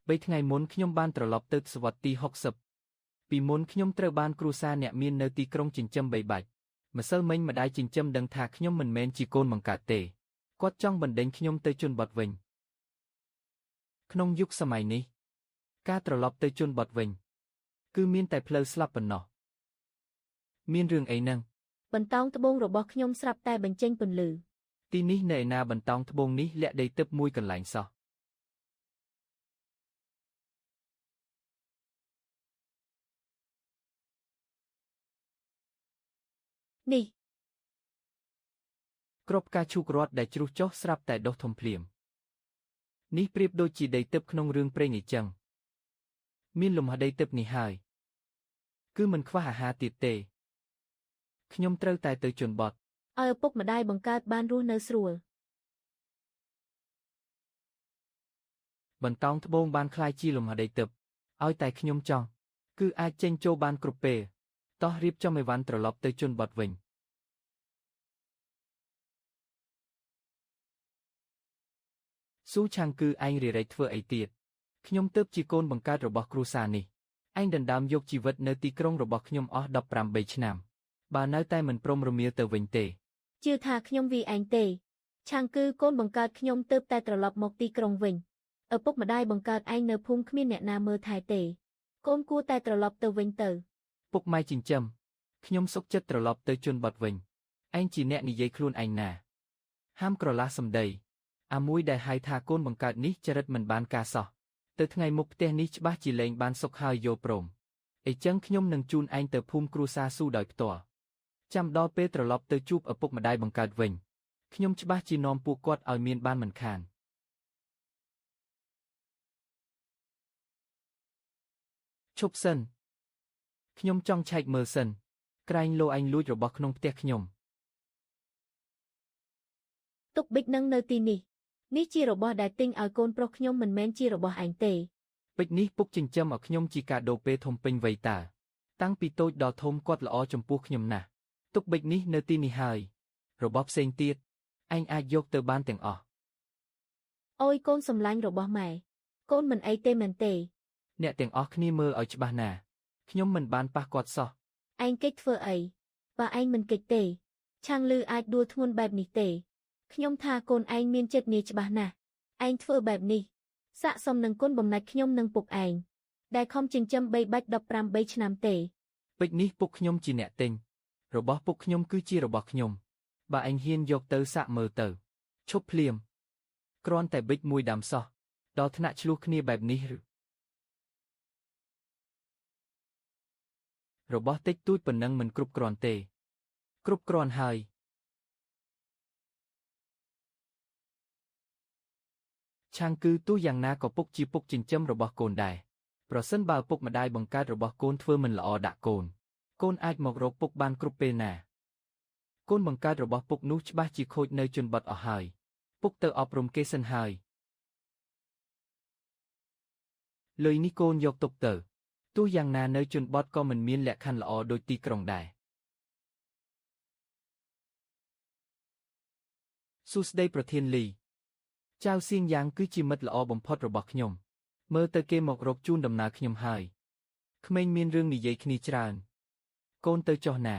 3 ថ្ងៃមុនខ្ញុំបានត្រឡប់ទៅសវត្សទី60ពីមុនខ្ញុំត្រូវបានគ្រួសារអ្នកមាននៅទីក្រុងចិញ្ចឹមបីបាច់ម្សិលមិញម្ដាយចិញ្ចឹមដឹងថាខ្ញុំមិនមែនជាកូនបង្កើតទេគាត់ចង់បណ្ដេញខ្ញុំទៅជនបទវិញក្នុងយុគសម័យនេះការត្រឡប់ទៅជនបទវិញគឺមានតែផ្លូវស្លាប់ប៉ុណ្ណោះមានរឿងអីហ្នឹងបន្តោងត្បូងរបស់ខ្ញុំស្រាប់តែបញ្ចេញពន្លឺទីនេះនៅឯណាបន្តោងត្បូងនេះលាក់ដីទឹកមួយកន្លែងសោះនេះគ្រាប់ការឈូករត់ដែលជ្រុះចុះស្រាប់តែដុះធំភ្លាមនេះប្រៀបដូចជាដីទឹកក្នុងរឿងព្រេងអញ្ចឹងមានលំហដីទឹកនេះហើយគឺមិនខ្វះអាហារទៀតទេខ្ញុំត្រូវតែទៅជន់បត់ឲ្យឪពុកម្ដាយបង្កើតបានរស់នៅស្រួលបន្តោងត្បូងបានคล้ายជាលំហដីទឹកឲ្យតែខ្ញុំចង់គឺអាចចេញចូលបានគ្រប់ពេលតោះរៀបចំអីវ៉ាន់ត្រឡប់ទៅជន់បត់វិញស៊ូឆាងគឺឯងរារែកធ្វើអីទៀតខ្ញុំទើបជាកូនបង្កើតរបស់គ្រួសារនេះឯងដណ្ដើមយកជីវិតនៅទីក្រុងរបស់ខ្ញុំអស់18ឆ្នាំបើនៅតែមិនព្រមរមៀលទៅវិញទេជឿថាខ្ញុំវាឯងទេឆាងគឺកូនបង្កើតខ្ញុំទើបតែត្រឡប់មកទីក្រុងវិញឪពុកម្ដាយបង្កើតឯងនៅភូមិគ្មានអ្នកណាមើលថែទេកូនគួរតែត្រឡប់ទៅវិញទៅពុកម៉ែចិញ្ចឹមខ្ញុំសុខចិត្តត្រឡប់ទៅជន់បត់វិញឯងជាអ្នកនិយាយខ្លួនឯងណាហាមក្រឡាសម្ដីអាមួយដែលហៅថាកូនបង្កើតនេះចរិតមិនបានការសោះទៅថ្ងៃមុខផ្ទះនេះច្បាស់ជាលែងបានសុខហើយយល់ព្រមអីចឹងខ្ញុំនឹងជូនឯងទៅភូមិគ្រួសារស៊ូដោយផ្ទាល់ចាំដល់ពេលត្រឡប់ទៅជួបឪពុកម្ដាយបង្កើតវិញខ្ញុំច្បាស់ជានាំពួកគាត់ឲ្យមានបានមិនខានឈប់សិនខ្ញុំចង់ឆែកមើលសិនក្រែងលោឯងលួចរបស់ក្នុងផ្ទះខ្ញុំទុកប៊ិចនឹងនៅទីនេះនេះជារបស់ដែលទិញឲ្យកូនប្រុសខ្ញុំមិនមែនជារបស់ឯងទេពេជ្រនេះពុកចិញ្ចឹមឲ្យខ្ញុំជាកាដូពេលធំពេញវ័យតើតាំងពីតូចដល់ធំគាត់ល្អចំពោះខ្ញុំណាស់ទុកប៊ិចនេះនៅទីនេះហើយរបស់ផ្សេងទៀតឯងអាចយកទៅបានទាំងអស់អូយកូនសម្លាញ់របស់ម៉ែកូនមិនអីទេមែនទេអ្នកទាំងអស់គ្នាមើលឲ្យច្បាស់ណាខ្ញុំមិនបានប៉ះគាត់សោះឯងកិច្ចធ្វើអីបើឯងមិនកិច្ចទេឆាងលឺអាចដួលធ្ងន់បែបនេះទេខ្ញុំថាកូនឯងមានចិត្តនាច្បាស់ណាស់ឯងធ្វើបែបនេះស័ក្តិសមនឹងគុណបំណាច់ខ្ញុំនិងពុកឯងដែលខំចិញ្ចឹមបីបាច់18ឆ្នាំទេពេជ្រនេះពុកខ្ញុំជាអ្នកទិញរបស់ពុកខ្ញុំគឺជារបស់ខ្ញុំបើឯងហ៊ានយកទៅសាក់មើលទៅឈប់ភ្លាមគ្រាន់តែប៊ិចមួយដាំសោះដល់ថ្នាក់ឆ្លោះគ្នាបែបនេះឬរបស់តិចតួចប៉ុណ្ណឹងមិនគ្រប់គ្រាន់ទេគ្រប់គ្រាន់ហើយឆាងគឺទោះយ៉ាងណាក៏ពុកជាពុកចិញ្ចឹមរបស់កូនដែរប្រសិនបើពុកម្ដាយបង្កើតរបស់កូនធ្វើមិនល្អដាក់កូនអាចមករកពុកបានគ្រប់ពេលណាកូនបង្កើតរបស់ពុកនោះច្បាស់ជាខូចនៅជនបទអស់ហើយពុកទៅអប់រំគេសិនហើយលុយនេះកូនយកទុកទៅទោះយ៉ាងណានៅជនបទក៏មិនមានលក្ខខណ្ឌល្អដូចទីក្រុងដែរសួស្ដីប្រធានលីចៅសៀងយ៉ាងគឺជាមិត្តល្អបំផុតរបស់ខ្ញុំមើលទៅគេមករកជូនដំណើរខ្ញុំហើយក្មេងមានរឿងនិយាយគ្នាច្រើនកូនទៅចុះណា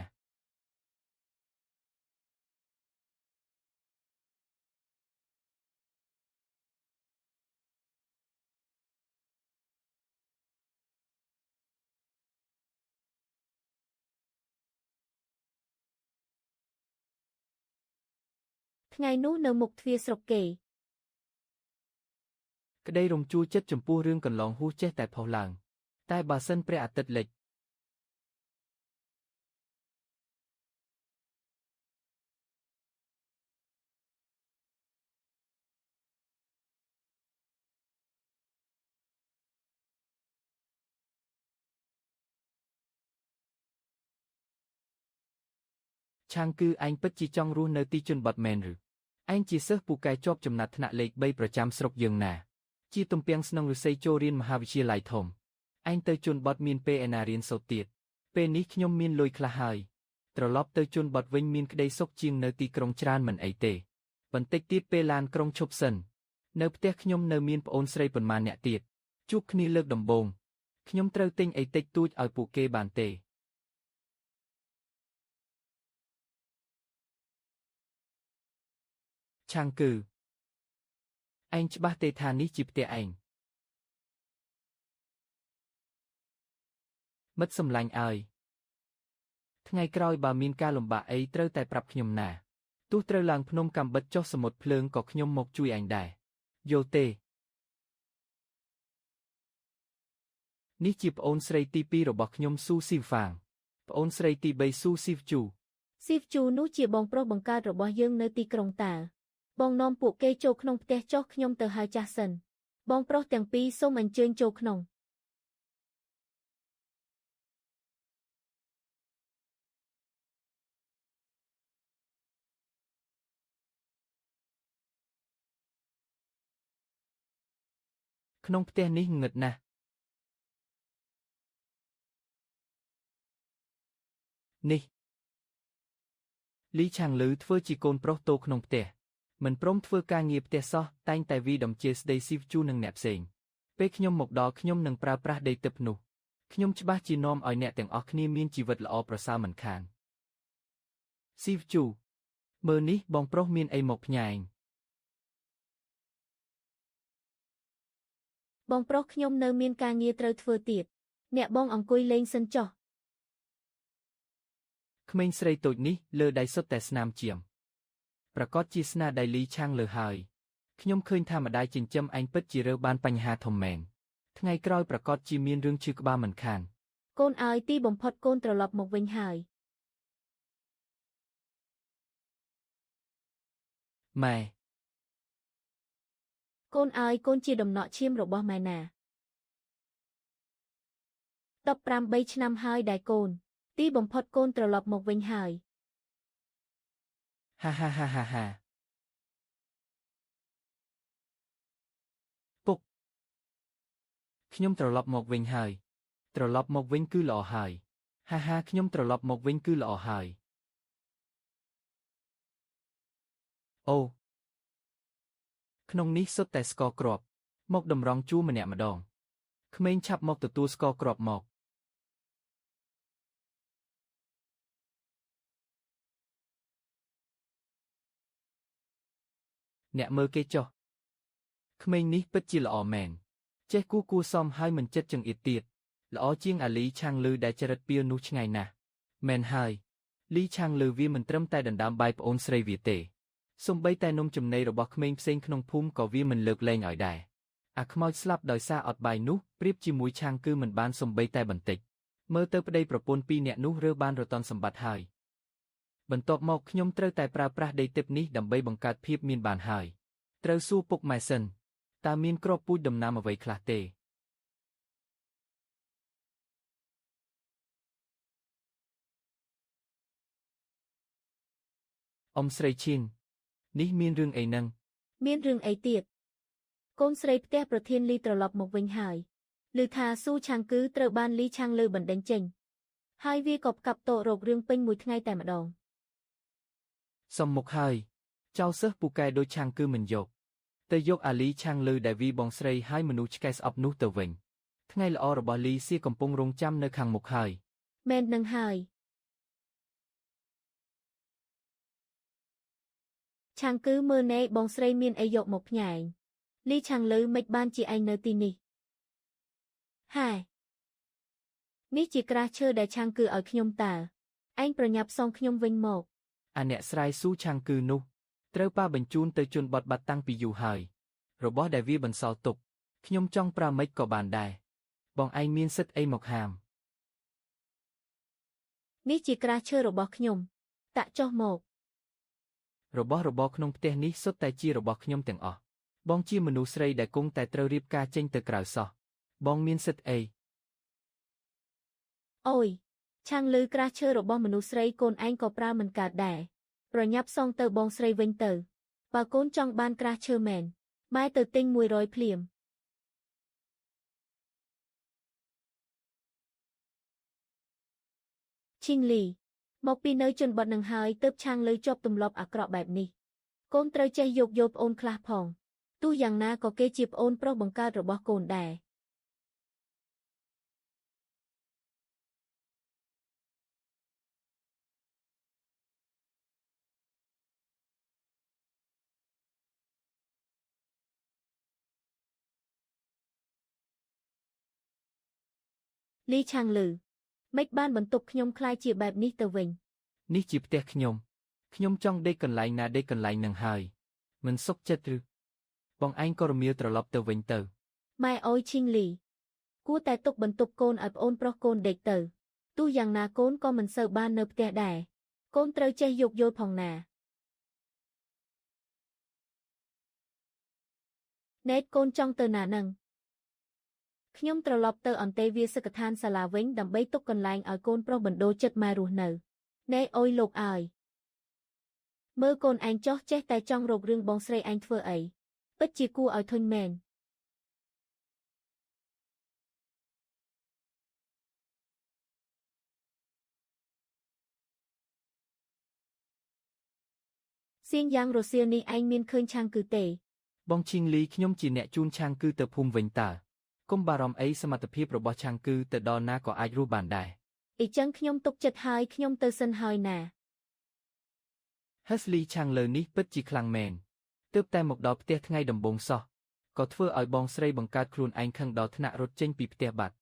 ថ្ងៃនោះនៅមុខទ្វារស្រុកគេក្តីរំជួលចិត្តចំពោះរឿងកន្លងហួសចេះតែផុសឡើងតែបើសិនព្រះអាទិត្យលិចឆាងគឺឯងពិតជាចង់រស់នៅទីជនបទមែនឬឯងជាសិស្សពូកែជាប់ចំណាត់ថ្នាក់លេខ3ប្រចាំស្រុកយើងណាជាទំពាំងស្នងឫស្សីចូលរៀនមហាវិទ្យាល័យធំឯងទៅជន់បត់មានពេលឯណារៀនសូត្រទៀតពេលនេះខ្ញុំមានលុយខ្លះហើយត្រឡប់ទៅជន់បត់វិញមានក្តីសុខជាងនៅទីក្រុងច្រើនមិនអីទេបន្តិចទៀតពេលឡានក្រុងឈប់សិននៅផ្ទះខ្ញុំនៅមានប្អូនស្រីប៉ុន្មានអ្នកទៀត ជួបគ្នាលើកដំបូងខ្ញុំត្រូវទិញអីតិចតួចឲ្យពួកគេបានទេឆាងគឺឯងច្បាស់ទេថានេះជាផ្ទះឯងមិត្តសម្លាញ់អើយថ្ងៃក្រោយបើមានការលំបាកអីត្រូវតែប្រាប់ខ្ញុំណាទោះត្រូវឡើងភ្នំកាំបិតចុះសមុទ្រភ្លើងក៏ខ្ញុំមកជួយឯងដែរយល់ទេនេះជាប្អូនស្រីទី2របស់ខ្ញុំស៊ូស៊ីវហ្វាងប្អូនស្រីទី3ស៊ូស៊ីវជូស៊ីវជូនោះជាបងប្រុសបង្កើតរបស់យើងនៅទីក្រុងតាបងនាំពួកគេចូលក្នុងផ្ទះចុះខ្ញុំទៅហៅចាស់សិនបងប្រុសទាំងពីរសូមអញ្ជើញចូលក្នុងក្នុងផ្ទះនេះងឹតណាស់នេះលីឆាងលឺធ្វើជាកូនប្រុសតូក្នុងផ្ទះមិនព្រមធ្វើការងារផ្ទះសោះតែងតែវីដំជាស្ដីស៊ីវជូនិងអ្នកផ្សេងពេលខ្ញុំមកដល់ខ្ញុំនឹងប្រើប្រាស់ដីទឹកនោះខ្ញុំច្បាស់ជានាំឲ្យអ្នកទាំងអស់គ្នាមានជីវិតល្អប្រសើរមិនខានស៊ីវជូមើលនេះបងប្រុសមានអីមកផ្ញើបងប្រុសខ្ញុំនៅមានការងារត្រូវធ្វើទៀតអ្នកបងអង្គុយលេងសិនចុះក្មេងស្រីតូចនេះលើដៃសុទ្ធតែស្នាមជាមប្រកាសជាស្នាដៃលីឆាងលើហើយខ្ញុំឃើញថាម្ដាយចិញ្ចឹមឯងពិតជារើបានបញ្ហាធំមែនថ្ងៃក្រោយប្រកាសជាមានរឿងឈឺក្បាលមិនខានកូនឲ្យទីបំផុតកូនត្រឡប់មកវិញហើយម៉ែកូនឲ្យកូនជាដំណក់ឈាមរបស់ម៉ែណា18ឆ្នាំហើយដែលកូនទីបំផុតកូនត្រឡប់មកវិញហើយហាហាហាហាហាពុកខ្ញុំត្រឡប់មកវិញហើយត្រឡប់មកវិញគឺល្អហើយហាហាខ្ញុំត្រឡប់មកវិញគឺល្អហើយអូក្នុងនេះសុទ្ធតែស្ករគ្រាប់មកតម្រង់ជួរម្នាក់ម្ដងក្មេងឆាប់មកទទួលស្ករគ្រាប់មកអ្នកមើលគេចុះក្មេងនេះពិតជាល្អមែនចេះគួរសមហើយមិនចិត្តចង្អៀតទៀតល្អជាងអាលីឆាងលឺដែលចរិតពៀលនោះឆ្ងាយណាស់មែនហើយលីឆាងលឺវាមិនត្រឹមតែដណ្ដើមបាយប្អូនស្រីវាទេសូម្បីតែនំចំណីរបស់ក្មេងផ្សេងក្នុងភូមិក៏វាមិនលើកលែងឲ្យដែរអាខ្មោចស្លាប់ដោយសារអត់បាយនោះប្រៀបជាមួយឆាងគឺមិនបានសូម្បីតែបន្តិចមើលទៅប្តីប្រពន្ធពីរនាក់នោះរើបានរតនសម្បត្តិហើយបន្ទាប់មកខ្ញុំត្រូវតែប្រើប្រាស់ដីទឹកនេះដើម្បីបង្កើតភាពមានបានហើយត្រូវសួរពុកម៉ែសិនតើមានគ្រាប់ពូជដំណាំអ្វីខ្លះទេអ៊ំស្រីឈីននេះមានរឿងអីនឹងមានរឿងអីទៀតកូនស្រីផ្ទះប្រធានលីត្រឡប់មកវិញហើយឮថាស៊ូឆាងគឺត្រូវបានលីឆាងលើបណ្ដេញចេញហើយវាក៏ផ្កាប់តោរោគរឿងពេញមួយថ្ងៃតែម្ដងសំមុខហើយចៅសិស្សពូកែដូចឆាងគឺមិនយកទៅយកអាលីឆាងលឺដែលវីបងស្រីហើយមនុស្សឆ្កែស្អប់នោះទៅវិញថ្ងៃល្អរបស់លីសៀកំពុងរងចាំនៅខាងមុខហើយមែននឹងហើយឆាងគឺមើលណែបងស្រីមានអីយកមកផ្ញើលីឆាងលឺមិនបានជាឯងនៅទីនេះហានេះជាក្រាស់ឈើដែលឆាងគឺឲ្យខ្ញុំតើឯងប្រញាប់សងខ្ញុំវិញមកអាអ្នកស្រាយស៊ូឆាងគឺនោះត្រូវប៉ាបញ្ជូនទៅជនបទបាត់តាំងពីយូរហើយរបស់ដែលវាបន្សល់ទុកខ្ញុំចង់ប្រើមិនក៏បានដែរបងឯងមានសិទ្ធិអីមកហាមនេះជាក្រាស់ឈើរបស់ខ្ញុំតាក់ចុះមករបស់របរក្នុងផ្ទះនេះសុទ្ធតែជារបស់ខ្ញុំទាំងអស់បងជាមនុស្សស្រីដែលគង់តែត្រូវរៀបការចេញទៅក្រៅសោះបងមានសិទ្ធិអីអូយឆាងលឺក្រាស់ឈើរបស់មនុស្សស្រីកូនឯងក៏ប្រើមិនកើតដែរប្រញាប់សងទៅបងស្រីវិញទៅបើកូនចង់បានក្រាស់ឈើមែនម៉ែទៅទិញ100ភ្លាមឈីងលីមកពីនៅជនបទនឹងហើយទើបឆាងលឺជាប់ទម្លាប់អាក្រក់បែបនេះកូនត្រូវចេះយោគយល់ប្អូនខ្លះផងទោះយ៉ាងណាក៏គេជាប្អូនប្រុសបង្កើតរបស់កូនដែរ លីឆាងលឺមិនបានបន្ទប់ខ្ញុំខ្លាយជាបែបនេះទៅវិញ នេះជាផ្ទះខ្ញុំចង់ដេកកន្លែងណាដេកកន្លែងនឹងហើយមិនសុខចិត្តឬបងឯងក៏រមៀលត្រឡប់ទៅវិញទៅ ម៉ែអើយឈីងលីគួរតែទុកបន្ទប់កូនឲ្យប្អូនប្រុសកូនដេកទៅទោះយ៉ាងណាកូនក៏មិនសូវបាននៅផ្ទះដែរកូនត្រូវចេះយោគយល់ផងណាណែតកូនចង់ទៅណានឹងខ្ញុំត្រឡប់ទៅអន្តេវាសិកដ្ឋានសាលាវិញដើម្បីទុកកន្លែងឲ្យកូនប្រុសបណ្ដូលចិត្តម៉ែរស់នៅណែអើយលោកអើយមើលកូនឯងចោះចេះតែចង់រករឿងបងស្រីឯងធ្វើអីពិតជាគួរឲ្យធុញមែនសៀងយ៉ាងរសៀលនេះឯងមានឃើញឆាងគឺទេបងឈីងលីខ្ញុំជាអ្នកជូនឆាងគឺទៅភូមិវិញតើកុំបារម្ភអីសមត្ថភាពរបស់ឆាងគឺទៅដល់ណាក៏អាចរស់បានដែរ អីចឹងខ្ញុំទុកចិត្តហើយខ្ញុំទៅសិនហើយណា Hesley ឆាងលើនេះពិតជាខ្លាំងមែនទើបតែមកដល់ផ្ទះថ្ងៃដំបូងសោះក៏ធ្វើឲ្យបងស្រីបង្កើតខ្លួនឯងខឹងដល់ថ្នាក់រត់ចេញពីផ្ទះបាត់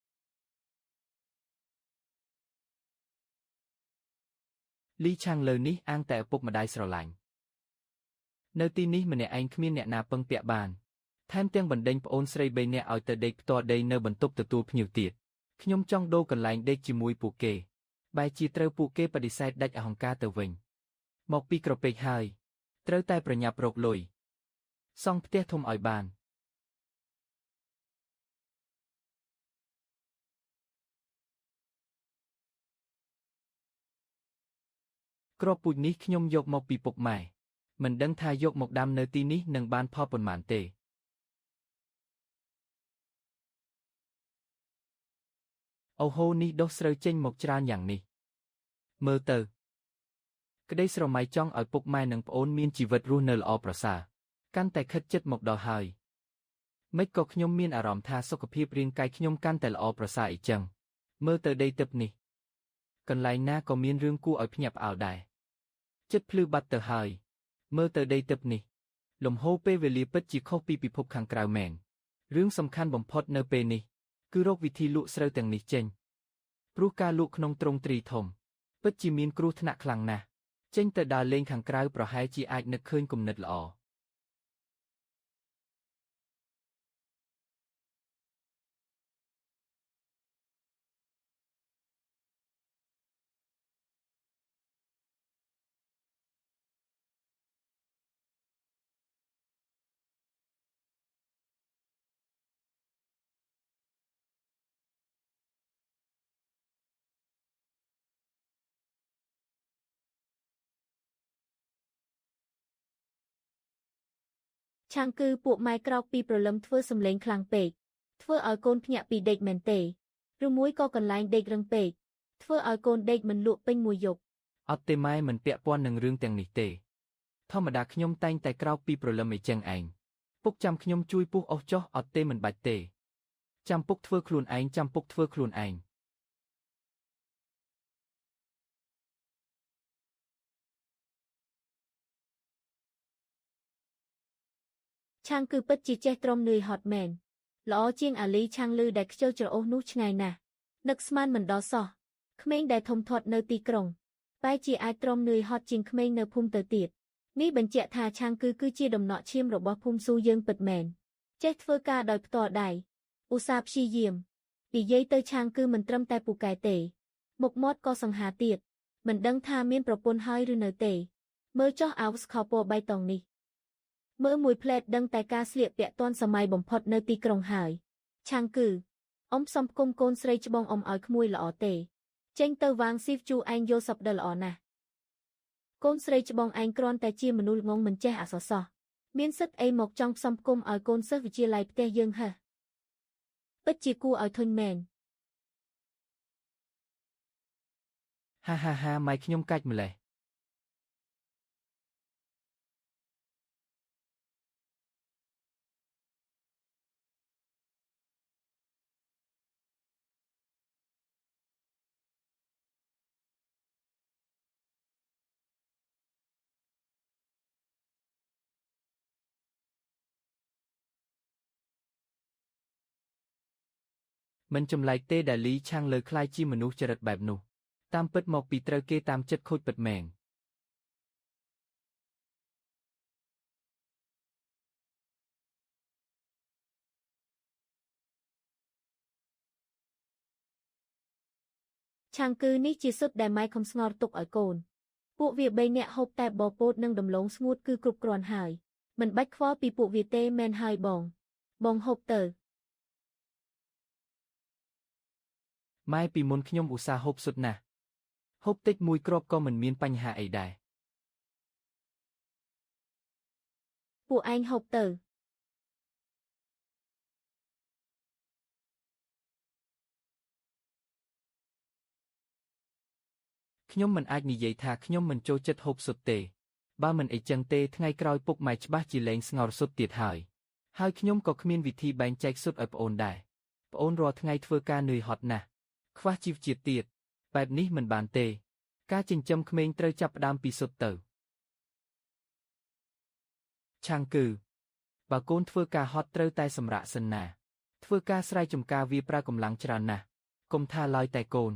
លីឆាងលើនេះអាងតែឪពុកម្ដាយស្រឡាញ់នៅទីនេះម្នាក់ឯងគ្មានអ្នកណាពឹងពាក់បានថែមទាំងបណ្ដេញប្អូនស្រី3នាក់ឲ្យទៅដេកផ្ទាល់ដីនៅបន្ទប់ទទួលភ្ញៀវទៀតខ្ញុំចង់ដូរកន្លែងដេកជាមួយពួកគេបែរជាត្រូវពួកគេបដិសេធដាច់អហង្ការទៅវិញមកពីក្រពេកហើយត្រូវតែប្រញាប់រកលុយសង់ផ្ទះធំឲ្យបានគ្រាប់ពូជនេះខ្ញុំយកមកពីពុកម៉ែមិនដឹងថាយកមកដាំនៅទីនេះនឹងបានផលប៉ុន្មានទេអូហូនេះដុះស្រូវចេញមកច្រើនយ៉ាងនេះមើលទៅក្តីស្រមៃចង់ឲ្យពុកម៉ែនិងប្អូនមានជីវិតរស់នៅល្អប្រសើរកាន់តែខិតជិតមកដល់ហើយមិនក៏ខ្ញុំមានអារម្មណ៍ថាសុខភាពរាងកាយខ្ញុំកាន់តែល្អប្រសើរអីចឹងមើលទៅដីទឹកនេះកន្លែងណាក៏មានរឿងគួរឲ្យភ្ញាក់ផ្អើលដែរចិត្តភ្លឺបាត់ទៅហើយមើលទៅដីទឹកនេះលំហូរពេលវេលាពិតជាខុសពីពិភពខាងក្រៅមែនរឿងសំខាន់បំផុតនៅពេលនេះគឺរកវិធីលក់ស្រូវទាំងនេះចេញព្រោះការលក់ក្នុងទ្រង់ទ្រីធំពិតជាមានគ្រោះថ្នាក់ខ្លាំងណាស់ចេញទៅដើរលេងខាងក្រៅប្រហែលជាអាចនឹកឃើញគំនិតល្អឆាងគឺពួកម៉ែក្រោកពីព្រលឹមធ្វើសំឡេងខ្លាំងពេកធ្វើឲ្យកូនភ្ញាក់ពីដេកមែនទេឬមួយក៏កន្លែងដេករឹងពេកធ្វើឲ្យកូនដេកមិនលក់ពេញមួយយប់អត់ទេម៉ែមិនពាក់ព័ន្ធនឹងរឿងទាំងនេះទេធម្មតាខ្ញុំតែងតែក្រោកពីព្រលឹមអីចឹងឯងពុកចាំខ្ញុំជួយពុះអស់ចុះអត់ទេមិនបាច់ទេចាំពុកធ្វើខ្លួនឯងចាំពុកធ្វើខ្លួនឯងឆាងគឺពិតជាចេះទ្រាំនឿយហត់មែនល្អជាងអាលីឆាងលឺដែលខ្ជិលច្រអូសនោះឆ្ងាយណាស់នឹកស្មានមិនដល់សោះក្មេងដែលធំធាត់នៅទីក្រុងបែរជាអាចទ្រាំនឿយហត់ជាងក្មេងនៅភូមិទៅទៀតនេះបញ្ជាក់ថាឆាងគឺជាដំណក់ឈាមរបស់ភូមិស៊ូយើងពិតមែនចេះធ្វើការដោយផ្ទាល់ដៃឧស្សាហ៍ព្យាយាមនិយាយទៅឆាងគឺមិនត្រឹមតែពូកែទេមុខមាត់ក៏សង្ហាទៀតមិនដឹងថាមានប្រពន្ធហើយឬនៅទេមើលចុះអាវស្ខោពណ៌បៃតងនេះមើលមួយផ្លែតដឹងតែការស្លៀកពាក់ទាន់សម័យបំផុតនៅទីក្រុងហើយឆាងគឺអ៊ំផ្សំផ្គុំកូនស្រីច្បងអ៊ំឲ្យក្មួយល្អទេចេញទៅវាងស៊ីវជូឯងយល់សប្ដិល្អណាស់កូនស្រីច្បងឯងគ្រាន់តែជាមនុស្សល្ងងមិនចេះអក្សរសាស្ត្រមានសិទ្ធអីមកចង់ផ្សំផ្គុំឲ្យកូនសិស្សវិទ្យាល័យផ្ទះយើងហ៎ពិតជាគួរឲ្យធុញមែនហាម៉ែខ្ញុំកាច់ម្លេះ មិនចម្លែកទេដែលលីឆាងលើខ្លាយជាមនុស្សចរិតបែបនោះតាមពិតមកពីត្រូវគេតាមចិត្តខូចពិតមែនឆាងគឺនេះជាសុទ្ធដែលម៉ែខំស្ងោរទុកឲ្យកូនពួកវា3នាក់ហូបតែបបពោតនិងដំឡូងស្ងួតគឺគ្រប់គ្រាន់ហើយមិនបាច់ខ្វល់ពីពួកវាទេមែនហើយបងហូបទៅម៉ែពីមុនខ្ញុំឧស្សាហ៍ហូបសុទ្ធណាស់ហូបតិចមួយគ្រាប់ក៏មិនមានបញ្ហាអីដែរពួកឯងហូបទៅខ្ញុំមិនអាចនិយាយថាខ្ញុំមិនចូលចិត្តហូបសុទ្ធទេបើមិនអីចឹងទេថ្ងៃក្រោយពុកម៉ែច្បាស់ជាលែងស្ងោរសុទ្ធទៀតហើយខ្ញុំក៏គ្មានវិធីបែងចែកសុទ្ធឲ្យប្អូនដែរប្អូនរាល់ថ្ងៃធ្វើការនឿយហត់ណាស់ខ្វះជីវជាតិទៀតបែបនេះមិនបានទេការចិញ្ចឹមក្មេងត្រូវចាប់ផ្ដើមពីសុទ្ធទៅឆាងគឺបើកូនធ្វើការហត់ត្រូវតែសម្រាកសិនណាធ្វើការស្រែចម្ការវាប្រើកម្លាំងច្រើនណាស់កុំថាឡើយតែកូន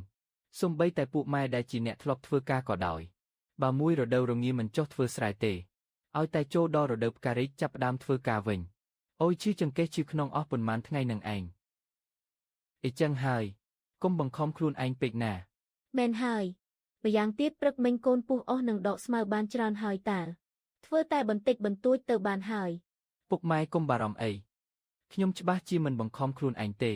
សូម្បីតែពួកម៉ែដែលជាអ្នកធ្លាប់ធ្វើការក៏ដោយបើមួយរដូវរងាមិនចុះធ្វើស្រែទេឲ្យតែចូលដល់រដូវផ្ការីកចាប់ផ្ដើមធ្វើការវិញអូយឈឺចង្កេះឈឺក្នុងអស់ប៉ុន្មានថ្ងៃនឹងឯងអីចឹងហើយកុំបង្ខំខ្លួនឯងពេកណាមែនហើយម្យ៉ាងទៀតព្រឹកមិញកូនពុះអស់នឹងដកស្មៅបានច្រើនហើយតាធ្វើតែបន្តិចបន្តួចទៅបានហើយពុកម៉ែកុំបារម្ភអីខ្ញុំច្បាស់ជាមិនបង្ខំខ្លួនឯងទេ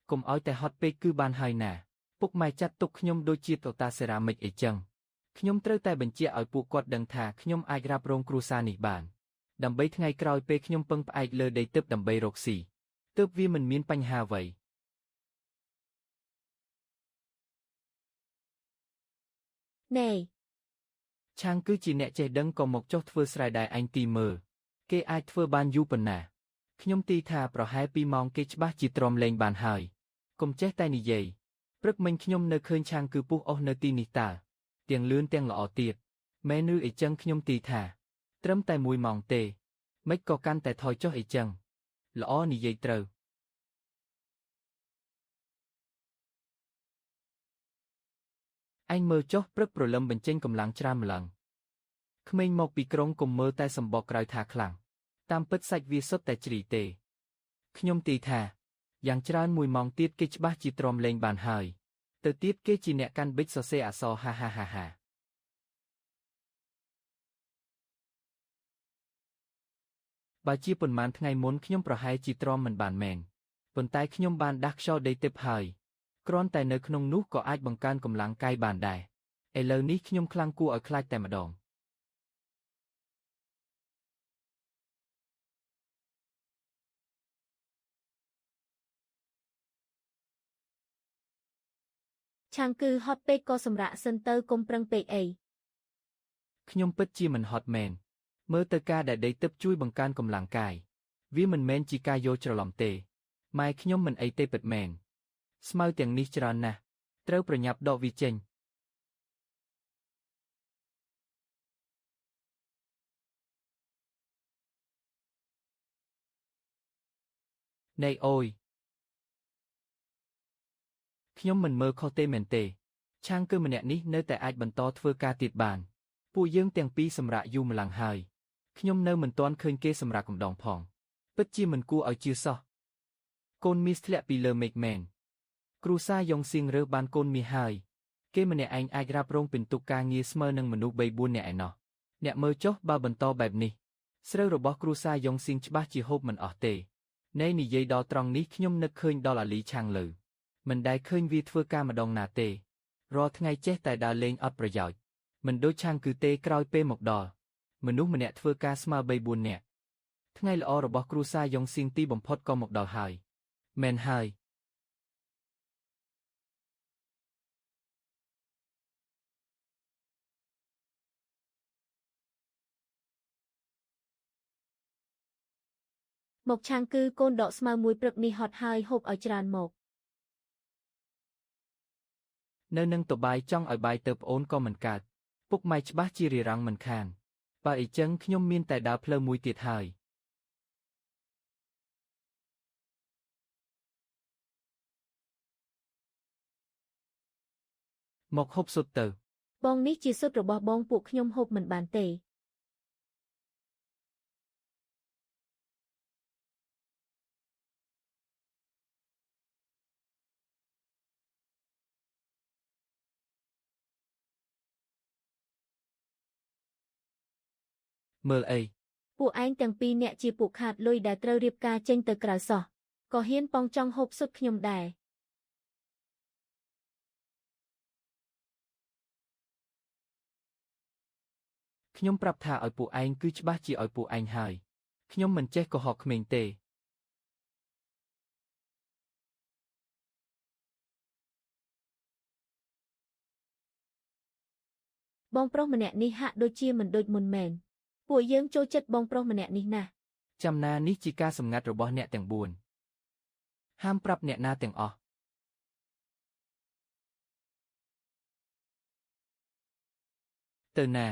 កុំឲ្យតែហត់ពេកគឺបានហើយណាពុកម៉ែចាត់ទុកខ្ញុំដូចជាតតាសេរ៉ាមិចអីចឹងខ្ញុំត្រូវតែបញ្ជាក់ឲ្យពួកគាត់ដឹងថាខ្ញុំអាចរ៉ាប់រងគ្រួសារនេះបានដើម្បីថ្ងៃក្រោយពេលខ្ញុំពឹងផ្អែកលើដីទិព្វដើម្បីរកស៊ីទើបវាមិនមានបញ្ហាអ្វីណែឆាងគឺជាអ្នកចេះដឹងក៏មកចុះធ្វើស្រែដែរឯងទីមើលគេអាចធ្វើបានយូរប៉ុណ្ណាខ្ញុំទីថាប្រហែល2ម៉ោងគេច្បាស់ជាទ្រាំលេងបានហើយកុំចេះតែនិយាយព្រឹកមិញខ្ញុំនៅឃើញឆាងគឺពុះអស់នៅទីនេះតើទាំងលឿនទាំងល្អទៀតមែនឬអីចឹងខ្ញុំទីថាត្រឹមតែ1ម៉ោងទេមិនក៏កាន់តែថយចុះអីចឹងល្អនិយាយត្រូវឯងមើលចុះព្រឹកព្រលឹមបញ្ចេញកម្លាំងច្រើនម្លឹងក្មេងមកពីក្រុងកុំមើលតែសម្បកក្រៅថាខ្លាំងតាមពិតសាច់វាសុទ្ធតែជ្រីទេខ្ញុំទីថាយ៉ាងច្រើន1ម៉ោងទៀតគេច្បាស់ជាទ្រាំលេងបានហើយទៅទៀតគេជាអ្នកកាន់ប៊ិចសរសេរអក្សរហាបើជាប៉ុន្មានថ្ងៃមុនខ្ញុំប្រហែលជាទ្រាំមិនបានមែនប៉ុន្តែខ្ញុំបានដាស់ខ្យល់ដីទិព្វហើយគ្រាន់តែនៅក្នុងនោះក៏អាចបង្កើនកម្លាំងកាយបានដែរឥឡូវនេះខ្ញុំខ្លាំងគួរឲ្យខ្លាចតែម្ដងឆាងគឺហត់ពេកក៏សម្រាកសិនទៅកុំប្រឹងពេកអីខ្ញុំពិតជាមិនហត់មែនមើលទៅការដែលដីទិព្វជួយបង្កើនកម្លាំងកាយវាមិនមែនជាការយល់ច្រឡំទេម៉ែខ្ញុំមិនអីទេពិតមែនស្មៅទាំងនេះច្រើនណាស់ត្រូវប្រញាប់ដកវាចេញណែអូយខ្ញុំមិនមើលខុសទេមែនទេឆាងគឺម្នាក់នេះនៅតែអាចបន្តធ្វើការទៀតបានពួកយើងទាំងពីរសម្រាកយូរម្ល៉េះហើយខ្ញុំនៅមិនទាន់ឃើញគេសម្រាកកម្ដងផងពិតជាមិនគួរឲ្យជឿសោះកូនមាសធ្លាក់ពីលើមេឃមែនគ្រូសាយ៉ុងសៀងរើសបានកូនមាសហើយគេម្នាក់ឯងអាចរ៉ាប់រងពិន្ទុការងារស្មើនឹងមនុស្ស3-4នាក់ឯណោះអ្នកមើលចុះបើបន្តបែបនេះស្រូវរបស់គ្រូសាយ៉ុងសៀងច្បាស់ជាហូបមិនអស់ទេណែនិយាយដល់ត្រង់នេះខ្ញុំនឹកឃើញដល់អាលីឆាងលើមិនដែលឃើញវាធ្វើការម្ដងណាទេរាល់ថ្ងៃចេះតែដើរលេងអត់ប្រយោជន៍មិនដូចឆាងគឺទេក្រោយពេលមកដល់មនុស្សម្នាក់ធ្វើការស្មើ3-4នាក់ថ្ងៃល្អរបស់គ្រូសាយ៉ុងសៀងទីបំផុតក៏មកដល់ហើយមែនហើយមកឆាងគឺកូនដកស្មៅមួយព្រឹកនេះហត់ហើយហូបឲ្យច្រើនមកនៅនឹងតបាយចង់ឲ្យបាយទៅប្អូនក៏មិនកើតពុកម៉ែច្បាស់ជារារាំងមិនខានបើអីចឹងខ្ញុំមានតែដើរផ្លូវមួយទៀតហើយ មកហូបសុទ្ធទៅ បងនេះជាសុទ្ធរបស់បងពួកខ្ញុំហូបមិនបានទេ មើលអី ពួកឯងទាំងពីរអ្នកជាពួកខាតលុយដែលត្រូវរៀបការចេញទៅក្រៅសោះក៏ហ៊ានប៉ងចង់ហូបសុទ្ធខ្ញុំដែរ ខ្ញុំប្រាប់ថាឲ្យពួកឯងគឺច្បាស់ជាឲ្យពួកឯងហើយខ្ញុំមិនចេះកុហកក្មេងទេ បងប្រុសម្នាក់នេះហាក់ដូចជាមិនដូចមុនមែនពួកយើងចូលចិត្តបងប្រុសម្នាក់នេះណាស់ ចាំណានេះជាការសម្ងាត់របស់អ្នកទាំង4ហាមប្រាប់អ្នកណាទាំងអស់ទៅណា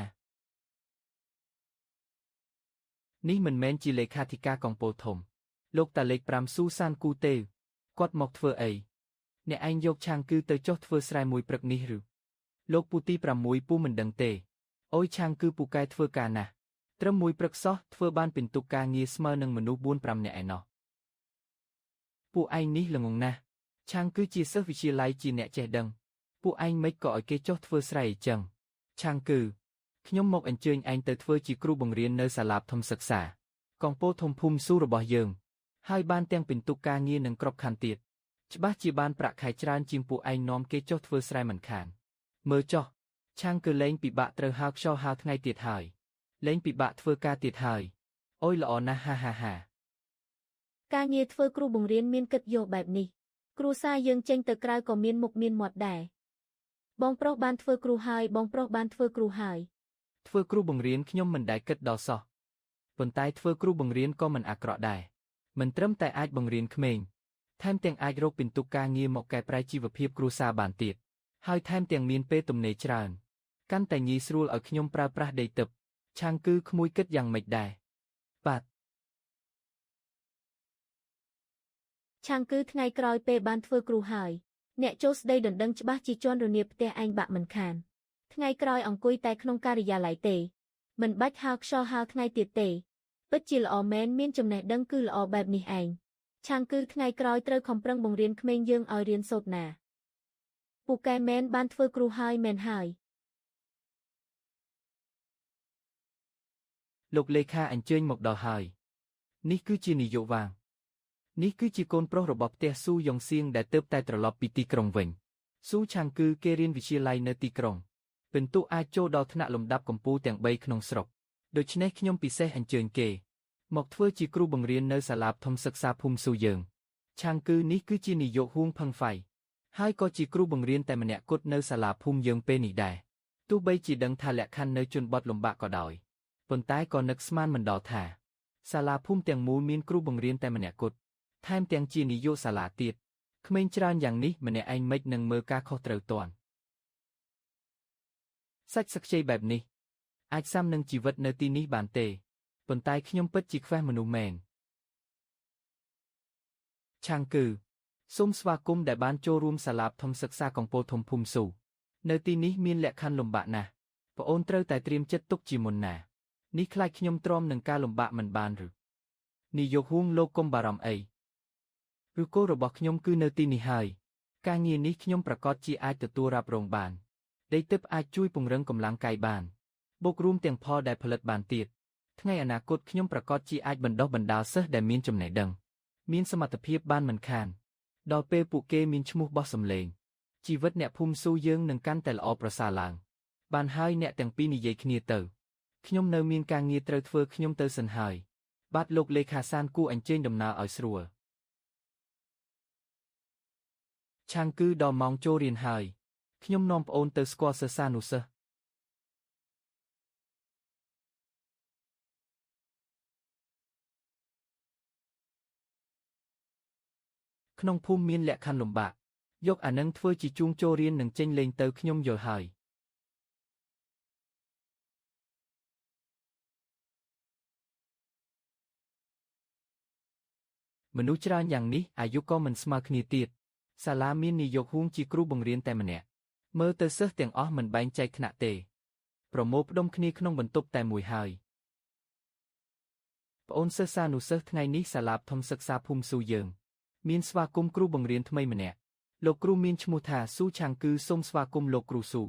នេះមិនមែនជាលេខាធិការកងពលធំលោកតាលេខ5ស៊ូសានគូទេគាត់មកធ្វើអីអ្នកឯងយកឆាងគឺទៅចុះធ្វើស្រែមួយព្រឹកនេះឬលោកពូទី6ពូមិនដឹងទេអូយឆាងគឺពូកែធ្វើការណាស់ត្រឹមមួយព្រឹកសោះធ្វើបានពិន្ទុការងារស្មើនឹងមនុស្ស4-5នាក់ឯណោះពួកឯងនេះល្ងងណាស់ឆាងគឺជាសិស្សវិទ្យាល័យជាអ្នកចេះដឹងពួកឯងមិនក៏ឲ្យគេចុះធ្វើស្រែអីចឹងឆាងគឺខ្ញុំមកអញ្ជើញឯងទៅធ្វើជាគ្រូបង្រៀននៅសាលាធំសិក្សាកងពលធំភូមិស៊ូរបស់យើងហើយបានទាំងពិន្ទុការងារនឹងក្របខ័ណ្ឌទៀតច្បាស់ជាបានប្រាក់ខែច្រើនជាងពួកឯងនាំគេចុះធ្វើស្រែមិនខានមើលចុះឆាងគឺលែងពិបាកត្រូវហៅខ្យល់ហៅថ្ងៃទៀតហើយលែងពិបាកធ្វើការទៀតហើយអូយល្អណាស់ហាហាហា ការងារធ្វើគ្រូបង្រៀនមានកិត្តិយសបែបនេះគ្រូសាយើងចេញទៅក្រៅក៏មានមុខមានមាត់ដែរបងប្រុសបានធ្វើគ្រូហើយបងប្រុសបានធ្វើគ្រូហើយ ធ្វើគ្រូបង្រៀនខ្ញុំមិនដែលគិតដល់សោះប៉ុន្តែធ្វើគ្រូបង្រៀនក៏មិនអាក្រក់ដែរមិនត្រឹមតែអាចបង្រៀនក្មេងថែមទាំងអាចរកពិន្ទុការងារមកកែប្រែជីវភាពគ្រួសារបានទៀតហើយថែមទាំងមានពេលទំនេរច្រើនកាន់តែងាយស្រួលឲ្យខ្ញុំប្រើប្រាស់ដីទឹកឆាងគឺក្មួយគិតយ៉ាងម៉េចដែរបាទ ឆាងគឺថ្ងៃក្រោយពេលបានធ្វើគ្រូហើយអ្នកចូលស្ដីដណ្ដឹងច្បាស់ជាជន់រនាបផ្ទះឯងបាក់មិនខានថ្ងៃក្រោយអង្គុយតែក្នុងការិយាល័យទេមិនបាច់ហៅខ្យល់ហៅថ្ងៃទៀតទេពិតជាល្អមែនមានចំណេះដឹងគឺល្អបែបនេះឯងឆាងគឺថ្ងៃក្រោយត្រូវខំប្រឹងបង្រៀនក្មេងយើងឲ្យរៀនសូត្រណាពូកែមែនបានធ្វើគ្រូហើយមែនហើយ លោកលេខាអញ្ជើញមកដល់ហើយនេះគឺជានាយកវាងនេះគឺជាកូនប្រុសរបស់ផ្ទះស៊ូយ៉ុងសៀងដែលទើបតែត្រឡប់ពីទីក្រុងវិញស៊ូឆាងគឺគេរៀនវិទ្យាល័យនៅទីក្រុងពិន្ទុអាចចូលដល់ថ្នាក់លំដាប់កំពូលទាំង3ក្នុងស្រុកដូច្នេះខ្ញុំពិសេសអញ្ជើញគេមកធ្វើជាគ្រូបង្រៀននៅសាលាធំសិក្សាភូមិស៊ូយើងឆាងគឺនេះគឺជានាយកហួងផឹងហ្វៃហើយក៏ជាគ្រូបង្រៀនតែម្នាក់គត់នៅសាលាភូមិយើងពេលនេះដែរទោះបីជាដឹងថាលក្ខខណ្ឌនៅជនបទលំបាកក៏ដោយប៉ុន្តែក៏នឹកស្មានមិនដល់ថាសាលាភូមិទាំងមូលមានគ្រូបង្រៀនតែម្នាក់គត់ថែមទាំងជានាយកសាលាទៀតក្មេងច្រើនយ៉ាងនេះម្នាក់ឯងមិននឹងមើលការខុសត្រូវទាន់សាច់សក្ជ័យបែបនេះអាចសាំនឹងជីវិតនៅទីនេះបានទេប៉ុន្តែខ្ញុំពិតជាខ្វះមនុស្សមែនឆាងគឺសូមស្វាគមន៍ដែលបានចូលរួមសាលាធំសិក្សាកំពូលធំភូមិស៊ូនៅទីនេះមានលក្ខខណ្ឌលំបាកណាស់ប្អូនត្រូវតែត្រៀមចិត្តទុកជាមុនណានេះខ្លាចខ្ញុំទ្រាំនឹងការលំបាកមិនបានឬនាយកហួងលោកកុំបារម្ភអីឬគោលរបស់ខ្ញុំគឺនៅទីនេះហើយការងារនេះខ្ញុំប្រកាសជាអាចទទួលរ៉ាប់រងបានដីទឹកអាចជួយពង្រឹងកម្លាំងកាយបានបូករួមទាំងផលដែលផលិតបានទៀតថ្ងៃអនាគតខ្ញុំប្រកាសជាអាចបណ្ដុះបណ្ដាលសិស្សដែលមានចំណេះដឹងមានសមត្ថភាពបានមិនខានដល់ពេលពួកគេមានឈ្មោះបោះសម្លេងជីវិតអ្នកភូមិស៊ូយើងនឹងកាន់តែល្អប្រសើរឡើងបានហើយអ្នកទាំងពីរនិយាយគ្នាទៅខ្ញុំនៅមានការងារត្រូវធ្វើខ្ញុំទៅសិនហើយបាទលោកលេខាសានគួរអញ្ជើញដំណើរឲ្យស្រួលឆាងគឺដល់ម៉ោងចូលរៀនហើយខ្ញុំនាំប្អូនទៅស្គាល់សិស្សានុសិស្សក្នុងភូមិមានលក្ខខណ្ឌលំបាកយកអានឹងធ្វើជាជួងចូលរៀននិងចេញលេងទៅខ្ញុំយល់ហើយមនុស្សច្រើនយ៉ាងនេះអាយុក៏មិនស្មើគ្នាទៀតសាលាមាននាយកហួងជាគ្រូបង្រៀនតែម្នាក់ មើលទៅសិស្សទាំងអស់មិនបែងចែកថ្នាក់ទេប្រមូលផ្ដុំគ្នាក្នុងបន្ទប់តែមួយហើយប្អូនសិស្សានុសិស្សថ្ងៃនេះសាលាបធំសិក្សាភូមិស៊ូយើងមានស្វាគមន៍គ្រូបង្រៀនថ្មីម្នាក់លោកគ្រូមានឈ្មោះថាស៊ូឆាងគឺសូមស្វាគមន៍លោកគ្រូស៊ូ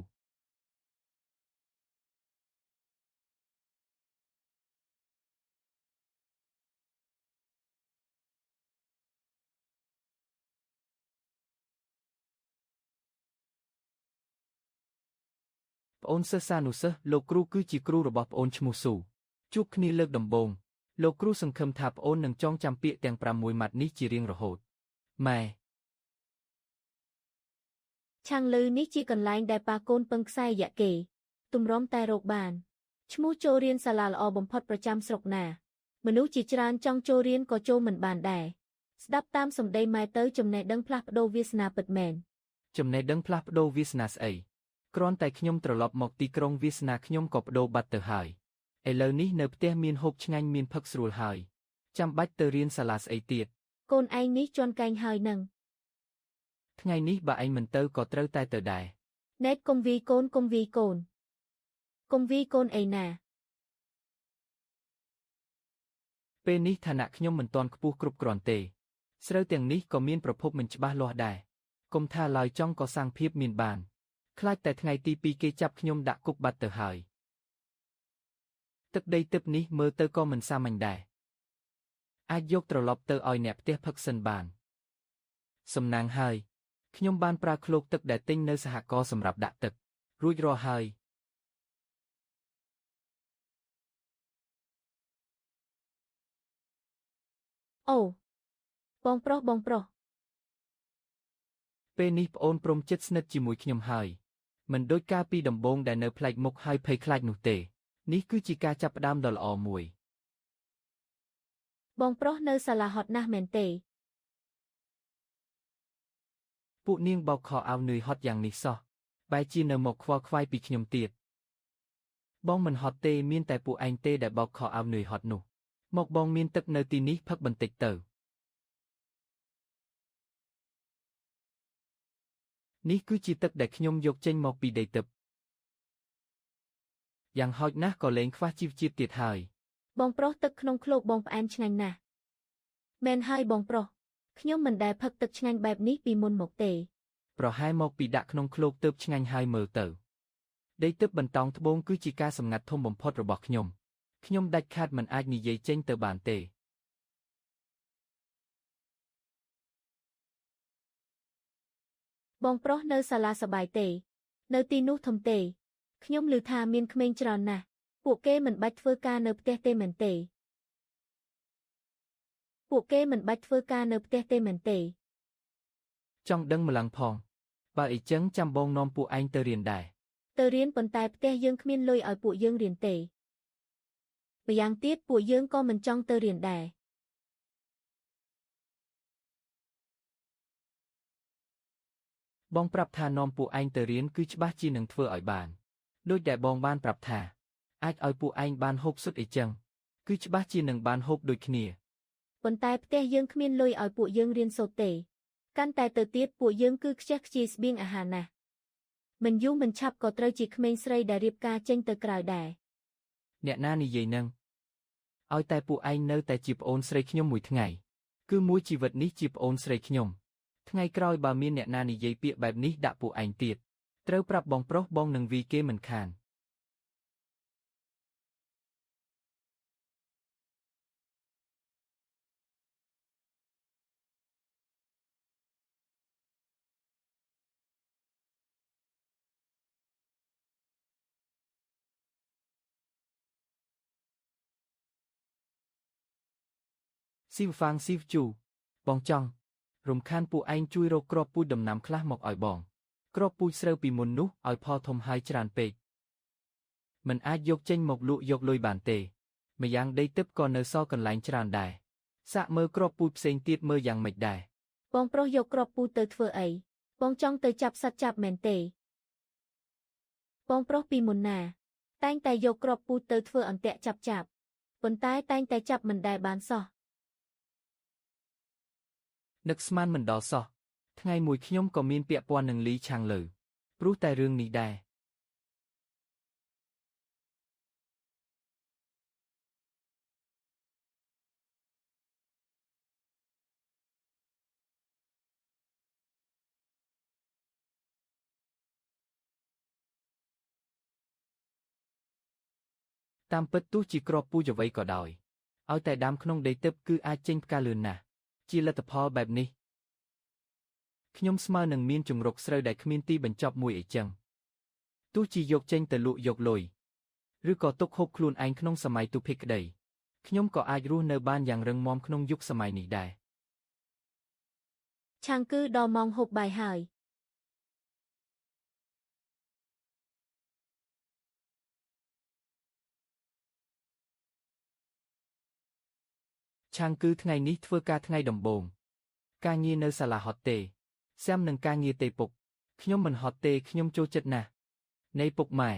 ប្អូនសិស្សានុសិស្សលោកគ្រូគឺជាគ្រូរបស់ប្អូនឈ្មោះស៊ូជួបគ្នាលើកដំបូងលោកគ្រូសង្ឃឹមថាប្អូននឹងចងចាំពាក្យទាំង6ម៉ាត់នេះជារៀងរហូតម៉ែឆាងលឺនេះជាកន្លែងដែលប៉ាកូនពឹងខ្សែរយៈគេទម្រាំតែរកបានឈ្មោះចូលរៀនសាលាល្អបំផុតប្រចាំស្រុកណាមនុស្សជាច្រើនចង់ចូលរៀនក៏ចូលមិនបានដែរស្ដាប់តាមសម្ដីម៉ែទៅចំណេះដឹងផ្លាស់ប្ដូរវាសនាពិតមែនចំណេះដឹងផ្លាស់ប្ដូរវាសនាស្អីគ្រាន់តែខ្ញុំត្រឡប់មកទីក្រុងវាសនាខ្ញុំក៏ប្ដូរបាត់ទៅហើយឥឡូវនេះនៅផ្ទះមានហូបឆ្ងាញ់មានផឹកស្រួលហើយចាំបាច់ទៅរៀនសាលាស្អីទៀតកូនឯងនេះជន់កែងហើយនឹងថ្ងៃនេះបើឯងមិនទៅក៏ត្រូវតែទៅដែរណែតកុំវីកូនកុំវីកូនកុំវីកូនអីណាពេលនេះឋានៈខ្ញុំមិនទាន់ខ្ពស់គ្រប់គ្រាន់ទេស្រូវទាំងនេះក៏មានប្រភពមិនច្បាស់លាស់ដែរកុំថាឡើយចង់កសាងភាពមានបានខ្លាចតែថ្ងៃទី2គេចាប់ខ្ញុំដាក់គុកបាត់ទៅហើយទឹកដីទឹកនេះមើលទៅក៏មិនសាមញ្ញដែរអាចយកត្រឡប់ទៅឲ្យអ្នកផ្ទះផឹកសិនបានសំណាងហើយខ្ញុំបានប្រើឃ្លោកទឹកដែលទិញនៅសហករណ៍សម្រាប់ដាក់ទឹករួចរាល់ហើយអូបងប្រុសពេលនេះប្អូនព្រមចិត្តស្និទ្ធជាមួយខ្ញុំហើយមិនដូចកាលពីដំបូងដែលនៅប្លែកមុខហើយភ័យខ្លាចនោះទេនេះគឺជាការចាប់ផ្ដើមដ៏ល្អមួយបងប្រុសនៅសាលាហត់ណាស់មែនទេពួកនាងបោកខោអាវនឿយហត់យ៉ាងនេះសោះបែរជានៅមកខ្វល់ខ្វាយពីខ្ញុំទៀតបងមិនហត់ទេមានតែពួកឯងទេដែលបោកខោអាវនឿយហត់នោះមកបងមានទឹកនៅទីនេះផឹកបន្តិចទៅនេះគឺជាទឹកដែលខ្ញុំយកចេញមកពីដីទឹកយ៉ាងហោចណាស់ក៏លែងខ្វះជីវជាតិទៀតហើយបងប្រុសទឹកក្នុងឃ្លោកបងផ្អែមឆ្ងាញ់ណាស់មែនហើយបងប្រុសខ្ញុំមិនដែលផឹកទឹកឆ្ងាញ់បែបនេះពីមុនមកទេប្រហែលមកពីដាក់ក្នុងឃ្លោកទើបឆ្ងាញ់ហើយមើលទៅដីទឹកបន្តោងត្បូងគឺជាការសម្ងាត់ធំបំផុតរបស់ខ្ញុំដាច់ខាតមិនអាចនិយាយចេញទៅបានទេបងប្រុសនៅសាលាសប្បាយទេនៅទីនោះធំទេខ្ញុំឮថាមានក្មេងច្រើនណាស់ពួកគេមិនបាច់ធ្វើការនៅផ្ទះទេមែនទេចង់ដឹងម្ល៉េះផងបើអីចឹងចាំបងនាំពួកឯងទៅរៀនដែរទៅរៀនប៉ុន្តែផ្ទះយើងគ្មានលុយឲ្យពួកយើងរៀនទេម្យ៉ាងទៀតពួកយើងក៏មិនចង់ទៅរៀនដែរបងប្រាប់ថានាំពួកឯងទៅរៀនគឺច្បាស់ជានឹងធ្វើឲ្យបានដូចដែលបងបានប្រាប់ថាអាចឲ្យពួកឯងបានហូបសុទ្ធអីចឹងគឺច្បាស់ជានឹងបានហូបដូចគ្នាប៉ុន្តែផ្ទះយើងគ្មានលុយឲ្យពួកយើងរៀនសូត្រទេកាន់តែទៅទៀតពួកយើងគឺខ្ជះខ្ជាយស្បៀងអាហារណាស់មិនយូរមិនឆាប់ក៏ត្រូវជាក្មេងស្រីដែលរៀបការចេញទៅក្រៅដែរអ្នកណានិយាយនឹងឲ្យតែពួកឯងនៅតែជាប្អូនស្រីខ្ញុំមួយថ្ងៃគឺមួយជីវិតនេះជាប្អូនស្រីខ្ញុំថ្ងៃក្រោយបើមានអ្នកណានិយាយពាក្យបែបនេះដាក់ពួកឯងទៀតត្រូវប្រាប់បងប្រុសបងនឹងវាយគេមិនខានស៊ីវហ្វាងស៊ីវជូបងចង់រំខានពួកឯងជួយរកគ្រាប់ពូជដំណាំខ្លះមកឲ្យបងគ្រាប់ពូជស្រូវពីមុននោះឲ្យផលធំហើយច្រើនពេកមិនអាចយកចេញមកលក់យកលុយបានទេម្យ៉ាងដីទឹកក៏នៅសល់កន្លែងច្រើនដែរសាកមើលគ្រាប់ពូជផ្សេងទៀតមើលយ៉ាងម៉េចដែរបងប្រុសយកគ្រាប់ពូជទៅធ្វើអីបងចង់ទៅចាប់សត្វចាប់មែនទេបងប្រុសពីមុនណាតែងតែយកគ្រាប់ពូជទៅធ្វើអន្ទាក់ចាប់ប៉ុន្តែតែងតែចាប់មិនដែលបានសោះនឹកស្មានមិនដល់សោះថ្ងៃមួយខ្ញុំក៏មានពាក់ព័ន្ធនឹងលីឆាងលើ ព្រោះតែរឿងនេះដែរតាមពិតទោះជាគ្រាប់ពូជអ្វីក៏ដោយឲ្យតែដាំក្នុងដីទិព្វគឺអាចចេញផ្កាលឿនណាស់ជាលទ្ធផលបែបនេះខ្ញុំស្មើនឹងមានជង្រុកស្រូវដែលគ្មានទីបញ្ចប់មួយអីចឹងទោះជាយកចេញទៅលក់យកលុយឬក៏ទុកហូបខ្លួនឯងក្នុងសម័យទុភិក្តីខ្ញុំក៏អាចរស់នៅបានយ៉ាងរឹងមាំក្នុងយុគសម័យនេះដែរឆាងគឺដល់ម៉ោងហូបបាយហើយឆាងគឺថ្ងៃនេះធ្វើការថ្ងៃដំបូងការងារនៅសាលាហត់ទេសាំនឹងការងារទេពុកខ្ញុំមិនហត់ទេខ្ញុំចូលចិត្តណាស់នៃពុកម៉ែ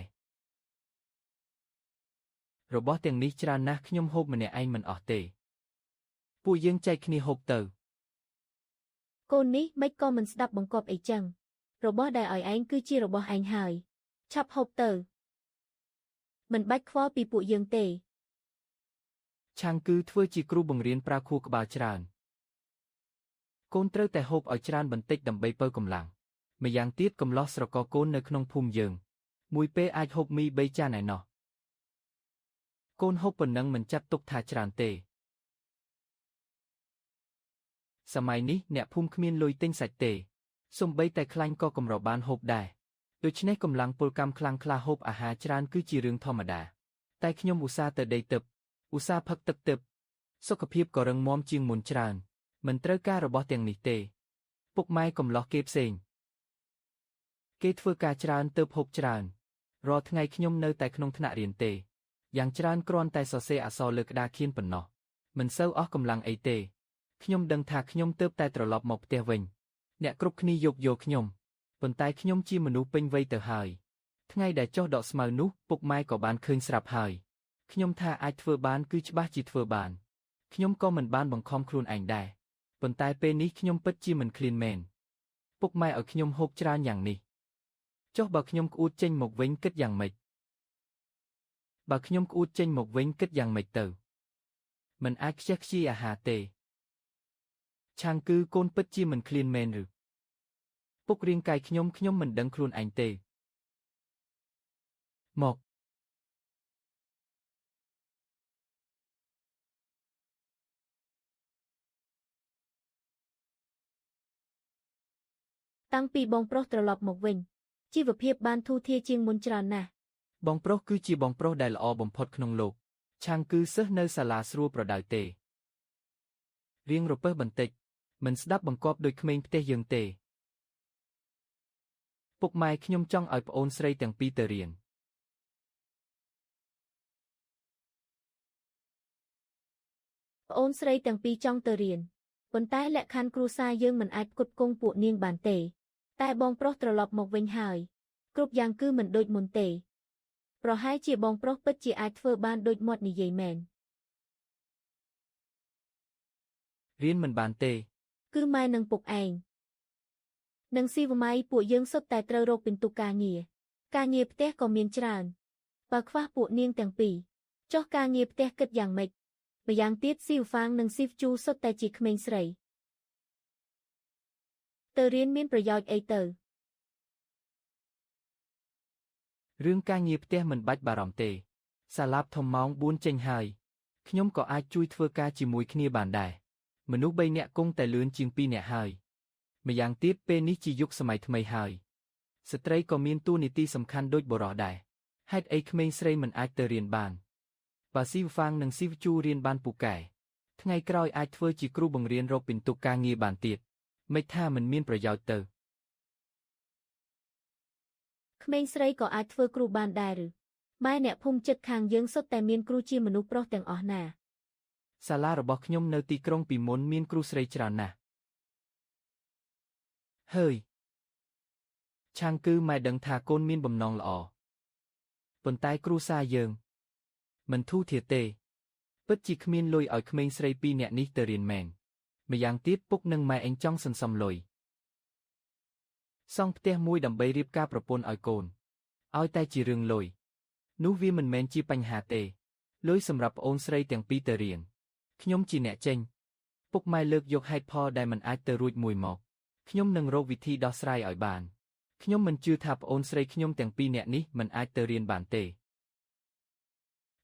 របស់ទាំងនេះច្រើនណាស់ខ្ញុំហូបម្នាក់ឯងមិនអស់ទេពួកយើងចែកគ្នាហូបទៅកូននេះមិនក៏មិនស្ដាប់បង្គាប់អីចឹងរបស់ដែលឲ្យឯងគឺជារបស់ឯងហើយឆាប់ហូបទៅមិនបាច់ខ្វល់ពីពួកយើងទេឆាងគឺធ្វើជាគ្រូបង្រៀនប្រើខួរក្បាលច្រើនកូនត្រូវតែហូបឲ្យច្រើនបន្តិចដើម្បីពើកម្លាំងម្យ៉ាងទៀតកំឡោះស្រកកូននៅក្នុងភូមិយើងមួយពេលអាចហូបមី3ចានឯណោះកូនហូបប៉ុណ្ណឹងមិនចាត់ទុកថាច្រើនទេសម័យនេះអ្នកភូមិគ្មានលុយទិញសាច់ទេសូម្បីតែខ្លាញ់ក៏កម្របានហូបដែរដូច្នេះកម្លាំងពលកម្មខ្លាំងក្លាហូបអាហារច្រើនគឺជារឿងធម្មតាតែខ្ញុំឧស្សាហ៍ទៅដីទឹកឧស្សាហ៍ផឹកទឹកទឹកសុខភាពក៏រឹងមាំជាងមុនច្រើនមិនត្រូវការរបស់ទាំងនេះទេពុកម៉ែកំឡោះគេផ្សេងគេធ្វើការច្រើនទើបហូបច្រើនរាល់ថ្ងៃខ្ញុំនៅតែក្នុងថ្នាក់រៀនទេយ៉ាងច្រើនគ្រាន់តែសរសេរអក្សរលើក្តារខៀនប៉ុណ្ណោះមិនសូវអស់កម្លាំងអីទេខ្ញុំដឹងថាខ្ញុំទើបតែត្រឡប់មកផ្ទះវិញអ្នកគ្រប់គ្នាយកខ្ញុំប៉ុន្តែខ្ញុំជាមនុស្សពេញវ័យទៅហើយថ្ងៃដែលចុះដកស្មៅនោះពុកម៉ែក៏បានឃើញស្រាប់ហើយខ្ញុំថាអាចធ្វើបានគឺច្បាស់ជាធ្វើបានខ្ញុំក៏មិនបានបង្ខំខ្លួនឯងដែរប៉ុន្តែពេលនេះខ្ញុំពិតជាមិនឃ្លានមែនពុកម៉ែឲ្យខ្ញុំហូបច្រើនយ៉ាងនេះចុះបើខ្ញុំក្អួតចេញមកវិញគិតយ៉ាងម៉េចបើខ្ញុំក្អួតចេញមកវិញគិតយ៉ាងម៉េចទៅមិនអាចខ្ជះខ្ជាយអាហារទេឆាងគឺកូនពិតជាមិនឃ្លានមែនឬពុករាងកាយខ្ញុំមិនដឹងខ្លួនឯងទេមកតាំងពីបងប្រុសត្រឡប់មកវិញជីវភាពបានធូរធារជាងមុនច្រើនណាស់បងប្រុសគឺជាបងប្រុសដែលល្អបំផុតក្នុងលោកឆាងគឺសិស្សនៅសាលាស្រួលប្រដៅទេរៀងរពើសបន្តិចមិនស្ដាប់បង្គាប់ដូចក្មេងផ្ទះយើងទេពុកម៉ែខ្ញុំចង់ឲ្យប្អូនស្រីទាំងពីរទៅរៀនប្អូនស្រីទាំងពីរចង់ទៅរៀនប៉ុន្តែលក្ខខណ្ឌគ្រួសារយើងមិនអាចផ្គត់ផ្គង់ពួកនាងបានទេតែបងប្រុសត្រឡប់មកវិញហើយគ្រប់យ៉ាងគឺមិនដូចមុនទេប្រហែលជាបងប្រុសពិតជាអាចធ្វើបានដូចមាត់និយាយមែនរៀនមិនបានទេគឺម៉ែនឹងពុកឯងនឹងស៊ីវម៉ៃពួកយើងសុទ្ធតែត្រូវរកពិន្ទុការងារផ្ទះក៏មានច្រើនបើខ្វះពួកនាងទាំងពីរចុះការងារផ្ទះគិតយ៉ាងម៉េចម្យ៉ាងទៀតស៊ីវហ្វាងនិងស៊ីវជូសុទ្ធតែជាក្មេងស្រីទៅរៀនមានប្រយោជន៍អីទៅរឿងការងារផ្ទះមិនបាច់បារម្ភទេសាលាធំម៉ោង4ចេញហើយខ្ញុំក៏អាចជួយធ្វើការជាមួយគ្នាបានដែរមនុស្ស3នាក់គង់តែលឿនជាង2នាក់ហើយម្យ៉ាងទៀតពេលនេះជាយុគសម័យថ្មីហើយស្ត្រីក៏មានតួនាទីសំខាន់ដូចបុរសដែរហេតុអីក្មេងស្រីមិនអាចទៅរៀនបានបើស៊ីវហ្វាងនិងស៊ីវជូរៀនបានពូកែថ្ងៃក្រោយអាចធ្វើជាគ្រូបង្រៀនរកពិន្ទុការងារបានទៀតមិនថាមិនមានប្រយោជន៍ទៅក្មេងស្រីក៏អាចធ្វើគ្រូបានដែរឬម៉ែអ្នកភូមិចិត្តខាងយើងសុទ្ធតែមានគ្រូជាមនុស្សប្រុសទាំងអស់ណាសាលារបស់ខ្ញុំនៅទីក្រុងពីមុនមានគ្រូស្រីច្រើនណាស់ហើយឆាងគឺម៉ែដឹងថាកូនមានបំណងល្អប៉ុន្តែគ្រួសារយើងមិនធូរធារទេពិតជាគ្មានលុយឲ្យក្មេងស្រី2នាក់នេះទៅរៀនមែនម្យ៉ាងទៀតពុកនិងម៉ែឯងចង់សន្សំលុយ សង់ផ្ទះមួយដើម្បីរៀបការប្រពន្ធឲ្យកូនឲ្យតែជារឿងលុយនោះវាមិនមែនជាបញ្ហាទេលុយសម្រាប់ប្អូនស្រីទាំងពីរទៅរៀនខ្ញុំជាអ្នកចេញពុកម៉ែលើកយកហេតុផលដែលមិនអាចទៅរួចមួយមកខ្ញុំនឹងរកវិធីដោះស្រាយឲ្យបានខ្ញុំមិនជឿថាប្អូនស្រីខ្ញុំទាំងពីរនាក់នេះមិនអាចទៅរៀនបានទេ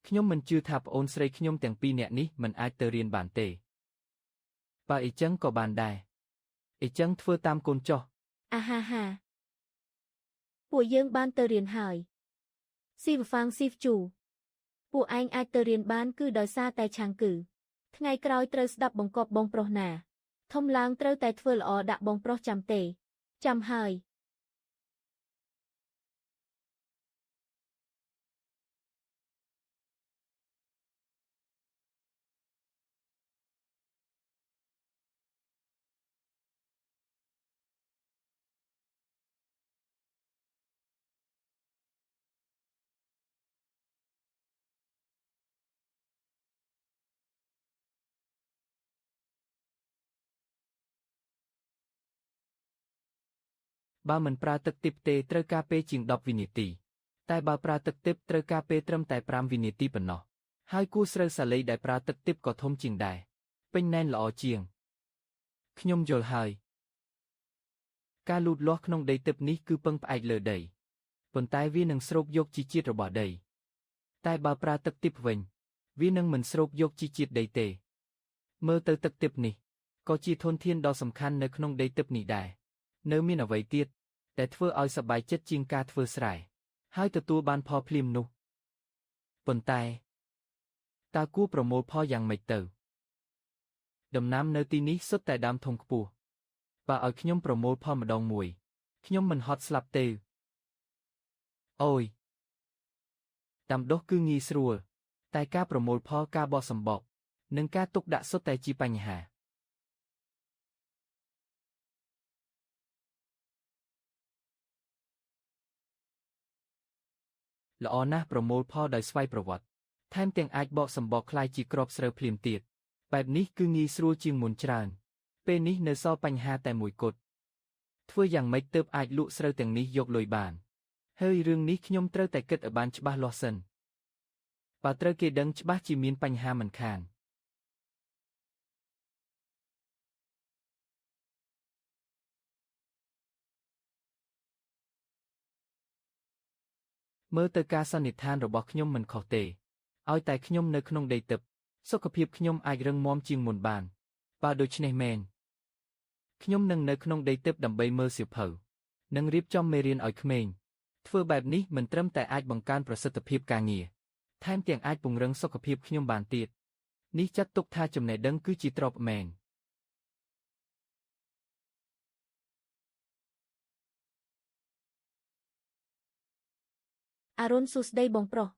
ខ្ញុំមិនជឿថាប្អូនស្រីខ្ញុំទាំងពីរនាក់នេះមិនអាចទៅរៀនបានទេបើអីចឹងក៏បានដែរអីចឹងធ្វើតាមកូនចុះ អាហាហាពួកយើងបានទៅរៀនហើយស៊ីវហ្វាងស៊ីវជូពួកឯងអាចទៅរៀនបានគឺដោយសារតែឆាងគឺថ្ងៃក្រោយត្រូវស្ដាប់បង្គាប់បងប្រុសណាធំឡើងត្រូវតែធ្វើល្អដាក់បងប្រុសចាំទេចាំហើយបើមិនប្រើទឹកទិព្វទេត្រូវការពេលជាង10វិនាទីតែបើប្រើទឹកទិព្វត្រូវការពេលត្រឹមតែ5វិនាទីប៉ុណ្ណោះហើយគូស្រូវសាលីដែលប្រើទឹកទិព្វក៏ធំជាងដែរពេញណែនល្អជាងខ្ញុំយល់ហើយការលូតលាស់ក្នុងដីទិព្វនេះគឺពឹងផ្អែកលើដីប៉ុន្តែវានឹងស្រូបយកជីជាតិរបស់ដីតែបើប្រើទឹកទិព្វវិញវានឹងមិនស្រូបយកជីជាតិដីទេមើលទៅទឹកទិព្វនេះក៏ជាធនធានដ៏សំខាន់នៅក្នុងដីទិព្វនេះដែរនៅមានអ្វីទៀតដែលធ្វើឲ្យសប្បាយចិត្តជាងការធ្វើស្រែហើយទទួលបានផលភ្លាមនោះប៉ុន្តែតើគួរប្រមូលផលយ៉ាងម៉េចទៅដំណាំនៅទីនេះសុទ្ធតែដើមធំខ្ពស់បើឲ្យខ្ញុំប្រមូលផលម្ដងមួយខ្ញុំមិនហត់ស្លាប់ទេអូយដាំដុះគឺងាយស្រួលតែការប្រមូលផលការបោះសម្បកនិងការទុកដាក់សុទ្ធតែជាបញ្ហាល្អណាស់ប្រមូលផលដោយស្វ័យប្រវត្តិថែមទាំងអាចបកសម្បកคล้ายជាគ្រាប់ស្រូវភ្លាមទៀតបែបនេះគឺងាយស្រួលជាងមុនច្រើនពេលនេះនៅសល់បញ្ហាតែមួយគត់ធ្វើយ៉ាងម៉េចទើបអាចលក់ស្រូវទាំងនេះយកលុយបានហើយរឿងនេះខ្ញុំត្រូវតែគិតឲ្យបានច្បាស់លាស់សិនបើត្រូវគេដឹងច្បាស់ជាមានបញ្ហាមិនខានមើលទៅការសន្និដ្ឋានរបស់ខ្ញុំមិនខុសទេឲ្យតែខ្ញុំនៅក្នុងដីទិព្វសុខភាពខ្ញុំអាចរឹងមាំជាងមុនបានបើដូច្នេះមែនខ្ញុំនឹងនៅក្នុងដីទិព្វដើម្បីមើលសៀវភៅនិងរៀបចំមេរៀនឲ្យក្មេងធ្វើបែបនេះមិនត្រឹមតែអាចបង្កើនប្រសិទ្ធភាពការងារថែមទាំងអាចពង្រឹងសុខភាពខ្ញុំបានទៀតនេះចាត់ទុកថាចំណេះដឹងគឺជាទ្រព្យមែនអរុនសួស្ដីបងប្រុស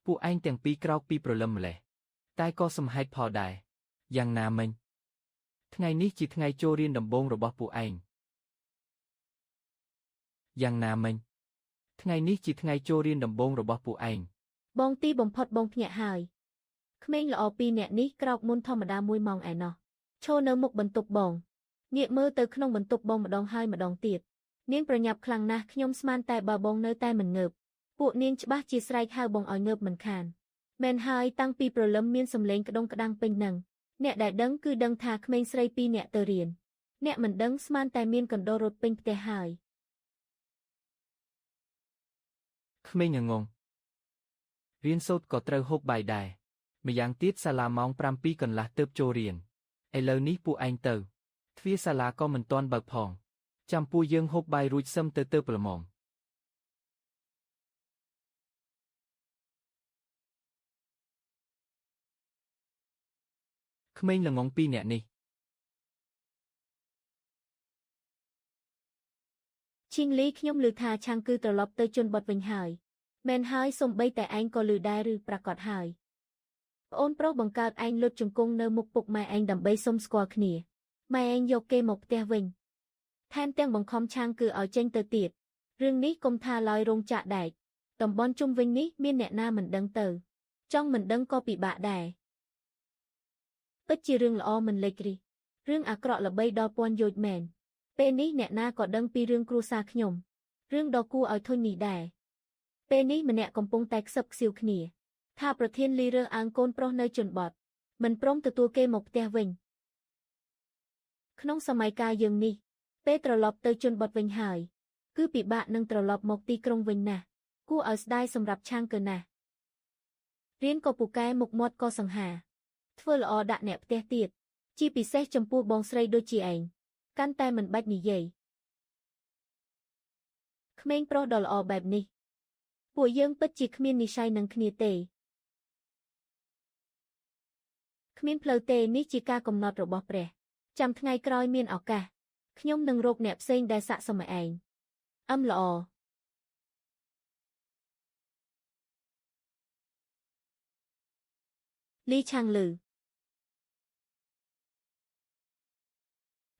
ពួកឯងទាំងពីរក្រោកពីព្រលឹមម្លេះតែក៏សំហេតុផលដែរយ៉ាងណាមិញថ្ងៃនេះជាថ្ងៃចូលរៀនដំបូងរបស់ពួកឯងយ៉ាងណាមិញថ្ងៃនេះជាថ្ងៃចូលរៀនដំបូងរបស់ពួកឯងបងទីបំផុតបងភ្ញាក់ហើយក្មេងល្អពីរនាក់នេះក្រោកមុនធម្មតា1ម៉ោងឯណោះឈរនៅមុខបន្ទប់បងងាកមើលទៅក្នុងបន្ទប់បងម្ដងហើយម្ដងទៀតនាងប្រញាប់ខ្លាំងណាស់ខ្ញុំស្មានតែបើបងនៅតែមិនងើបពួកនាងច្បាស់ជាស្រែកហៅបងឲ្យងើបមិនខានមែនហើយតាំងពីព្រលឹមមានសំឡេងក្ដុងក្ដាំងពេញនឹងអ្នកដែលដឹងគឺដឹងថាក្មេងស្រីពីរនាក់ទៅរៀនអ្នកមិនដឹងស្មានតែមានកណ្ដោរត់ពេញផ្ទះហើយក្មេងងងរៀនសូត្រក៏ត្រូវហូបបាយដែរម្យ៉ាងទៀតសាលាម៉ោង7កន្លះទើបចូលរៀនឥឡូវនេះពួកឯងទៅទ្វារសាលាក៏មិនទាន់បើកផងចាំពួកយើងហូបបាយរួចសឹមទៅល្មមក្មេងល្ងងពីរនាក់នេះឈីងលីខ្ញុំឮថាឆាំងគឺត្រឡប់ទៅជន់បត់វិញហើយមែនហើយសូម្បីតែឯងក៏ឮដែរឬប្រកាសហើយប្អូនប្រុសបង្កើតឯងលុតជង្គង់នៅមុខពុកម៉ែឯងដើម្បីសុំស្គាល់គ្នាម៉ែឯងយកគេមកផ្ទះវិញថែមទាំងបង្ខំឆាំងគឺឲ្យចេញទៅទៀតរឿងនេះកុំថាឡើយរោងចក្រដែកតំបន់ជុំវិញនេះមានអ្នកណាមិនដឹងទៅចង់មិនដឹងក៏ពិបាកដែរពិតជារឿងល្អមិនលេចរិះរឿងអាក្រក់ល្បីដល់ពាន់យោជន៍មែន ពេលនេះអ្នកណាក៏ដឹងពីរឿងគ្រួសារខ្ញុំរឿងដ៏គួរឲ្យធុញនេះដែរពេលនេះម្នាក់កំពុងតែខ្សឹបខ្សៀវគ្នាថាប្រធានលីរើសអើងកូនប្រុសនៅជនបទមិនព្រមទទួលគេមកផ្ទះវិញក្នុងសម័យកាលយើងនេះពេលត្រឡប់ទៅជនបទវិញហើយគឺពិបាកនឹងត្រឡប់មកទីក្រុងវិញណាស់គួរឲ្យស្ដាយសម្រាប់ឆាងកើណាស់រៀនក៏ពូកែមុខមាត់ក៏សង្ហាធ្វើល្អដាក់អ្នកផ្ទះទៀតជាពិសេសចំពោះបងស្រីដូចជាឯងកាន់តែមិនបាច់និយាយក្មេងប្រុសដ៏ល្អបែបនេះពួកយើងពិតជាគ្មាននិស្ស័យនឹងគ្នាទេគ្មានផ្លូវទេនេះជាការកំណត់របស់ព្រះចាំថ្ងៃក្រោយមានឱកាសខ្ញុំនឹងរកអ្នកផ្សេងដែលស័ក្តិសមឯងល្អលីឆាងលឺ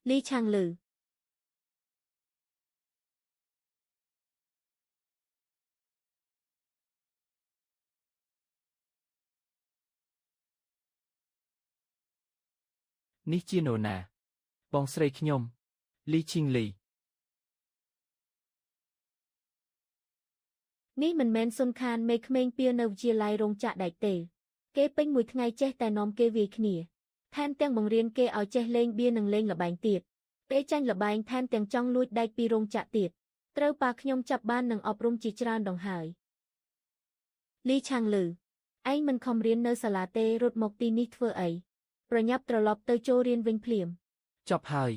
លីឆាងលឺនេះជានរណាបងស្រីខ្ញុំលីឈីងលីនេះមិនមែនសុនខានមេក្មេងពៀនៅវិទ្យាល័យរោងចក្រដែកទេគេពេញមួយថ្ងៃចេះតែនាំគេវាយគ្នាថែមទាំងបង្រៀនគេឲ្យចេះលេងបៀនិងលេងល្បែងទៀតពេលចាញ់ល្បែងថែមទាំងចង់លួចដែកពីរោងចក្រទៀតត្រូវប៉ាខ្ញុំចាប់បាននឹងអប់រំជាច្រើនដងហើយលីឆាងលឺឯងមិនខំរៀននៅសាលាទេរត់មកទីនេះធ្វើអីប្រញាប់ត្រឡប់ទៅចូលរៀនវិញភ្លាមចប់ហើយ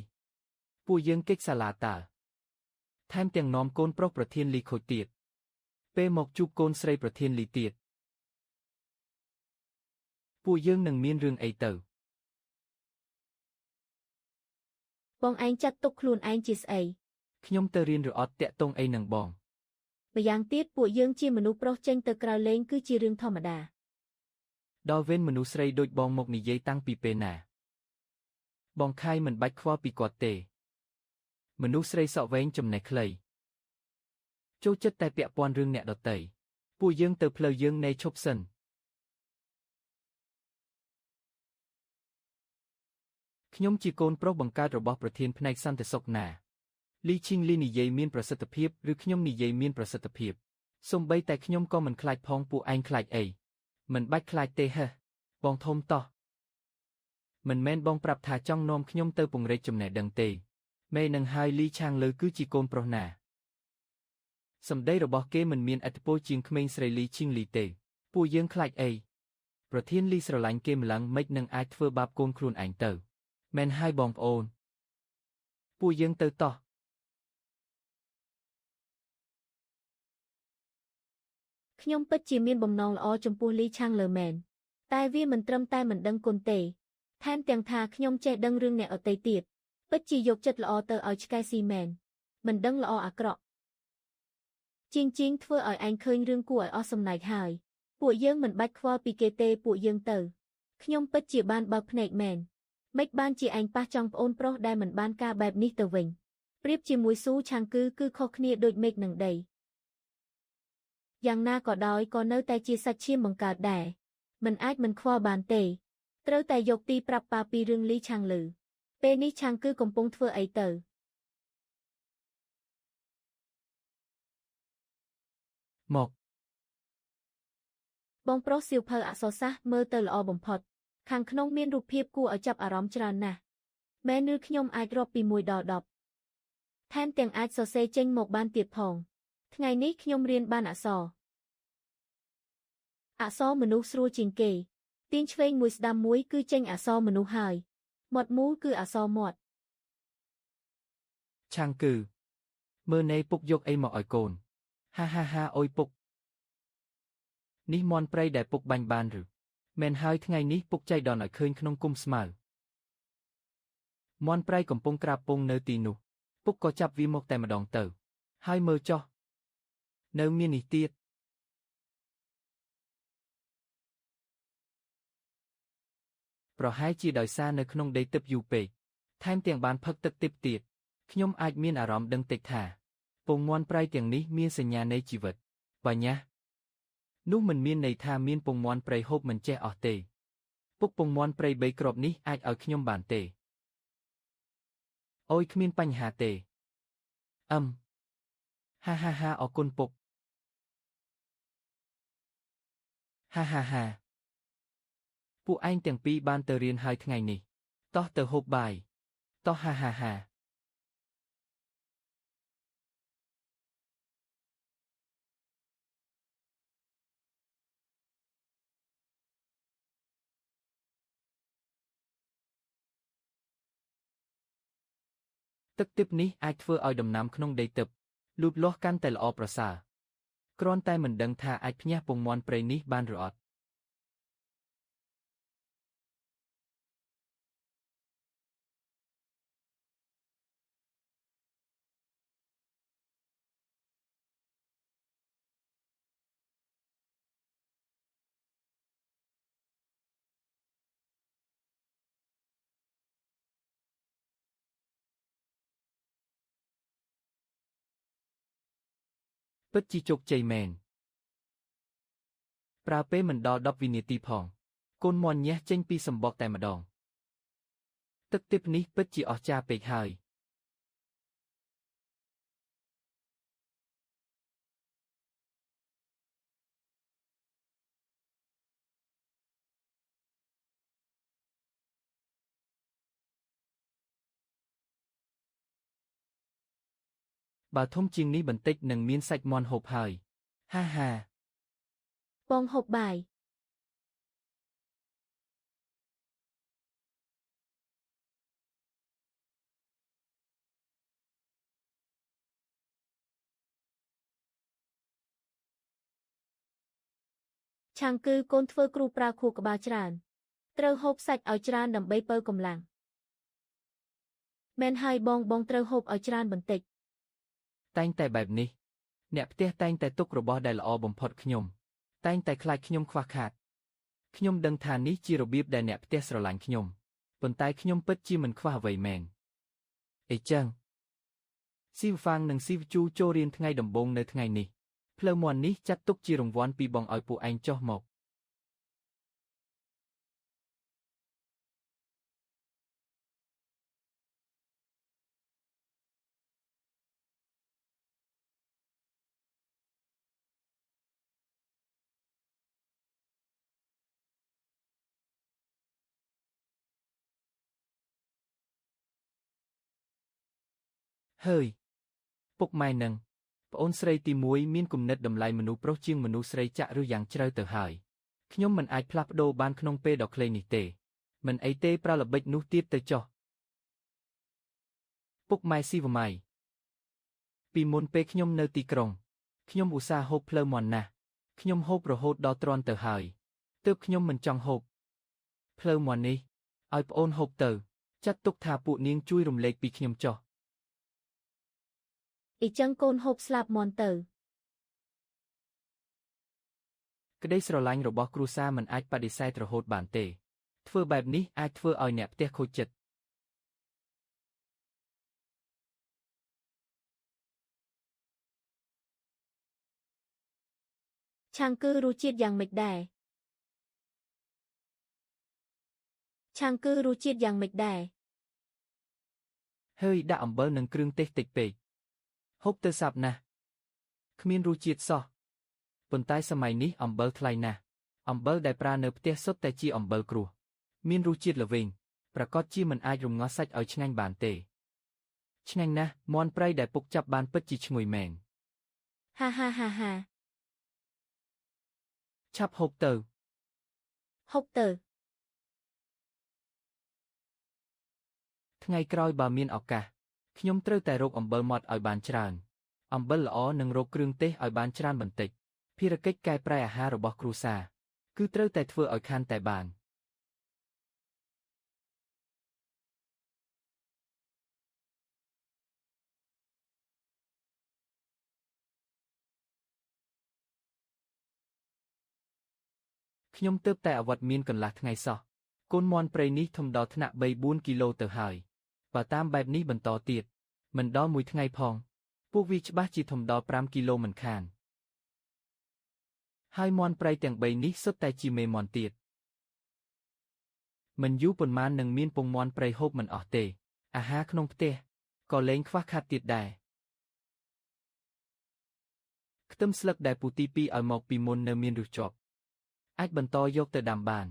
ពួកយើងកិច្ចសាលាតើថែមទាំងនាំកូនប្រុសប្រធានលីខូចទៀតពេលមកជួបកូនស្រីប្រធានលីទៀតពួកយើងនឹងមានរឿងអីទៅបងឯងចាត់ទុកខ្លួនឯងជាស្អីខ្ញុំទៅរៀនឬអត់តាក់ទងអីនឹងបងម្យ៉ាងទៀតពួកយើងជាមនុស្សប្រុសចេញទៅក្រៅលេងគឺជារឿងធម្មតាដល់វេនមនុស្សស្រីដូចបងមកនិយាយតាំងពីពេលណាបងខៃមិនបាច់ខ្វល់ពីគាត់ទេមនុស្សស្រីសក់វែងចំណេះខ្លីចូលចិត្តតែពាក់ព័ន្ធរឿងអ្នកដទៃពួកយើងទៅផ្លូវយើងនៃឈប់សិនខ្ញុំជាកូនប្រុសបង្កើតរបស់ប្រធានផ្នែកសន្តិសុខណាលីឈីងលីនិយាយមានប្រសិទ្ធភាពឬខ្ញុំនិយាយមានប្រសិទ្ធភាពសូម្បីតែខ្ញុំក៏មិនខ្លាចផងពួកឯងខ្លាចអីមិនបាច់ខ្លាចទេហ៎បងធំតោះមិនមែនបងប្រាប់ថាចង់នាំខ្ញុំទៅពង្រីកចំណេះដឹងទេមេនឹងហើយលីឆាងលើគឺជាកូនប្រុសណាសម្ដីរបស់គេមិនមានឥទ្ធិពលជាងក្មេងស្រីលីឈីងលីទេពួកយើងខ្លាចអីប្រធានលីស្រឡាញ់គេម្លឹងមិននឹងអាចធ្វើបាបកូនខ្លួនឯងទៅមែនហើយបងប្អូនពួកយើងទៅតោះខ្ញុំពិតជាមានបំណងល្អចំពោះលីឆាងលើមែនតែវាមិនត្រឹមតែមិនដឹងគុណទេថែមទាំងថាខ្ញុំចេះដឹងរឿងអ្នកដទៃទៀតពិតជាយកចិត្តល្អទៅឲ្យឆ្កែស៊ីមែនមិនដឹងល្អអាក្រក់ជាងធ្វើឲ្យឯងឃើញរឿងគួរឲ្យអស់សំណើចហើយពួកយើងមិនបាច់ខ្វល់ពីគេទេពួកយើងទៅខ្ញុំពិតជាបានបើកភ្នែកមែនមិនបានជាឯងប៉ះចង់ប្អូនប្រុសដែលមិនបានការបែបនេះទៅវិញប្រៀបជាមួយស៊ូឆាងគឺខុសគ្នាដូចមេឃនឹងដីយ៉ាងណាក៏ដោយក៏នៅតែជាសាច់ឈាមបង្កើតដែរមិនអាចមិនខ្វល់បានទេត្រូវតែយកទីប្រាប់ប៉ាពីរឿងលីឆាងលឺពេលនេះឆាងគឺកំពុងធ្វើអីទៅមកបងប្រុសសៀវភៅអក្សរសាស្ត្រមើលទៅល្អបំផុតខាងក្នុងមានរូបភាពគួរឲ្យចាប់អារម្មណ៍ច្រើនណាស់មែនឬខ្ញុំអាចរាប់ពី1ដល់10ថែមទាំងអាចសរសេរចេញមកបានទៀតផងថ្ងៃនេះខ្ញុំរៀនបានអក្សរមនុស្សស្រួលជាងគេទាញឆ្វេងមួយស្ដាំមួយគឺចេញអក្សរមនុស្សហើយមាត់មូលគឺអក្សរមាត់ឆាងគឺមើលណែពុកយកអីមកឲ្យកូនហាអុយពុកនេះមន់ព្រៃដែលពុកបាញ់បានឬមែនហើយថ្ងៃនេះពុកចៃដន្យឲ្យឃើញក្នុងគុំស្មៅមន់ព្រៃកំពុងក្រាបពងនៅទីនោះពុកក៏ចាប់វាមកតែម្ដងទៅហើយមើលចុះនៅមាននេះទៀតប្រហែលជាដោយសារនៅក្នុងដីទឹកយូរពេកថែមទាំងបានផឹកទឹកទិព្វទៀតខ្ញុំអាចមានអារម្មណ៍ដឹងតិចថាពងមាន់ព្រៃទាំងនេះមានសញ្ញានៃជីវិតបញ្ញានោះមិនមានន័យថាមានពងមាន់ព្រៃហូបមិនចេះអស់ទេពុកពងមាន់ព្រៃ3គ្រាប់នេះអាចឲ្យខ្ញុំបានទេ អូយគ្មានបញ្ហាទេហាហាហាអរគុណពុកហាហាហាពួកឯងទាំងពីរបានទៅរៀនហើយថ្ងៃនេះតោះទៅហូបបាយតោះហាហាហាទឹកទិព្វនេះអាចធ្វើឲ្យដំណាំក្នុងដីទិព្វលូតលាស់កាន់តែល្អប្រសើរគ្រាន់តែមិនដឹងថាអាចភ្ញាស់ពងមាន់ព្រៃនេះបានឬអត់ពិតជាជោគជ័យមែនប្រើពេលមិនដល់10វិនាទីផងកូនមាន់ញ៉េះចេញពីសម្បកតែម្ដងទឹកទិព្វនេះពិតជាអស្ចារ្យពេកហើយបើធំជាងនេះបន្តិចនឹងមានសាច់មាន់ហូបហើយហាហាបងហូបបាយឆាំងគឺកូនធ្វើគ្រូប្រើខួរក្បាលច្រើនត្រូវហូបសាច់ឲ្យច្រើនដើម្បីបើកម្លាំងមែនហើយបងត្រូវហូបឲ្យច្រើនបន្តិចតែងតែបែបនេះអ្នកផ្ទះតែងតែទុករបស់ដែលល្អបំផុតខ្ញុំតែងតែខ្លាចខ្ញុំខ្វះខាតខ្ញុំដឹងថានេះជារបៀបដែលអ្នកផ្ទះស្រឡាញ់ខ្ញុំប៉ុន្តែខ្ញុំពិតជាមិនខ្វះអ្វីមែនអីចឹងស៊ីវហ្វាងនិងស៊ីវជូចូលរៀនថ្ងៃដំបូងនៅថ្ងៃនេះផ្លូវមាន់នេះចាត់ទុកជារង្វាន់ពីបងឲ្យពួកឯងចុះមកហើយពុកម៉ែនឹងប្អូនស្រីទី1មានគំនិតតម្លៃមនុស្សប្រុសជាងមនុស្សស្រីចាក់ឬយ៉ាងជ្រៅទៅហើយខ្ញុំមិនអាចផ្លាស់ប្ដូរបានក្នុងពេលដ៏ខ្លីនេះទេមិនអីទេប្រើល្បិចនោះទៀតទៅចុះពុកម៉ែស៊ីវម៉ៃពីមុនពេលខ្ញុំនៅទីក្រុងខ្ញុំឧស្សាហ៍ហូបផ្លូវមាន់ណាស់ខ្ញុំហូបរហូតដល់ទ្រាំទៅហើយទើបខ្ញុំមិនចង់ហូបផ្លូវមាន់នេះឲ្យប្អូនហូបទៅចាត់ទុកថាពួកនាងជួយរំលែកពីខ្ញុំចុះអីចឹងកូនហូបស្លាប់មាន់ទៅក្តីស្រឡាញ់របស់គ្រួសារមិនអាចបដិសេធរហូតបានទេធ្វើបែបនេះអាចធ្វើឲ្យអ្នកផ្ទះខូចចិត្តឆាំងគឺរសជាតិយ៉ាងម៉េចដែរឆាំងគឺរសជាតិយ៉ាងម៉េចដែរហើយដាក់អំបិលនិងគ្រឿងទេសតិចពេកហូបទៅសាប់ណាស់គ្មានរសជាតិសោះប៉ុន្តែសម័យនេះអំបិលថ្លៃណាស់អំបិលដែលប្រើនៅផ្ទះសុទ្ធតែជាអំបិលគ្រួសមានរសជាតិល្វីងប្រកាសជាមិនអាចរំងាស់សាច់ឲ្យឆ្ងាញ់បានទេឆ្ងាញ់ណាស់មាន់ព្រៃដែលពុកចាប់បានពិតជាឈ្ងុយមែនហាហាហាហាឆាប់ហូបទៅហូបទៅថ្ងៃក្រោយបើមានឱកាសខ្ញុំត្រូវតែរកអំបិលម៉ត់ឲ្យបានច្រើនអំបិលល្អនិងរកគ្រឿងទេសឲ្យបានច្រើនបន្តិចភារកិច្ចកែប្រែអាហាររបស់គ្រួសារគឺត្រូវតែធ្វើឲ្យខាន់តែបានខ្ញុំទើបតែអវត្តមានកន្លះថ្ងៃសោះកូនមាន់ព្រៃនេះធំដល់ថ្នាក់3-4គីឡូទៅហើយបើតាមបែបនេះបន្តទៀតមិនដល់1ថ្ងៃផងពួកវាច្បាស់ជាធំដល់5គីឡូមិនខានហើយមាន់ព្រៃទាំង3នេះសុទ្ធតែជាមេមាន់ទៀតមិនយូរប៉ុន្មាននឹងមានពងមាន់ព្រៃហូបមិនអស់ទេអាហារក្នុងផ្ទះ ក៏លែងខ្វះខាតទៀតដែរខ្ទឹមស្លឹកដែលពូទីពីឲ្យមកពីមុននៅមានរសជាប់អាចបន្តយកទៅដាំបាន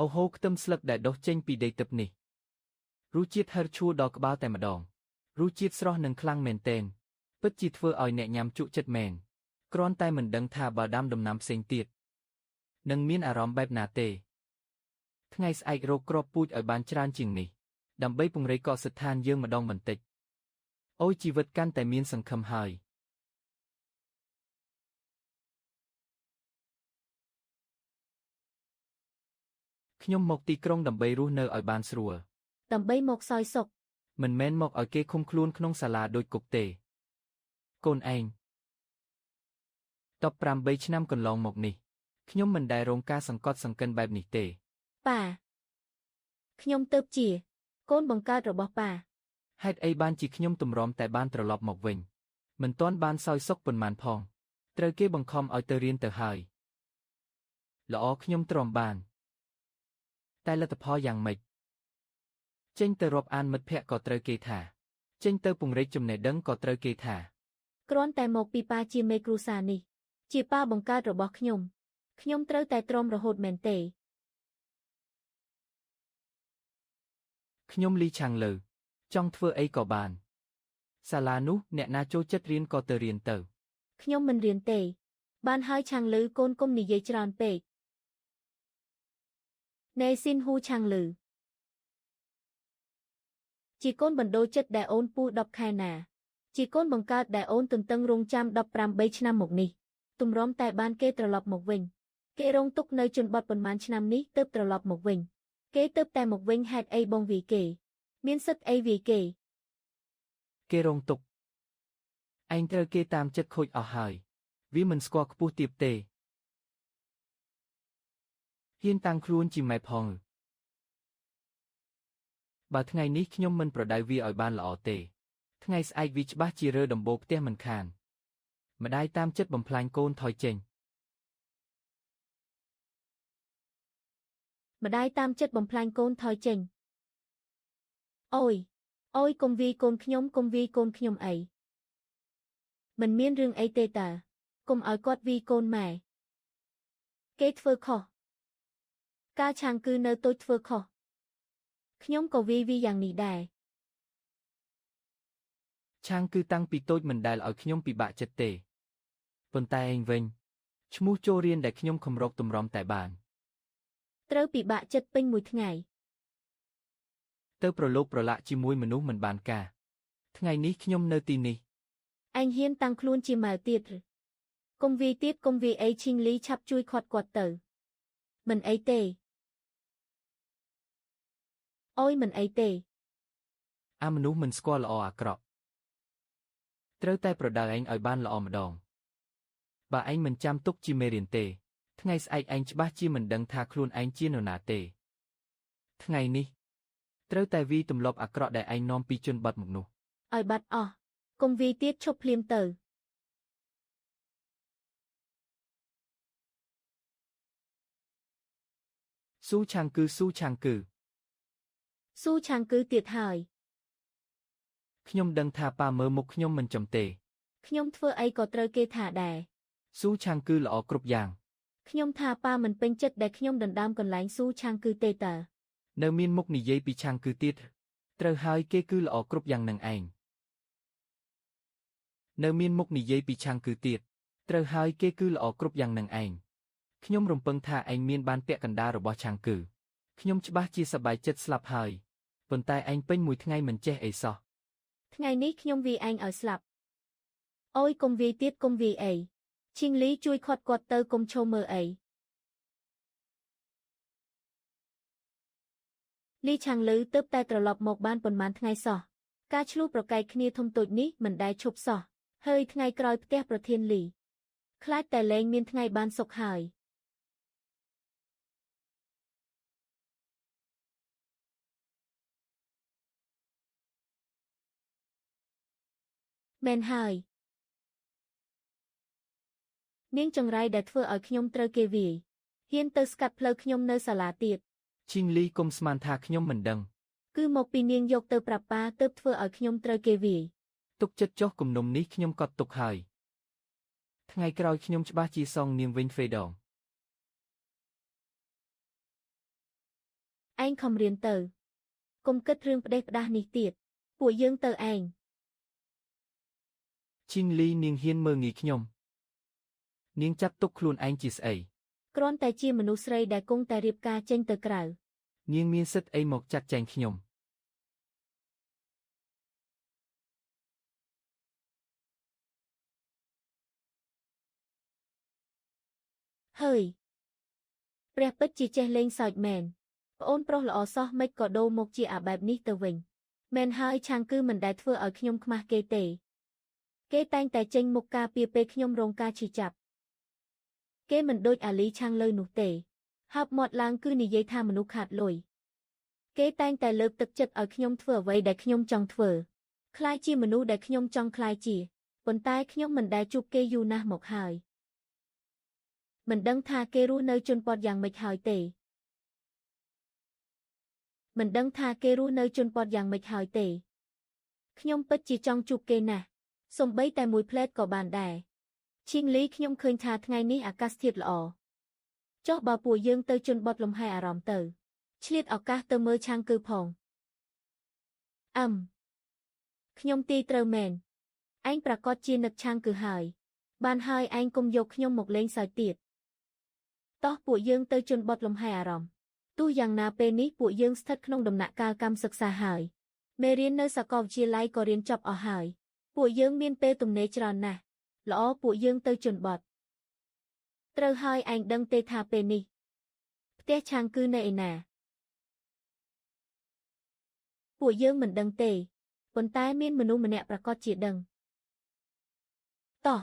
អូហូខ្ទឹមស្លឹកដែលដុះចេញពីដីទឹកនេះរសជាតិហឹរឈួរដល់ក្បាលតែម្ដងរសជាតិស្រស់និងខ្លាំងមែនទែនពិតជាធ្វើឲ្យអ្នកញ៉ាំជក់ចិត្តមែនគ្រាន់តែមិនដឹងថាបើដាំដំណាំផ្សេងទៀតនឹងមានអារម្មណ៍បែបណាទេថ្ងៃស្អែករកគ្រាប់ពូជឲ្យបានច្រើនជាងនេះដើម្បីពង្រីកកសិដ្ឋានយើងម្ដងបន្តិចអូយជីវិតកាន់តែមានសង្ឃឹមហើយខ្ញុំមកទីក្រុងដើម្បីរស់នៅឲ្យបានស្រួលដើម្បីមកសោយសុខមិនមែនមកឲ្យគេឃុំខ្លួនក្នុងសាលាដូចគុកទេកូនឯងតប8ឆ្នាំកន្លងមកនេះខ្ញុំមិនដែលរងការសង្កត់សង្កិនបែបនេះទេប៉ាខ្ញុំទៅបជាកូនបង្កើតរបស់ប៉ាហេតុអីបានជាខ្ញុំទម្រាំតែបានត្រឡប់មកវិញមិនទាន់បានសោយសុខប៉ុន្មានផងត្រូវគេបង្ខំឲ្យទៅរៀនទៅហើយល្អខ្ញុំទ្រាំបានតែលទ្ធផលយ៉ាងម៉េចចេញទៅរាប់អានមិត្តភ័ក្តិក៏ត្រូវគេថាចេញទៅពង្រីកចំណេះដឹងក៏ត្រូវគេថាគ្រាន់តែមកពីប៉ាជាមេគ្រួសារនេះជាប៉ាបង្កើតរបស់ខ្ញុំត្រូវតែទ្រាំរហូតមែនទេខ្ញុំលីឆាំងលើចង់ធ្វើអីក៏បានសាលានោះអ្នកណាចូលចិត្តរៀនក៏ទៅរៀនទៅខ្ញុំមិនរៀនទេបានហើយឆាំងលើកូនកុំនិយាយច្រើនពេកណេស៊ីនហ៊ូឆាំងលើជាកូនបណ្ដូលចិត្តដែលអូនពូ10ខែណាជាកូនបង្កើតដែលអូនទន្ទឹងរង់ចាំ18ឆ្នាំមកនេះទម្រាំតែបានគេត្រឡប់មកវិញគេរងទុកនៅជនបទប៉ុន្មានឆ្នាំនេះទើបត្រឡប់មកវិញគេទើបតែមកវិញហេតុអីបងវាគេមានសិទ្ធអីវាគេរងទុកឯងត្រូវគេតាមចិត្តខូចអស់ហើយវាមិនស្គាល់ខ្ពស់ទាបទេហ៊ានតាំងខ្លួនជាម៉ែផងបើថ្ងៃនេះខ្ញុំមិនប្រដៅវាឲ្យបានល្អទេថ្ងៃស្អែកវាច្បាស់ជារើដំបូលផ្ទះមិនខានម្ដាយតាមចិត្តបំផ្លាញកូនថយចេញម្ដាយតាមចិត្តបំផ្លាញកូនថយចេញអូយកុំវាយកូនខ្ញុំអីមិនមានរឿងអីទេតាកុំឲ្យគាត់វាយកូនម៉ែគេធ្វើខុសការឆាំងគឺនៅតូចធ្វើខុសខ្ញុំក៏វាយ៉ាងនេះដែរឆាំងគឺតាំងពីតូចមិនដែលឲ្យខ្ញុំពិបាកចិត្តទេប៉ុន្តែឯងវិញឈ្មោះចូលរៀនដែលខ្ញុំខំរកទម្រាំតែបានត្រូវពិបាកចិត្តពេញមួយថ្ងៃទៅប្រឡូកប្រឡាក់ជាមួយមនុស្សមិនបានការថ្ងៃនេះខ្ញុំនៅទីនេះឯងហ៊ានតាំងខ្លួនជាម៉ែទៀតកុំវាអីឈីងលីឆាប់ជួយខាត់គាត់ទៅមិនអីទេអូយមិនអីទេអាមនុស្សមិនស្គាល់ល្អអាក្រក់ត្រូវតែប្រដៅឯងឲ្យបានល្អម្ដងបើឯងមិនចាំទុកជាមេរៀនទេថ្ងៃស្អែកឯងច្បាស់ជាមិនដឹងថាខ្លួនឯងជានរណាទេថ្ងៃនេះត្រូវតែវាទម្លាប់អាក្រក់ដែលឯងនាំពីជនបទមកនោះឲ្យបាត់អស់កុំវាទៀតឈប់ភ្លាមទៅស៊ូឆាំងគឺស៊ូឆាំងគឺទៀតហើយខ្ញុំដឹងថាប៉ាមើលមុខខ្ញុំមិនចំទេខ្ញុំធ្វើអីក៏ត្រូវគេថាដែរស៊ូឆាំងគឺល្អគ្រប់យ៉ាងខ្ញុំថាប៉ាមិនពេញចិត្តដែលខ្ញុំដណ្ដើមកន្លែងស៊ូឆាំងគឺទេតានៅមានមុខនិយាយពីឆាំងគឺទៀតត្រូវហើយគេគឺល្អគ្រប់យ៉ាងនឹងឯងនៅមានមុខនិយាយពីឆាំងគឺទៀតត្រូវហើយគេគឺល្អគ្រប់យ៉ាងនឹងឯងខ្ញុំរំពឹងថាឯងមានបានពាក់កណ្ដាលរបស់ឆាំងគឺខ្ញុំច្បាស់ជាសប្បាយចិត្តស្លាប់ហើយប៉ុន្តែឯងពេញមួយថ្ងៃមិនចេះអីសោះថ្ងៃនេះខ្ញុំវាឯងឲ្យស្លាប់អូយកុំវាទៀតកុំវាអីឈីងលីជួយខាត់គាត់ទៅកុំឈោមើលអី លីឆាងលឺទើបតែត្រឡប់មកបានប៉ុន្មានថ្ងៃសោះការឆ្លោះប្រកែកគ្នាធំតូចនេះមិនដែលឈប់សោះហើយថ្ងៃក្រោយផ្ទះប្រធានលីខ្លាចតែលែងមានថ្ងៃបានសុខហើយមែនហើយនាងចង្រៃដែលធ្វើឲ្យខ្ញុំត្រូវគេវាយហ៊ានទៅស្កាត់ផ្លូវខ្ញុំនៅសាលាទៀតឈីងលីគុំស្មានថាខ្ញុំមិនដឹងគឺមកពីនាងយកទៅប្រាប់ប៉ាទើបធ្វើឲ្យខ្ញុំត្រូវគេវាយទុកចិត្តចុះគំនុំនេះខ្ញុំក៏ទុកហើយថ្ងៃក្រោយខ្ញុំច្បាស់ជាសងនាងវិញទ្វេដងឯងខំរៀនទៅកុំគិតរឿងផ្ដេសផ្ដាស់នេះទៀតពួកយើងទៅឯងឈីងលីនាងហ៊ានមើលងាយខ្ញុំនាងចាត់ទុកខ្លួនឯងជាស្អីគ្រាន់តែជាមនុស្សស្រីដែលគង់តែរៀបការចេញទៅក្រៅនាងមានសិទ្ធិអីមកចាត់ចែងខ្ញុំហើយព្រះពិតជាចេះលេងសើចមែនប្អូនប្រុសល្អសោះមិនក៏ដូរមកជាអាបែបនេះទៅវិញមែនហើយឆាងគឺមិនដែលធ្វើឲ្យខ្ញុំខ្មាស់គេទេគេតែងតែចេញមុខការពារពេលខ្ញុំរងការឈឺចាប់គេមិនដូចអាលីឆាងលើនោះទេហើបមាត់ឡើងគឺនិយាយថាមនុស្សខាតលុយគេតែងតែលើកទឹកចិត្តឲ្យខ្ញុំធ្វើអ្វីដែលខ្ញុំចង់ធ្វើក្លាយជាមនុស្សដែលខ្ញុំចង់ក្លាយជាប៉ុន្តែខ្ញុំមិនដែលជួបគេយូរណាស់មកហើយមិនដឹងថាគេរស់នៅជន់ពតយ៉ាងម៉េចហើយទេខ្ញុំពិតជាចង់ជួបគេណាស់សូម្បីតែមួយផ្លែតក៏បានដែរឈីងលីខ្ញុំឃើញថាថ្ងៃនេះអាកាសធាតុល្អចុះបើពួកយើងទៅជន់បត់លំហែអារម្មណ៍ទៅឆ្លៀតឱកាសទៅមើលឆាងគឺផងខ្ញុំទីត្រូវមែនឯងប្រកាសជានឹកឆាងគឺហើយបានហើយឯងកុំយកខ្ញុំមកលេងសើចទៀតតោះពួកយើងទៅជន់បត់លំហែអារម្មណ៍ទោះយ៉ាងណាពេលនេះពួកយើងស្ថិតក្នុងដំណាក់កាលកម្មសិក្សាហើយមេរៀននៅសាកលវិទ្យាល័យក៏រៀនចប់អស់ហើយពួកយើងមានពេលទំនេរច្រើនណាស់ល្អពួកយើងទៅជន់បត់ត្រូវហើយឯងដឹងទេថាពេលនេះផ្ទះឆាងគឺនៅឯណាពួកយើងមិនដឹងទេប៉ុន្តែមានមនុស្សម្នាក់ប្រកាសជាដឹងតោះ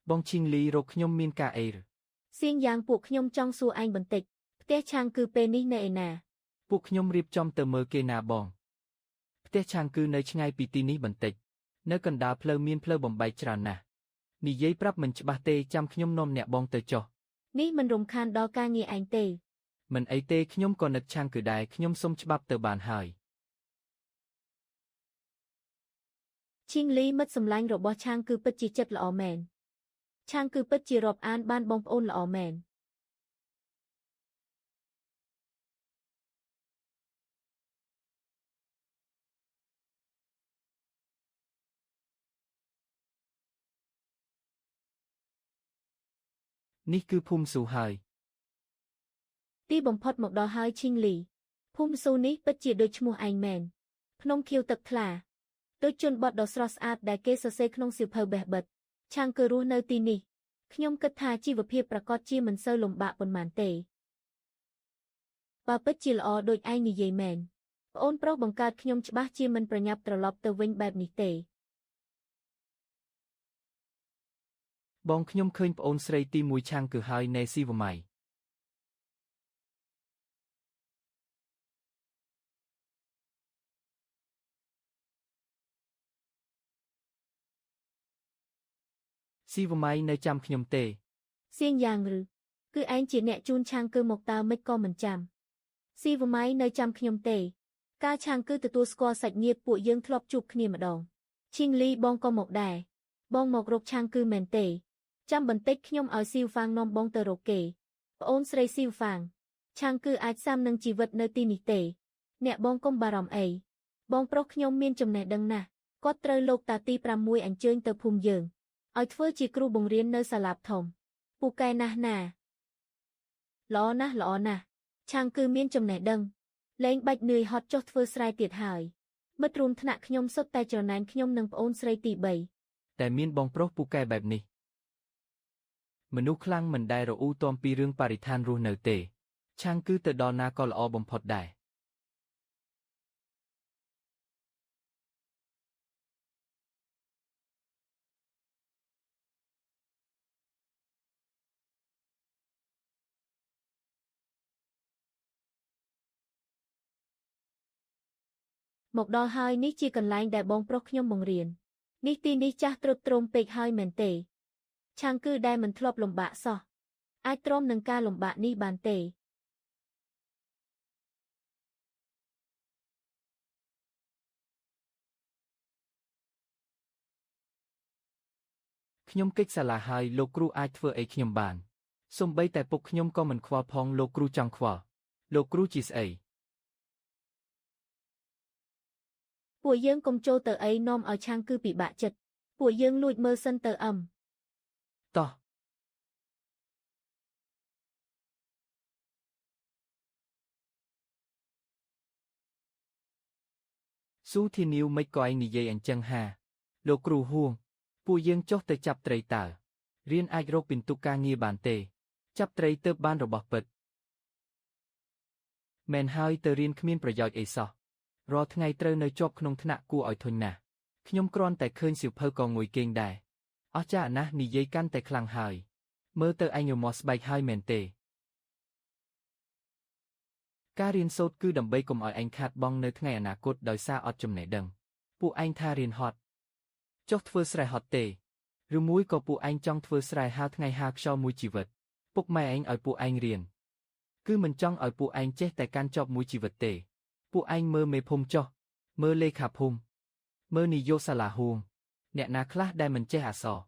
បងឈីងលីរកខ្ញុំមានការអីឬសៀងយ៉ាងពួកខ្ញុំចង់សួរឯងបន្តិចផ្ទះឆាងគឺពេលនេះនៅឯណាពួកខ្ញុំរៀបចំទៅមើលគេណាបងផ្ទះឆាងគឺនៅឆ្ងាយពីទីនេះបន្តិចនៅកណ្ដាលផ្លូវមានផ្លូវបំបែកច្រើនណាស់និយាយប្រាប់មិនច្បាស់ទេចាំខ្ញុំនាំអ្នកបងទៅចុះនេះមិនរំខានដល់ការងារឯងទេមិនអីទេខ្ញុំក៏នឹកឆាងគឺដែរខ្ញុំសុំច្បាប់ទៅបានហើយឈីងលីមិត្តសម្លាញ់របស់ឆាងគឺពិតជាចិត្តល្អមែនឆាងគឺពិតជារាប់អានបានបងប្អូនល្អមែននេះគឺភូមិស៊ូហើយទីបំផុតមកដល់ហើយឈីងលីភូមិស៊ូនេះពិតជាដូចឈ្មោះឯងមែនភ្នំខៀវទឹកថ្លាដូចជន់បត់ដ៏ស្រស់ស្អាតដែលគេសរសេរក្នុងសៀវភៅបេះបិទឆាងគឺរស់នៅទីនេះខ្ញុំគិតថាជីវភាពប្រកបជាមិនសូវលំបាកប៉ុន្មានទេបើពិតជាល្អដូចឯងនិយាយមែនប្អូនប្រុសបង្កើតខ្ញុំច្បាស់ជាមិនប្រញាប់ត្រឡប់ទៅវិញបែបនេះទេបងខ្ញុំឃើញប្អូនស្រីទី1ឆាងគឺហើយណែស៊ីវម៉ៃស៊ីវម៉ៃនៅចាំខ្ញុំទេសៀងយ៉ាងឬគឺឯងជាអ្នកជូនឆាងគឺមកតើមិនក៏មិនចាំស៊ីវម៉ៃនៅចាំខ្ញុំទេការឆាងគឺទទួលស្គាល់សាច់ញាតិពួកយើងធ្លាប់ជួបគ្នាម្ដងឈីងលីបងក៏មកដែរបងមករកឆាងគឺមែនទេចាំបន្តិចខ្ញុំឲ្យស៊ីវហ្វាងនាំបងទៅរកគេប្អូនស្រីស៊ីវហ្វាងឆាងគឺអាចសាមនឹងជីវិតនៅទីនេះទេអ្នកបងកុំបារម្ភអីបងប្រុសខ្ញុំមានចំណេះដឹងណាស់គាត់ត្រូវលោកតាទី6អញ្ជើញទៅភូមិយើងឲ្យធ្វើជាគ្រូបង្រៀននៅសាលាធំពូកែណាស់ណាល្អណាស់ឆាងគឺមានចំណេះដឹងលែងបាច់នឿយហត់ចុះធ្វើស្រែទៀតហើយមិត្តរួមថ្នាក់ខ្ញុំសុទ្ធតែច្រណែនខ្ញុំនិងប្អូនស្រីទី3 แต่មានបងប្រុសពូកែបែបនេះមនុស្សខ្លាំងមិនដែលរអ៊ូទាំពីរឿងបរិស្ថានរស់នៅទេឆាងគឺទៅដល់ណាក៏ល្អបំផុតដែរមកដល់ហើយនេះជាកន្លែងដែលបងប្រុសខ្ញុំបង្រៀននេះទីនេះចាស់ទ្រុឌទ្រោមពេកហើយមែនទេឆាងគឺដែលមិនធ្លាប់លំបាកសោះអាចទ្រាំនឹងការលំបាកនេះបានទេខ្ញុំកិច្ចសាលាហើយលោកគ្រូអាចធ្វើអីខ្ញុំបានសូម្បីតែពុកខ្ញុំក៏មិនខ្វល់ផងលោកគ្រូចង់ខ្វល់លោកគ្រូជាស្អីពួកយើងកុំចូលទៅអីនាំឲ្យឆាងគឺពិបាកចិត្តពួកយើងលួចមើលសិនទៅតោះស៊ូធានាវមិនក៏ឯងនិយាយអញ្ចឹងហាលោកគ្រូហួងពួកយើងចុះទៅចាប់ត្រីតើរៀនអាចរកពិន្ទុការងារបានទេចាប់ត្រីទើបបានរបស់ពិតមែនហើយទៅរៀនគ្មានប្រយោជន៍អីសោះរាល់ថ្ងៃត្រូវនៅជាប់ក្នុងថ្នាក់គួរឲ្យធុញណាស់ខ្ញុំគ្រាន់តែឃើញសៀវភៅក៏ងុយគេងដែរអស្ចារ្យណាស់និយាយកាន់តែខ្លាំងហើយមើលទៅឯងរមាស់ស្បែកហើយមែនទេការរៀនសូត្រគឺដើម្បីកុំឲ្យឯងខាតបង់នៅថ្ងៃអនាគតដោយសារអត់ចំណេះដឹងពួកឯងថារៀនហត់ចុះធ្វើស្រែហត់ទេឬមួយក៏ពួកឯងចង់ធ្វើស្រែហាលថ្ងៃហាលខ្យល់មួយជីវិតពុកម៉ែឯងឲ្យពួកឯងរៀនគឺមិនចង់ឲ្យពួកឯងចេះតែកាន់ចប់មួយជីវិតទេពួកឯងមើលមេភូមិចុះមើលលេខាភូមិមើលនាយកសាលាហួងអ្នកណាខ្លះដែលមិនចេះអក្សរ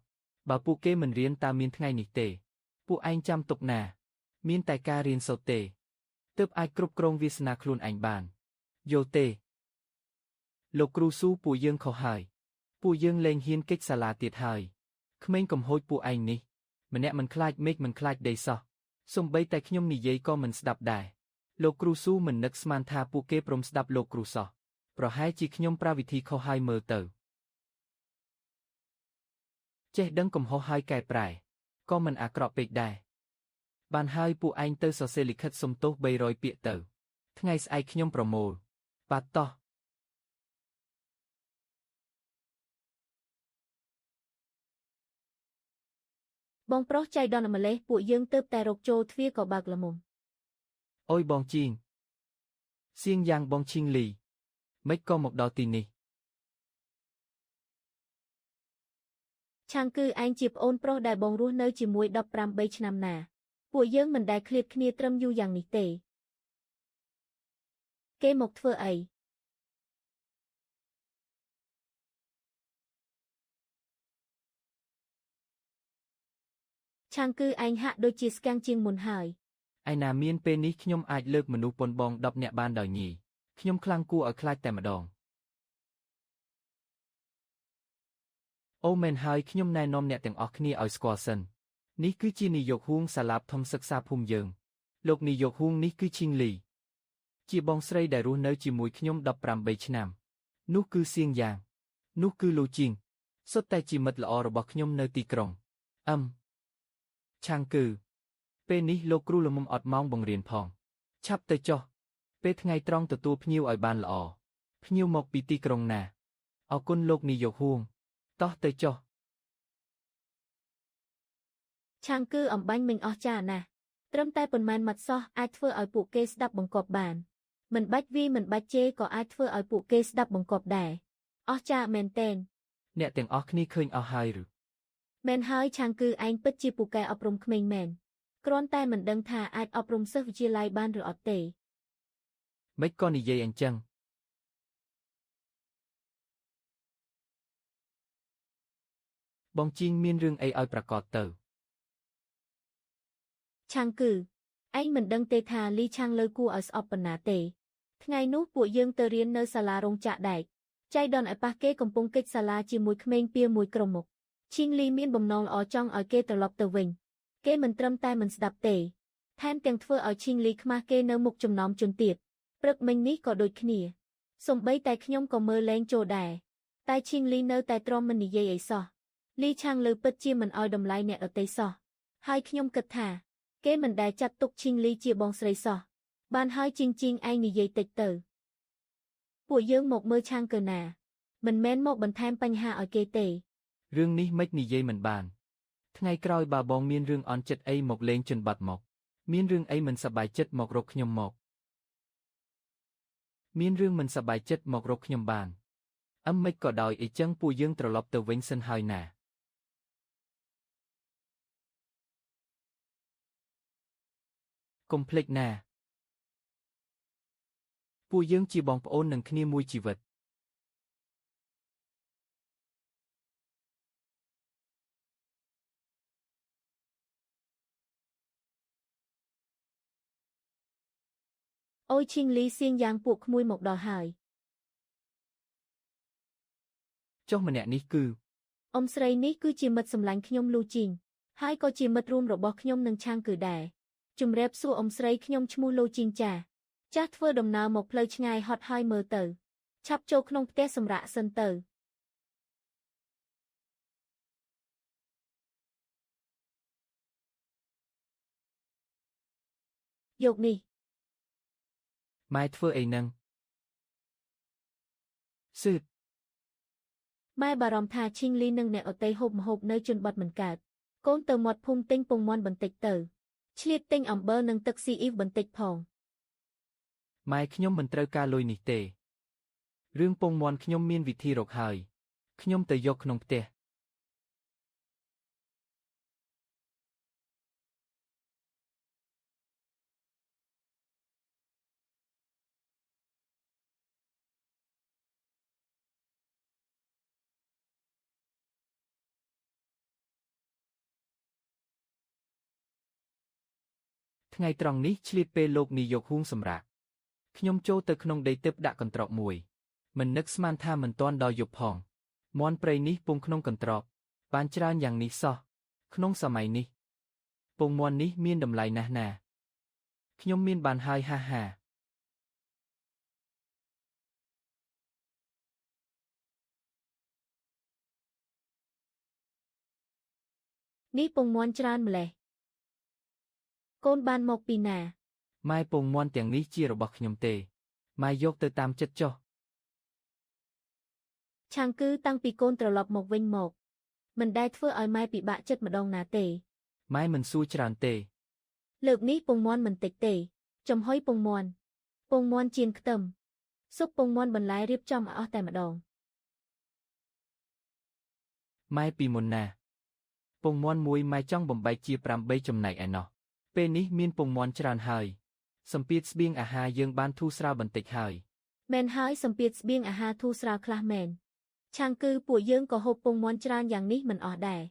បើពួកគេមិនរៀនតើមានថ្ងៃនេះទេពួកឯងចាំទុកណាមានតែការរៀនសូត្រទេទើបអាចគ្រប់គ្រងវាសនាខ្លួនឯងបានយល់ទេលោកគ្រូស៊ូពួកយើងខុសហើយពួកយើងលែងហ៊ានកិច្ចសាលាទៀតហើយក្មេងកំហូចពួកឯងនេះម្នាក់មិនខ្លាចមេឃមិនខ្លាចដីសោះសូម្បីតែខ្ញុំនិយាយក៏មិនស្ដាប់ដែរលោកគ្រូស៊ូមិននឹកស្មានថាពួកគេព្រមស្ដាប់លោកគ្រូសោះប្រហែលជាខ្ញុំប្រើវិធីខុសហើយមើលទៅចេះដឹងកំហុសហើយកែប្រែក៏មិនអាក្រក់ពេកដែរបានហើយពួកឯងទៅសរសេរលិខិតសុំទោស300ពាក្យទៅថ្ងៃស្អែកខ្ញុំប្រមូលបាទតោះបងប្រុសចៃដន្យម្លេះពួកយើងទើបតែរកចូលទ្វារក៏បើកល្មមអុយបងជីងសៀងយ៉ាងបងឈីងលីមិនក៏មកដល់ទីនេះឆាងគឺឯងជាប្អូនប្រុសដែលបងរស់នៅជាមួយ15ឆ្នាំណាពួកយើងមិនដែលឃ្លាតគ្នាត្រឹមយូរយ៉ាងនេះទេគេមកធ្វើអីឆាងគឺឯងហាក់ដូចជាស្គាំងជាងមុនហើយឯណាមានពេលនេះខ្ញុំអាចលើកមនុស្សប៉ុនបង10នាក់បានដោយញីខ្ញុំខ្លាំងគួរឲ្យខ្លាចតែម្ដងអូមែនហើយខ្ញុំណែនាំអ្នកទាំងអស់គ្នាឲ្យស្គាល់សិននេះគឺជានាយកហួងសាលាធំសិក្សាភូមិយើងលោកនាយកហួងនេះគឺឈីងលីជាបងស្រីដែលរស់នៅជាមួយខ្ញុំ18ឆ្នាំនោះគឺសៀងយ៉ាងនោះគឺលូជីងសុទ្ធតែជាមិត្តល្អរបស់ខ្ញុំនៅទីក្រុងឆាងគឺពេលនេះលោកគ្រូល្មមអត់ម៉ោងបង្រៀនផងឆាប់ទៅចុះពេលថ្ងៃត្រង់ទទួលភ្ញៀវឲ្យបានល្អភ្ញៀវមកពីទីក្រុងណាអរគុណលោកនាយកហួងតោះទៅចុះឆាងគឺអំបញ្ញមិញអស់ចាណាស់ត្រឹមតែប៉ុន្មានម៉ាត់សោះអាចធ្វើឲ្យពួកគេស្ដាប់បង្គាប់បានមិនបាច់វាមិនបាច់ជេរក៏អាចធ្វើឲ្យពួកគេស្ដាប់បង្គាប់ដែរអស់ចាមែនតែនអ្នកទាំងអស់គ្នាឃើញអស់ហើយឬមែនហើយឆាងគឺឯងពិតជាពូកែអប់រំក្មេងមែនគ្រាន់តែមិនដឹងថាអាចអប់រំសិស្សវិទ្យាល័យបានឬអត់ទេមិនក៏និយាយអញ្ចឹងបងជីងមានរឿងអីឲ្យប្រកាសទៅឆាងគឺឯងមិនដឹងទេថាលីឆាងលើគួរឲ្យស្អប់ប៉ុណ្ណាទេថ្ងៃនោះពួកយើងទៅរៀននៅសាលារោងចក្រដែកចៃដនឲ្យប៉ះគេកំពុងកិច្ចសាលាជាមួយក្មេងពៀមួយក្រុមមុខឈីងលីមានបំណងល្អចង់ឲ្យគេត្រឡប់ទៅវិញគេមិនត្រឹមតែមិនស្ដាប់ទេថែមទាំងធ្វើឲ្យឈីងលីខ្មាស់គេនៅមុខចំណោមជនទៀតព្រឹកមិញនេះក៏ដូចគ្នាសូម្បីតែខ្ញុំក៏មើលលែងចូលដែរតែឈីងលីនៅតែទ្រាំមិននិយាយអីសោះ លីឆាងលឺពិតជាមិនអោយតម្លៃអ្នកដទៃសោះហើយខ្ញុំគិតថាគេមិនដែលចាត់ទុកឈីងលីជាបងស្រីសោះបានហើយជីងឯងនិយាយតិចទៅពួកយើងមកមើលឆាងកើណាមិនមែនមកបន្ថែមបញ្ហាឲ្យគេទេ រឿងនេះមិននិយាយមិនបានថ្ងៃក្រោយបើបងមានរឿងអន់ចិត្តអីមកលេងជនបទមកមានរឿងអីមិនសប្បាយចិត្តមករកខ្ញុំមកមានរឿងមិនសប្បាយចិត្តមករកខ្ញុំបានមិនក៏ដោយអីចឹងពួកយើងត្រឡប់ទៅវិញសិនហើយណាកុំភ្លេចណាពួកយើងជាបងប្អូននឹងគ្នាមួយជីវិតអូយឈីងលីសៀងយ៉ាងពួកក្មួយមកដល់ហើយចុះម្នាក់នេះគឺអ៊ំស្រីនេះគឺជាមិត្តសម្លាញ់ខ្ញុំលូជីងហើយក៏ជាមិត្តរួមរបស់ខ្ញុំនឹងឆាងគឺដែរជំរាបសួរអ៊ំស្រីខ្ញុំឈ្មោះលូជីងចាស់ធ្វើដំណើរមកផ្លូវឆ្ងាយហត់ហើយមើលទៅឆាប់ចូលក្នុងផ្ទះសម្រាកសិនទៅយកនេះម៉ែធ្វើអីនឹងស៊ឺតម៉ែបារម្ភថាឈីងលីនិងអ្នកអតីហូបម្ហូបនៅជនបទមិនកើតកូនទៅមាត់ភូមិទិញពងមាន់បន្តិចទៅឆ្លៀតទិញអំបិលនិងទឹកស៊ីអ៊ីវបន្តិចផងម៉ែខ្ញុំមិនត្រូវការលុយនេះទេរឿងពងមាន់ខ្ញុំមានវិធីរកហើយខ្ញុំទៅយកក្នុងផ្ទះថ្ងៃត្រង់នេះឆ្លៀតពេលលោកនាយកហួងសម្រាប់ខ្ញុំចូលទៅក្នុងដីទិព្វដាក់កន្ត្រកមួយមិននឹកស្មានថាមិនទាន់ដល់យប់ផងមាន់ព្រៃនេះពងក្នុងកន្ត្រកបានច្រើនយ៉ាងនេះសោះក្នុងសម័យនេះពងមាន់នេះមានតម្លៃណាស់ណាខ្ញុំមានបានហើយហាហានេះពងមាន់ច្រើនម្លេះកូនបានមកពីណាម៉ែពងមាន់ទាំងនេះជារបស់ខ្ញុំទេម៉ែយកទៅតាមចិត្តចុះឆាងគឺតាំងពីកូនត្រឡប់មកវិញមកមិនដែលធ្វើឲ្យម៉ែពិបាកចិត្តម្ដងណាទេម៉ែមិនសួរច្រើនទេលើកនេះពងមាន់មិនតិចទេចំហុយពងមាន់ចៀនខ្ទឹមស៊ុបពងមាន់បន្លែរៀបចំឲ្យអស់តែម្ដងម៉ែពីមុនណាពងមាន់មួយម៉ែចង់បំបែកជា8ចំណែកឯណោះពេលនេះមានពងមាន់ច្រើនហើយសម្ពាធស្បៀងអាហារយើងបានធូរស្រាលបន្តិចហើយមែនហើយសម្ពាធស្បៀងអាហារធូរស្រាលខ្លះមែនឆាងគឺពួកយើងក៏ហូបពងមាន់ច្រើនយ៉ាងនេះមិនអស់ដែរ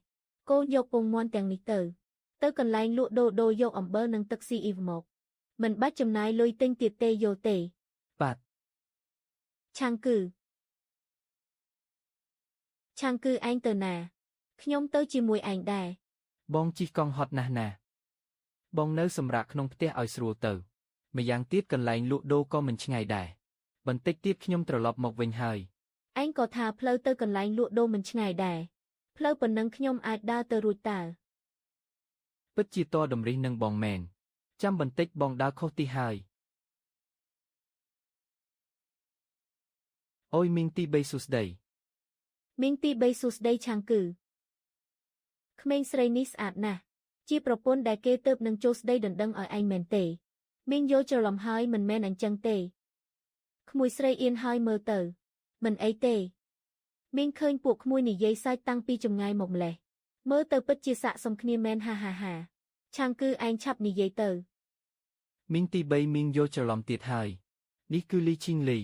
កូនយកពងមាន់ទាំងនេះទៅកន្លែងលក់ដូរយកអំបិលនិងទឹកស៊ីអ៊ីវមកមិនបាច់ចំណាយលុយទិញទៀតទេយកទេបាទឆាងគឺឯងទៅណាខ្ញុំទៅជាមួយឯងដែរបងជិះកង់ហត់ណាស់ណាបងនៅសម្រាប់ក្នុងផ្ទះឲ្យស្រួលទៅម្យ៉ាងទៀតកន្លែងលក់ដូរក៏មិនឆ្ងាយដែរបន្តិចទៀតខ្ញុំត្រឡប់មកវិញហើយឯងក៏ថាផ្លូវទៅកន្លែងលក់ដូរមិនឆ្ងាយដែរផ្លូវប៉ុណ្ណឹងខ្ញុំអាចដើរទៅរួចតើពិតជាតតម្រិះនឹងបងមែនចាំបន្តិចបងដើរខុសទីហើយអូយមីងទី3សួស្ដីមីងទី3សួស្ដីឆាងគឺក្មេងស្រីនេះស្អាតណាស់ជាប្រពន្ធដែលគេទៅនឹងចូលស្ដីដណ្ដឹងឲ្យឯងមែនទេមីងយល់ច្រឡំហើយមិនមែនអញ្ចឹងទេក្មួយស្រីអៀនហើយមើលទៅមិនអីទេមីងឃើញពួកក្មួយនិយាយសើចតាំងពីចម្ងាយមកម្លេះមើលទៅពិតជាស័ក្តិសមគ្នាមែនហាឆាងគឺឯងឆាប់និយាយទៅមីងទី3មីងយល់ច្រឡំទៀតហើយនេះគឺលីឈីងលី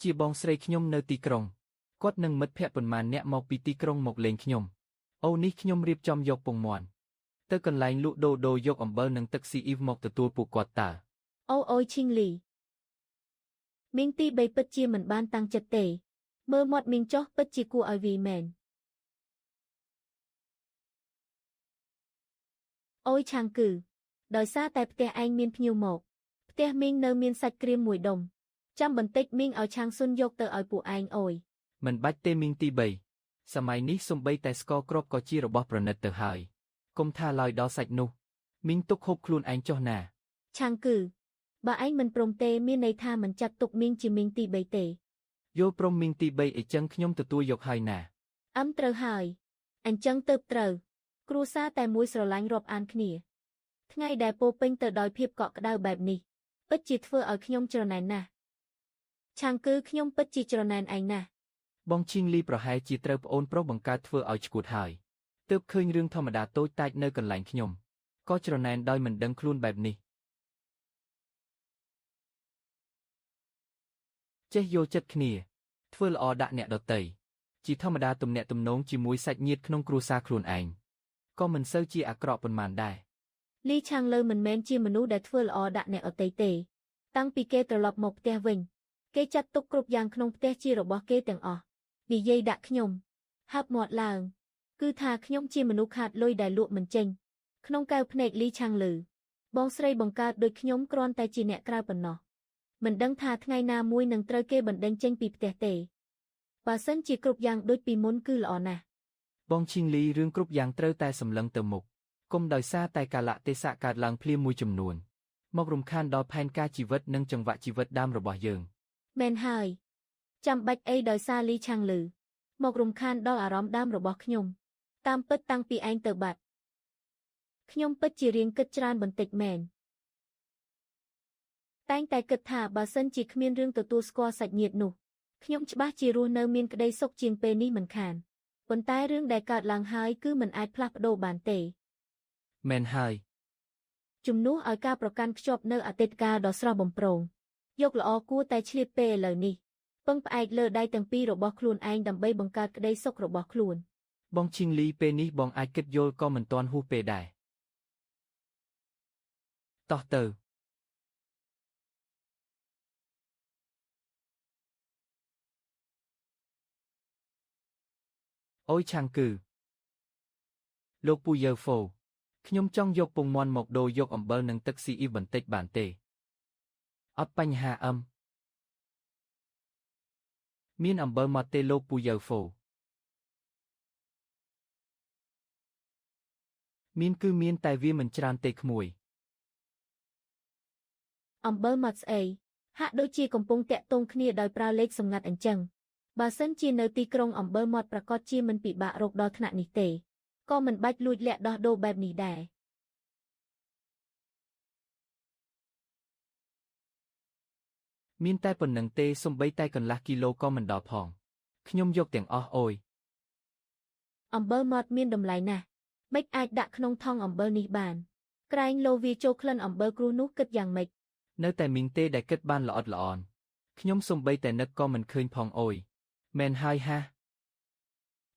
ជាបងស្រីខ្ញុំនៅទីក្រុងគាត់នឹងមិត្តភ័ក្តិប៉ុន្មានអ្នកមកពីទីក្រុងមកលេងខ្ញុំអូនេះខ្ញុំរៀបចំយកពងមាន់ទៅកន្លែងលក់ដូរយកអំបិលនិងទឹកស៊ីអ៊ីវមកទទួលពួកគាត់តើអូយឈីងលីមីងទី3ពិតជាមិនបានតាំងចិត្តទេមើលមាត់មីងចុះពិតជាគួរឲ្យវីមែនអូយឆាងគឺដោយសារតែផ្ទះឯងមានភ្ញៀវមកផ្ទះមីងនៅមានសាច់ក្រៀមមួយដុំចាំបន្តិចមីងឲ្យឆាងស៊ុនយកទៅឲ្យពួកឯងអូយមិនបាច់ទេមីងទី សម័យនេះសំបីតែស្ករគ្រាប់ក៏ជារបស់ប្រណិតទៅហើយកុំថាឡើយដល់សាច់នោះមីងទុកហូបខ្លួនឯងចុះណា ឆាងគឺបើឯងមិនព្រមទេមានន័យថាមិនចាត់ទុកមីងជាមីងទី3ទេយល់ព្រមមីងទី3អីចឹងខ្ញុំទទួលយកហើយណា ត្រូវហើយអញ្ចឹងទៅត្រូវគ្រួសារតែមួយស្រឡាញ់រាប់អានគ្នាថ្ងៃដែលពោពេញទៅដោយភាពកក់ក្ដៅបែបនេះពិតជាធ្វើឲ្យខ្ញុំច្រណែនណាស់ឆាងគឺខ្ញុំពិតជាច្រណែនឯងណាស់ បងឈីងលីប្រហែលជាត្រូវប្អូនប្រុសបង្កើតធ្វើឲ្យឈួតហើយទើបឃើញរឿងធម្មតាតូចតាចនៅកន្លែងខ្ញុំក៏ច្រណែនដោយមិនដឹងខ្លួនបែបនេះចេះយកចិត្តគ្នាធ្វើល្អដាក់អ្នកដទៃជាធម្មតាទំនាក់ទំនងជាមួយសាច់ញាតិក្នុងគ្រួសារខ្លួនឯងក៏មិនសូវជាអាក្រក់ប៉ុន្មានដែរ លីឆាងលើមិនមែនជាមនុស្សដែលធ្វើល្អដាក់អ្នកដទៃទេតាំងពីគេត្រឡប់មកផ្ទះវិញគេចាត់ទុកគ្រប់យ៉ាងក្នុងផ្ទះជារបស់គេទាំងអស់និយាយដាក់ខ្ញុំហាប់មាត់ឡើងគឺថាខ្ញុំជាមនុស្សខាតលុយដែលលក់មិនចេញក្នុងកែវភ្នែកលីឆាងលើបងស្រីបង្កើតដូចខ្ញុំគ្រាន់តែជាអ្នកក្រៅប៉ុណ្ណោះមិនដឹងថាថ្ងៃណាមួយនឹងត្រូវគេបណ្ដេញចេញពីផ្ទះទេបើសិនជាគ្រប់យ៉ាងដូចពីមុនគឺល្អណាស់បងឈីងលីរឿងគ្រប់យ៉ាងត្រូវតែសម្លឹងទៅមុខគុំដោយសារតែកាលៈទេសៈកើតឡើងភ្លាមមួយចំនួនមករំខានដល់ផែនការជីវិតនិងចង្វាក់ជីវិតដើមរបស់យើងមែនហើយចាំបាច់អីដោយសារលីឆាងលឺមករំខានដល់អារម្មណ៍ដើមរបស់ខ្ញុំតាមពិតតាំងពីឯងទៅបាត់ខ្ញុំពិតជារៀងគិតច្រើនបន្តិចមែនតែងតែគិតថាបើសិនជាគ្មានរឿងទទួលស្គាល់សាច់ញាតិនោះខ្ញុំច្បាស់ជារស់នៅមានក្តីសុខជាងពេលនេះមិនខានប៉ុន្តែរឿងដែលកើតឡើងហើយគឺមិនអាចផ្លាស់ប្ដូរបានទេមែនហើយជំនួសឲ្យការប្រកាន់ខ្ជាប់នៅអតីតកាលដ៏ស្រស់បំព្រងយកល្អគួរតែឆ្លៀតពេលឥឡូវនេះពឹងផ្អែកលើដៃទាំងពីររបស់ខ្លួនឯងដើម្បីបង្កើតក្តីសុខរបស់ខ្លួនបងឈីងលីពេលនេះបងអាចគិតយល់ក៏មិនទាន់ហួសពេលដែរតោះទៅអូយឆាងគឺលោកពូយើហ្វូខ្ញុំចង់យកពងមាន់មកដូរយកអំបិលនិងទឹកស៊ីអ៊ីវបន្តិចបានទេអត់បញ្ហាមានអំបិលមកទេលោកពូយើហ្វូមានគឺមានតែវាមិនច្រើនទេក្មួយអំបិលមកស្អីហាក់ដូចជាកំពុងតាក់ទងគ្នាដោយប្រើលេខសម្ងាត់អញ្ចឹងបើសិនជានៅទីក្រុងអំបិលមកប្រកាសជាមិនពិបាករកដល់ថ្នាក់នេះទេក៏មិនបាច់លួចលាក់ដោះដូរបែបនេះដែរមានតែប៉ុណ្្នឹងទេសំបីតែកន្លះគីឡូក៏មិនដល់ផងខ្ញុំយកទាំងអស់អូយអំបិលមកមានតម្លៃណាស់មិនអាចដាក់ក្នុងថង់អំបិលនេះបានក្រែងលោវាចូលក្លិនអំបិលគ្រួនោះគិតយ៉ាងម៉េចនៅតែមីងទេដែលគិតបានល្អិតល្អន់ខ្ញុំសំបីតែនឹកក៏មិនឃើញផងអូយមែនហើយហា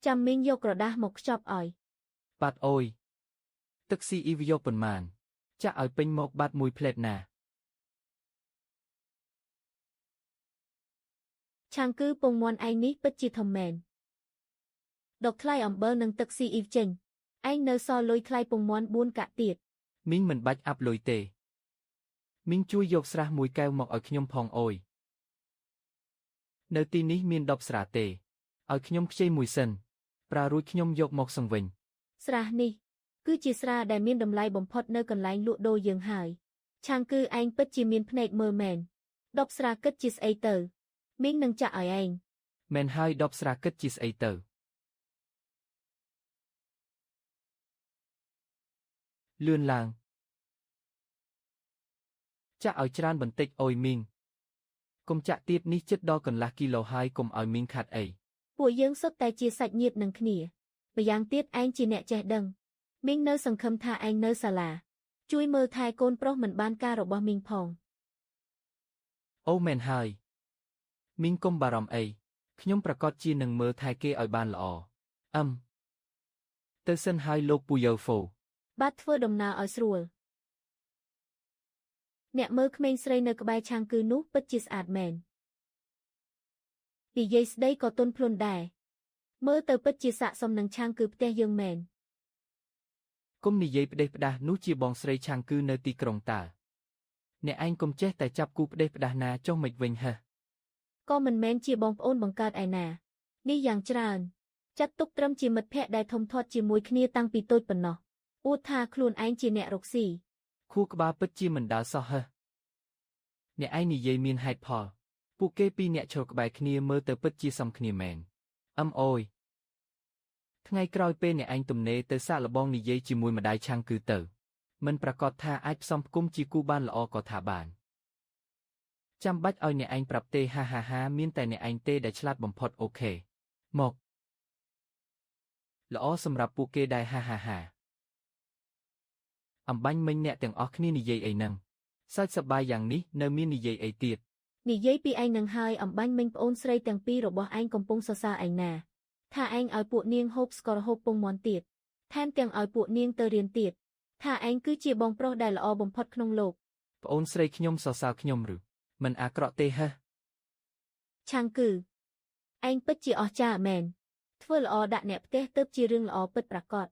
ចាំមីងយកក្រដាសមកខ្ចប់ឲ្យបាត់អូយទឹកស៊ីអ៊ីវយកប៉ុន្មានចាក់ឲ្យពេញមកបាត់មួយផ្លេតណាឆាងគឺពងមាន់ឯងនេះពិតជាធំមែនដកថ្លៃអំបិលនិងទឹកស៊ីអ៊ីវចេញឯងនៅសល់លុយថ្លៃពងមាន់4កាក់ទៀតមីងមិនបាច់អាប់លុយទេមីងជួយយកស្រាមួយកែវមកឲ្យខ្ញុំផងអូយនៅទីនេះមាន10ស្រាទេឲ្យខ្ញុំខ្ចីមួយសិនប្រើរួចខ្ញុំយកមកសង្វិញស្រានេះគឺជាស្រាដែលមានតម្លៃបំផុតនៅកន្លែងលក់ដូរយើងហើយឆាងគឺឯងពិតជាមានភ្នែកមើលមែន10ស្រាគិតជាស្អីទៅមីងនឹងចាក់ឲ្យឯងមែនហើយ10ស្រាគិតជាស្អីទៅលឿនឡើងចាក់ឲ្យច្រើនបន្តិចអូយមីងកុំចាក់ទៀតនេះជិតដល់កន្លះគីឡូហើយកុំឲ្យមីងខាត់អីពួកយើងសុទ្ធតែជាសាច់ញាតិនឹងគ្នាម្យ៉ាងទៀតឯងជាអ្នកចេះដឹងមីងនៅសង្ឃឹមថាឯងនៅសាលាជួយមើលថែកូនប្រុសមិនបានការរបស់មីងផងអូមែនហើយមីងកុំបារម្ភអីខ្ញុំប្រកាសជានឹងមើលថែគេឲ្យបានល្អទៅសិនហើយលោកពូយើហ្វូបាទធ្វើដំណើរឲ្យស្រួលអ្នកមើលក្មេងស្រីនៅក្បែរឆាងគឺនោះពិតជាស្អាតមែននិយាយស្ដីក៏ទន់ភ្លន់ដែរមើលទៅពិតជាស័ក្តិសមនឹងឆាងគឺផ្ទះយើងមែនគុំនិយាយផ្ដេសផ្ដាសនោះជាបងស្រីឆាងគឺនៅទីក្រុងតើអ្នកឯងកុំចេះតែចាប់គូផ្ដេសផ្ដាសណាចុះមិនវិញហ៎ក៏មិនមែនជាបងប្អូនបង្កើតឯណានេះយ៉ាងច្រើន ចាត់ទុកត្រឹមជាមិត្តភក្តិដែលធំធាត់ជាមួយគ្នាតាំងពីតូចប៉ុណ្ណោះអួតថាខ្លួនឯងជាអ្នករកស៊ី ខួរក្បាលពិតជាមិនដើរសោះហឺអ្នកឯងនិយាយមានហេតុផលពួកគេពីរអ្នកឈរក្បែរគ្នាមើលទៅពិតជាសមគ្នាមែនអូយថ្ងៃក្រោយពេលអ្នកឯងទំនេរទៅសាកល្បងនិយាយជាមួយម្ដាយឆាំងគឺទៅមិនប្រកាសថាអាចផ្សំផ្គុំជាគូបានល្អក៏ថាបានចាំបាច់ឲ្យអ្នកឯងប្រាប់ទេហាមានតែអ្នកឯងទេដែលឆ្លាតបំផុតអូខេមកល្អសម្រាប់ពួកគេដែរហាអំបាញ់មិញអ្នកទាំងអស់គ្នានិយាយអីហ្នឹងសើចសប្បាយយ៉ាងនេះនៅមាននិយាយអីទៀតនិយាយពីឯងនឹងហើយអំបាញ់មិញប្អូនស្រីទាំងពីររបស់ឯងកំពុងសរសើរឯងណាថាឯងឲ្យពួកនាងហូបស្ករហូបពងមាន់ទៀតថែមទាំងឲ្យពួកនាងទៅរៀនទៀតថាឯងគឺជាបងប្រុសដែលល្អបំផុតក្នុងលោកប្អូនស្រីខ្ញុំសរសើរខ្ញុំឬមិនអាក្រក់ទេហ៎ឆាំងគឺឯងពិតជាអស្ចារ្យមែនធ្វើល្អដាក់អ្នកផ្ទះទៅជារឿងល្អពិតប្រាកដ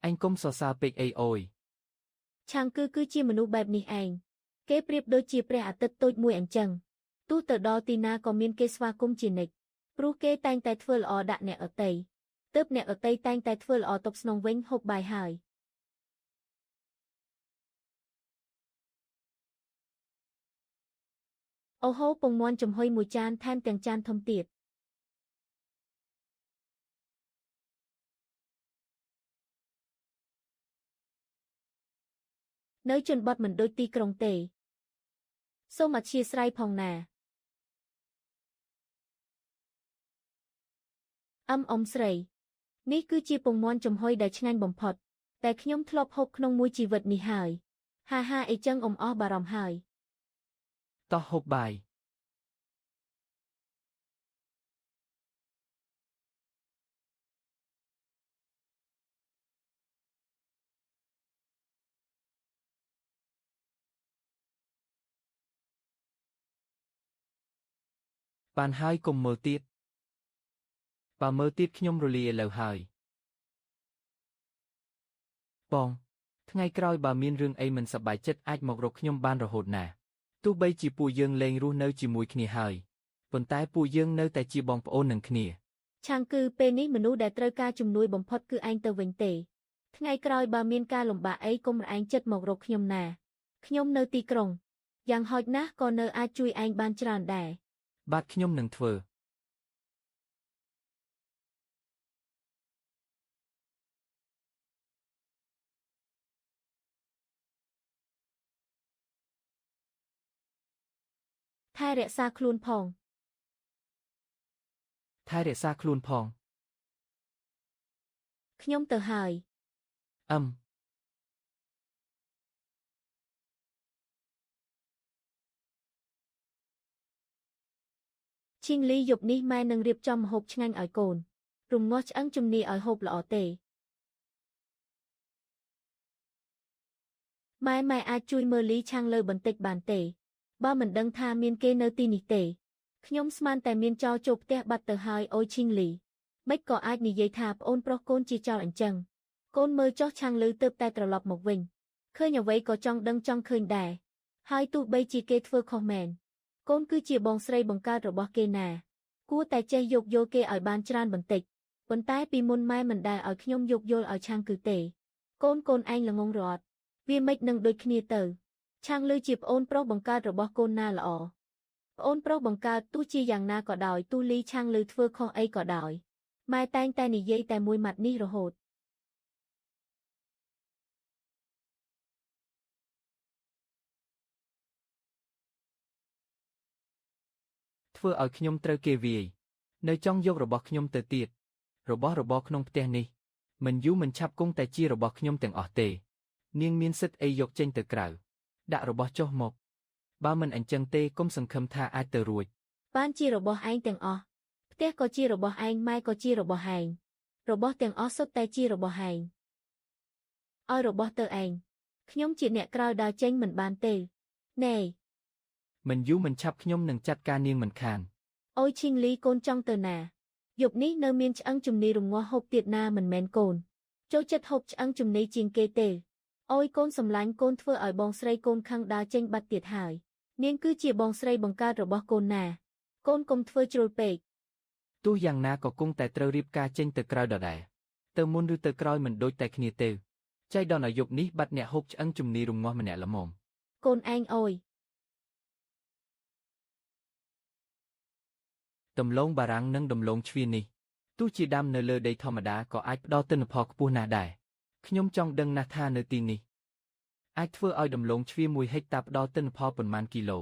ឯងកុំសរសើរពេកអីអូយឆាំងគឺជាមនុស្សបែបនេះឯងគេប្រៀបដូចជាព្រះអាទិត្យតូចមួយអញ្ចឹងទោះទៅដល់ទីណាក៏មានគេស្វាគមន៍ជានិច្ចព្រោះគេតែងតែធ្វើល្អដាក់អ្នកដទៃទើបអ្នកដទៃតែងតែធ្វើល្អតបស្នងវិញហូបបាយហើយអូហូពងមាន់ចំហុយមួយចានថែមទាំងចានធំទៀតនៅជនបទមិនដូចទីក្រុងទេសូមអធ្យាស្រ័យផងណាអ៊ំស្រីនេះគឺជាពងមាន់ចំហុយដែលឆ្ងាញ់បំផុតតែខ្ញុំធ្លាប់ហូបក្នុងមួយជីវិតនេះហើយហាអីចឹងអ៊ំអស់បារម្ភហើយតោះហូបបាយបានហើយកុំមើលទៀតបើមើលទៀតខ្ញុំរលាឥឡូវហើយបងថ្ងៃក្រោយបើមានរឿងអីមិនសប្បាយចិត្តអាចមករកខ្ញុំបានរហូតណាទោះបីជាពួកយើងលែងរស់នៅជាមួយគ្នាហើយប៉ុន្តែពួកយើងនៅតែជាបងប្អូននឹងគ្នាឆាំងគឺពេលនេះមនុស្សដែលត្រូវការជំនួយបំផុតគឺឯងទៅវិញទេថ្ងៃក្រោយបើមានការលំបាកអីកុំរឯងចិត្តមករកខ្ញុំណាខ្ញុំនៅទីក្រុងយ៉ាងហោចណាស់ក៏នៅអាចជួយឯងបានច្រើនដែរបាទខ្ញុំនឹងធ្វើថែរក្សាខ្លួនផងថែរក្សាខ្លួនផងខ្ញុំទៅហើយឈីងលីយប់នេះម៉ែនឹងរៀបចំម្ហូបឆ្ងាញ់ឲ្យកូនរំងាស់ឆ្អឹងជំនីឲ្យហូបល្អទេម៉ែអាចជួយមើលលីឆាំងលើបន្តិចបានទេបើមិនដឹងថាមានគេនៅទីនេះទេខ្ញុំស្មានតែមានចោរចូលផ្ទះបាត់ទៅហើយអូយឈីងលីមិនក៏អាចនិយាយថាប្អូនប្រុសកូនជាចោរអញ្ចឹងកូនមើលចោះឆាំងលឺទើបតែត្រឡប់មកវិញឃើញអ្វីក៏ចង់ដឹងចង់ឃើញដែរហើយទោះបីជាគេធ្វើខុសមែនកូនគឺជាបងស្រីបង្កើតរបស់គេណាគួរតែចេះយោគយល់គេឲ្យបានច្រើនបន្តិចប៉ុន្តែពីមុនម៉ែមិនដែលឲ្យខ្ញុំយោគយល់ឲ្យឆាំងគឺទេកូនឯងល្ងងរត់វាមិននឹងដូចគ្នាទៅឆាំងលឺជាប្អូនប្រុសបង្កើតរបស់កូនណាល្អប្អូនប្រុសបង្កើតទោះជាយ៉ាងណាក៏ដោយទោះលីឆាំងលឺធ្វើខុសអីក៏ដោយម៉ែតែងតែនិយាយតែមួយម៉ាត់នេះរហូតធ្វើឲ្យខ្ញុំត្រូវគេវាយនៅចង់យករបស់ខ្ញុំទៅទៀតរបស់របរក្នុងផ្ទះនេះមិនយូរមិនឆាប់គង់តែជារបស់ខ្ញុំទាំងអស់ទេនាងមានសិទ្ធិអីយកចេញទៅក្រៅដាក់របស់ចុះមកបើមិនអញ្ចឹងទេកុំសង្ឃឹមថាអាចទៅរួចបានជារបស់ឯងទាំងអស់ផ្ទះក៏ជារបស់ឯងម៉ែក៏ជារបស់ឯងរបស់ទាំងអស់សុទ្ធតែជារបស់ឯងឲ្យរបស់ទៅឯងខ្ញុំជាអ្នកក្រោយដើរចេញមិនបានទេណែមិនយូរមិនឆាប់ខ្ញុំនឹងចាត់ការនាងមិនខានអូយឈីងលីកូនចង់ទៅណាយប់នេះនៅមានឆ្អឹងជំនីរងាស់ហូបទៀតណាមិនមែនកូនចូលចិត្តហូបឆ្អឹងជំនីជាងគេទេអូយកូនសម្លាញ់កូនធ្វើឲ្យបងស្រីកូនខឹងដើរចេញបាត់ទៀតហើយនាងគឺជាបងស្រីបង្កើតរបស់កូនណាកូនកុំធ្វើជ្រុលពេក ទោះយ៉ាងណាក៏គង់តែត្រូវរៀបការចេញទៅក្រៅដដែលទៅមុនឬទៅក្រោយមិនដូចតែគ្នាទេចៃដន្យយប់នេះបាត់អ្នកហូបឆ្អឹងជំនីរងាស់ម្នាក់ល្មម កូនឯងអើយ ដំឡូងបារាំងនិងដំឡូងជ្វានេះទោះជាដាំនៅលើដីធម្មតាក៏អាចផ្ដល់ទិន្នផលខ្ពស់ណាស់ដែរខ្ញុំចង់ដឹងណាស់ថានៅទីនេះអាចធ្វើឲ្យដំឡូងជ្វា1ហិកតាផ្ដល់ទិន្នផលប៉ុន្មានគីឡូ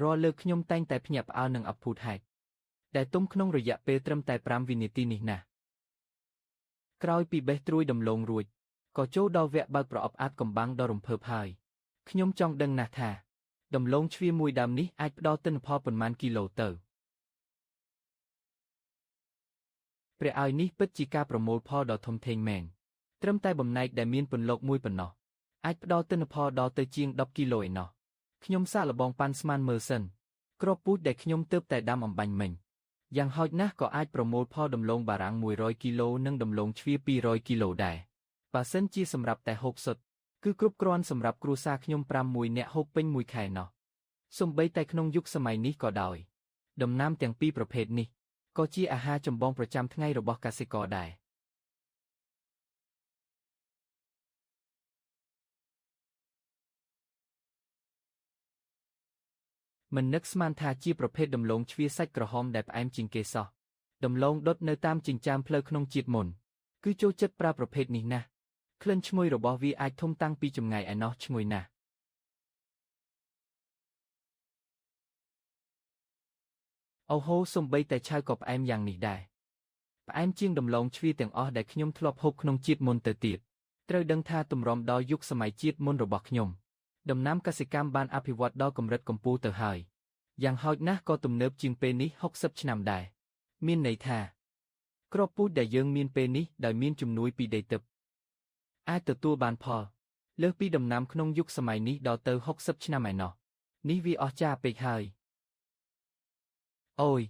រាល់លើកខ្ញុំតែងតែភ្ញាក់ផ្អើលនឹងអភូតហេតុដែលទុំក្នុងរយៈពេលត្រឹមតែ5វិនាទីនេះណាស់ក្រោយពីបេះត្រួយដំឡូងរួចក៏ចូលដល់វគ្គបើកប្រអប់អាតកំបាំងដ៏រំភើបហើយខ្ញុំចង់ដឹងណាស់ថាដំឡូងជ្វាមួយដើមនេះអាចផ្ដល់ទិន្នផលប៉ុន្មានគីឡូទៅព្រះឲ្យនេះពិតជាការប្រមូលផលដ៏ធំធេងមែនត្រឹមតែបំណែកដែលមានពន្លកមួយប៉ុណ្ណោះអាចផ្ដល់ទិន្នផលដល់ទៅជាង10គីឡូឯណោះខ្ញុំសាកល្បងប៉ាន់ស្មានមើលសិនគ្រាប់ពូជដែលខ្ញុំទើបតែដាំអំបាញ់មិញយ៉ាងហោចណាស់ក៏អាចប្រមូលផលដំឡូងបារាំង100គីឡូនិងដំឡូងជ្វា200គីឡូដែរបើសិនជាសម្រាប់តែហូបសុទ្ធគឺគ្រប់គ្រាន់សម្រាប់គ្រួសារខ្ញុំ6នាក់ហូបពេញមួយខែណោះសូម្បីតែក្នុងយុគសម័យនេះក៏ដោយដំណាំទាំងពីរប្រភេទនេះក៏ជាអាហារចម្បងប្រចាំថ្ងៃរបស់កសិករដែរមិននឹកស្មានថាជាប្រភេទដំឡូងជ្វាសាច់ក្រហមដែលផ្អែមជាងគេសោះដំឡូងដុតនៅតាមចិញ្ចើមផ្លូវក្នុងជាតិមុនគឺចូលចិត្តប្រើប្រភេទនេះណាស់ក្លិនឈ្ងុយរបស់វាអាចធំតាំងពីចម្ងាយឯណោះឈ្ងុយណាស់អូហូសំបីតែឆៅក៏ផ្អែមយ៉ាងនេះដែរផ្អែមជាងដំឡូងជ្វាទាំងអស់ដែលខ្ញុំធ្លាប់ហូបក្នុងជាតិមុនទៅទៀតត្រូវដឹងថាទម្រាំដល់យុគសម័យជាតិមុនរបស់ខ្ញុំដំណាំកសិកម្មបានអភិវឌ្ឍដល់កម្រិតកំពូលទៅហើយយ៉ាងហោចណាស់ក៏ទំនើបជាងពេលនេះ60ឆ្នាំដែរមានន័យថាគ្រាប់ពូជដែលយើងមានពេលនេះដោយមានជំនួយពីដីទឹកអាចទទួលបានផលលើសពីដំណាំក្នុងយុគសម័យនេះដល់ទៅ60ឆ្នាំឯណោះនេះវាអស្ចារ្យពេកហើយអូយ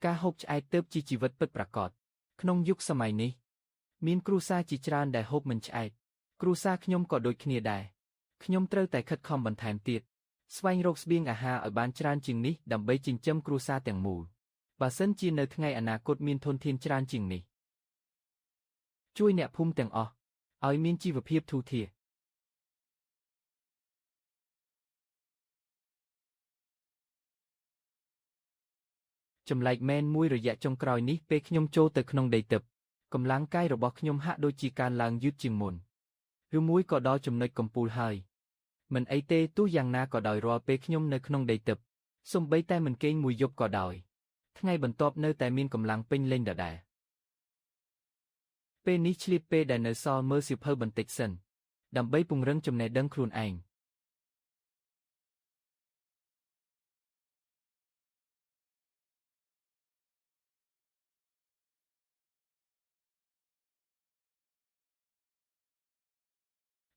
ការហូបឆ្អែតទើបជាជីវិតពិតប្រាកដក្នុងយុគសម័យនេះមានគ្រួសារជាច្រើនដែលហូបមិនឆ្អែតគ្រួសារខ្ញុំក៏ដូចគ្នាដែរខ្ញុំត្រូវតែខិតខំបន្ថែមទៀតស្វែងរកស្បៀងអាហារឲ្យបានច្រើនជាងនេះដើម្បីចិញ្ចឹមគ្រួសារទាំងមូលបើសិនជានៅថ្ងៃអនាគតមានធនធានច្រើនជាងនេះជួយអ្នកភូមិទាំងអស់ឲ្យមានជីវភាពធូរធារចម្លែកមែនមួយរយៈចុងក្រោយនេះពេលខ្ញុំចូលទៅក្នុងដីទឹកកម្លាំងកាយរបស់ខ្ញុំហាក់ដូចជាកើនឡើងយឺតជាងមុនឬមួយក៏ដល់ចំណុចកំពូលហើយមិនអីទេទោះយ៉ាងណាក៏ដោយរាល់ពេលខ្ញុំនៅក្នុងដីទឹកសូម្បីតែមិនគេងមួយយប់ក៏ដោយថ្ងៃបន្ទាប់នៅតែមានកម្លាំងពេញលេញដដែលពេលនេះឆ្លៀតពេលដែលនៅសល់មើលសៀវភៅបន្តិចសិនដើម្បីពង្រឹងចំណេះដឹងខ្លួនឯង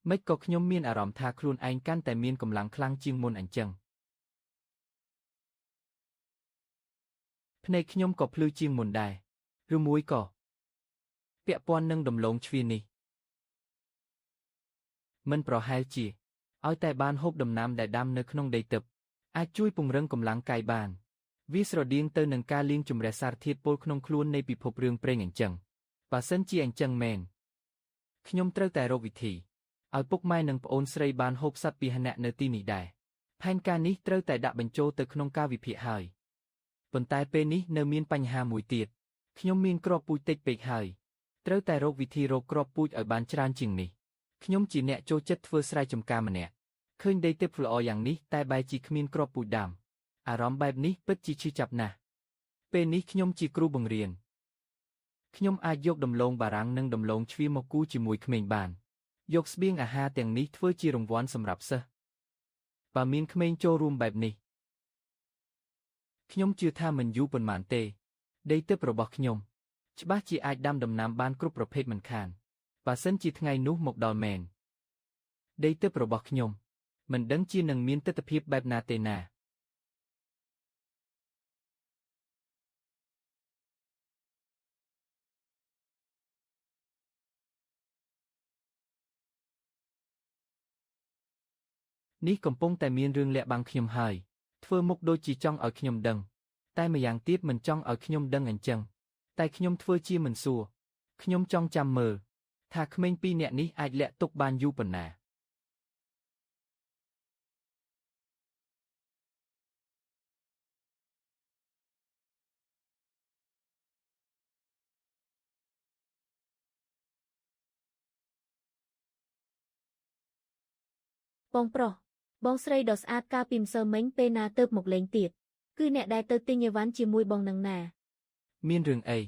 មិនក៏ខ្ញុំមានអារម្មណ៍ថាខ្លួនឯងកាន់តែមានកម្លាំងខ្លាំងជាងមុនអញ្ចឹងភ្នែកខ្ញុំក៏ភ្លឺជាងមុនដែរឬមួយក៏ពាក់ព័ន្ធនឹងដំឡូងជ្វានេះមិនប្រហែលជាឲ្យតែបានហូបដំណាំដែលដាំនៅក្នុងដីទឹកអាចជួយពង្រឹងកម្លាំងកាយបានវាស្រដៀងទៅនឹងការលាងជម្រះសារធាតុពុលក្នុងខ្លួននៃពិភពរឿងព្រេងអញ្ចឹងបើសិនជាអញ្ចឹងមែនខ្ញុំត្រូវតែរកវិធីឲ្យពុកម៉ែនិងប្អូនស្រីបានហូបសត្វពាហនៈនៅទីនេះដែរផែនការនេះត្រូវតែដាក់បញ្ចូលទៅក្នុងការវិភាគហើយប៉ុន្តែពេលនេះនៅមានបញ្ហាមួយទៀតខ្ញុំមានគ្រាប់ពូជតិចពេកហើយត្រូវតែរកវិធីរកគ្រាប់ពូជឲ្យបានច្រើនជាងនេះខ្ញុំជាអ្នកចូលចិត្តធ្វើស្រែចម្ការម្នាក់ឃើញដីទឹកល្អយ៉ាងនេះតែបែរជាគ្មានគ្រាប់ពូជដើម អារម្មណ៍បែបនេះពិតជាឈឺចាប់ណាស់ពេលនេះខ្ញុំជាគ្រូបង្រៀនខ្ញុំអាចយកដំឡូងបារាំងនិងដំឡូងជ្វាមកគូជាមួយក្មេងបានយកស្បៀងអាហារទាំងនេះធ្វើជារង្វាន់សម្រាប់សិស្សបើមានក្មេងចូលរួមបែបនេះខ្ញុំជឿថាមិនយូរប៉ុន្មានទេដីទិព្វរបស់ខ្ញុំច្បាស់ជាអាចដាំដំណាំបានគ្រប់ប្រភេទមិនខានបើសិនជាថ្ងៃនោះមកដល់មែនដីទិព្វរបស់ខ្ញុំមិនដឹងជានឹងមានទិដ្ឋភាពបែបណាទេណានេះកំពុងតែមានរឿងលាក់បាំងខ្ញុំហើយធ្វើមុខដូចជាចង់ឲ្យខ្ញុំដឹងតែម្យ៉ាងទៀតមិនចង់ឲ្យខ្ញុំដឹងអញ្ចឹងតែខ្ញុំធ្វើជាមិនសួរខ្ញុំចង់ចាំមើលថាក្មេងពីរនាក់នេះអាចលាក់ទុកបានយូរប៉ុណ្ណាបងប្រុសបងស្រីដ៏ស្អាតកាលពីម្សិលមិញពេលណាទៅមកលេងទៀតគឺអ្នកដែលទៅទិញអីវ៉ាន់ជាមួយបងនឹងណាមានរឿងអី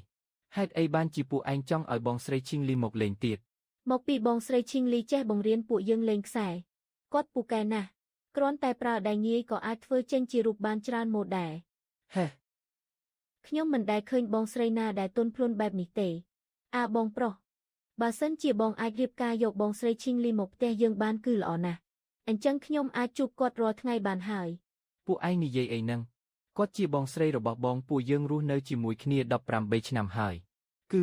ហេតុអីបានជាពួកឯងចង់ឲ្យបងស្រីឈីងលីមកលេងទៀតមកពីបងស្រីឈីងលីចេះបង្រៀនពួកយើងលេងខ្សែគាត់ពូកែណាស់គ្រាន់តែប្រើដៃងាយក៏អាចធ្វើចេញជារូបបានច្រើនម៉ូដដែរហេខ្ញុំមិនដែលឃើញបងស្រីណាដែលទន់ភ្លន់បែបនេះទេបងប្រុសបើសិនជាបងអាចរៀបការយកបងស្រីឈីងលីមកផ្ទះយើងបានគឺល្អណាស់អញ្ចឹងខ្ញុំអាចជួបគាត់រាល់ថ្ងៃបានហើយពួកឯងនិយាយអីហ្នឹងគាត់ជាបងស្រីរបស់បងពួកយើងរស់នៅជាមួយគ្នា18ឆ្នាំហើយគឺ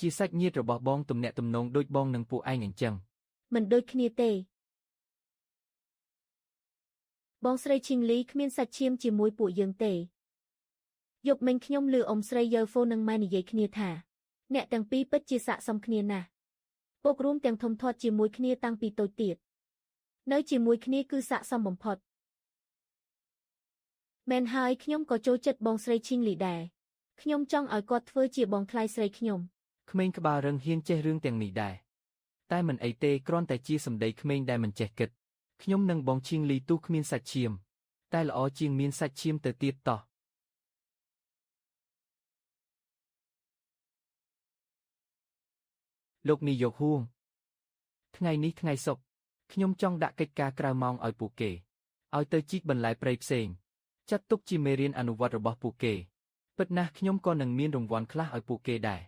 ជាសាច់ញាតិរបស់បងទំនាក់ទំនងដូចបងនឹងពួកឯងអញ្ចឹងមិនដូចគ្នាទេបងស្រីឈីងលីគ្មានសាច់ឈាមជាមួយពួកយើងទេយប់មិញខ្ញុំឮអ៊ំស្រីយើហ្វូនិងម៉ែនិយាយគ្នាថាអ្នកទាំងពីរពិតជាស័ក្តិសមគ្នាណាស់ពុករួមទាំងធំធាត់ជាមួយគ្នាតាំងពីតូចទៀតនៅជាមួយគ្នាគឺស័ក្តិសមបំផុតមែនហើយខ្ញុំក៏ចូលចិត្តបងស្រីឈីងលីដែរខ្ញុំចង់ឲ្យគាត់ធ្វើជាបងថ្លៃស្រីខ្ញុំក្មេងក្បាលរឹងហ៊ានចេះរឿងទាំងនេះដែរតែមិនអីទេគ្រាន់តែជាសម្ដីក្មេងដែលមិនចេះគិតខ្ញុំនិងបងឈីងលីទូគ្មានសាច់ឈាមតែល្អជាងមានសាច់ឈាមទៅទៀតតោះលោកនាយកហួងថ្ងៃនេះថ្ងៃសុក្រខ្ញុំចង់ដាក់កិច្ចការក្រៅម៉ោងឲ្យពួកគេឲ្យទៅជីកបន្លែព្រៃផ្សេងចាត់ទុកជាមេរៀនអនុវត្តរបស់ពួកគេពិតណាស់ខ្ញុំក៏នឹងមានរង្វាន់ខ្លះឲ្យពួកគេដែរ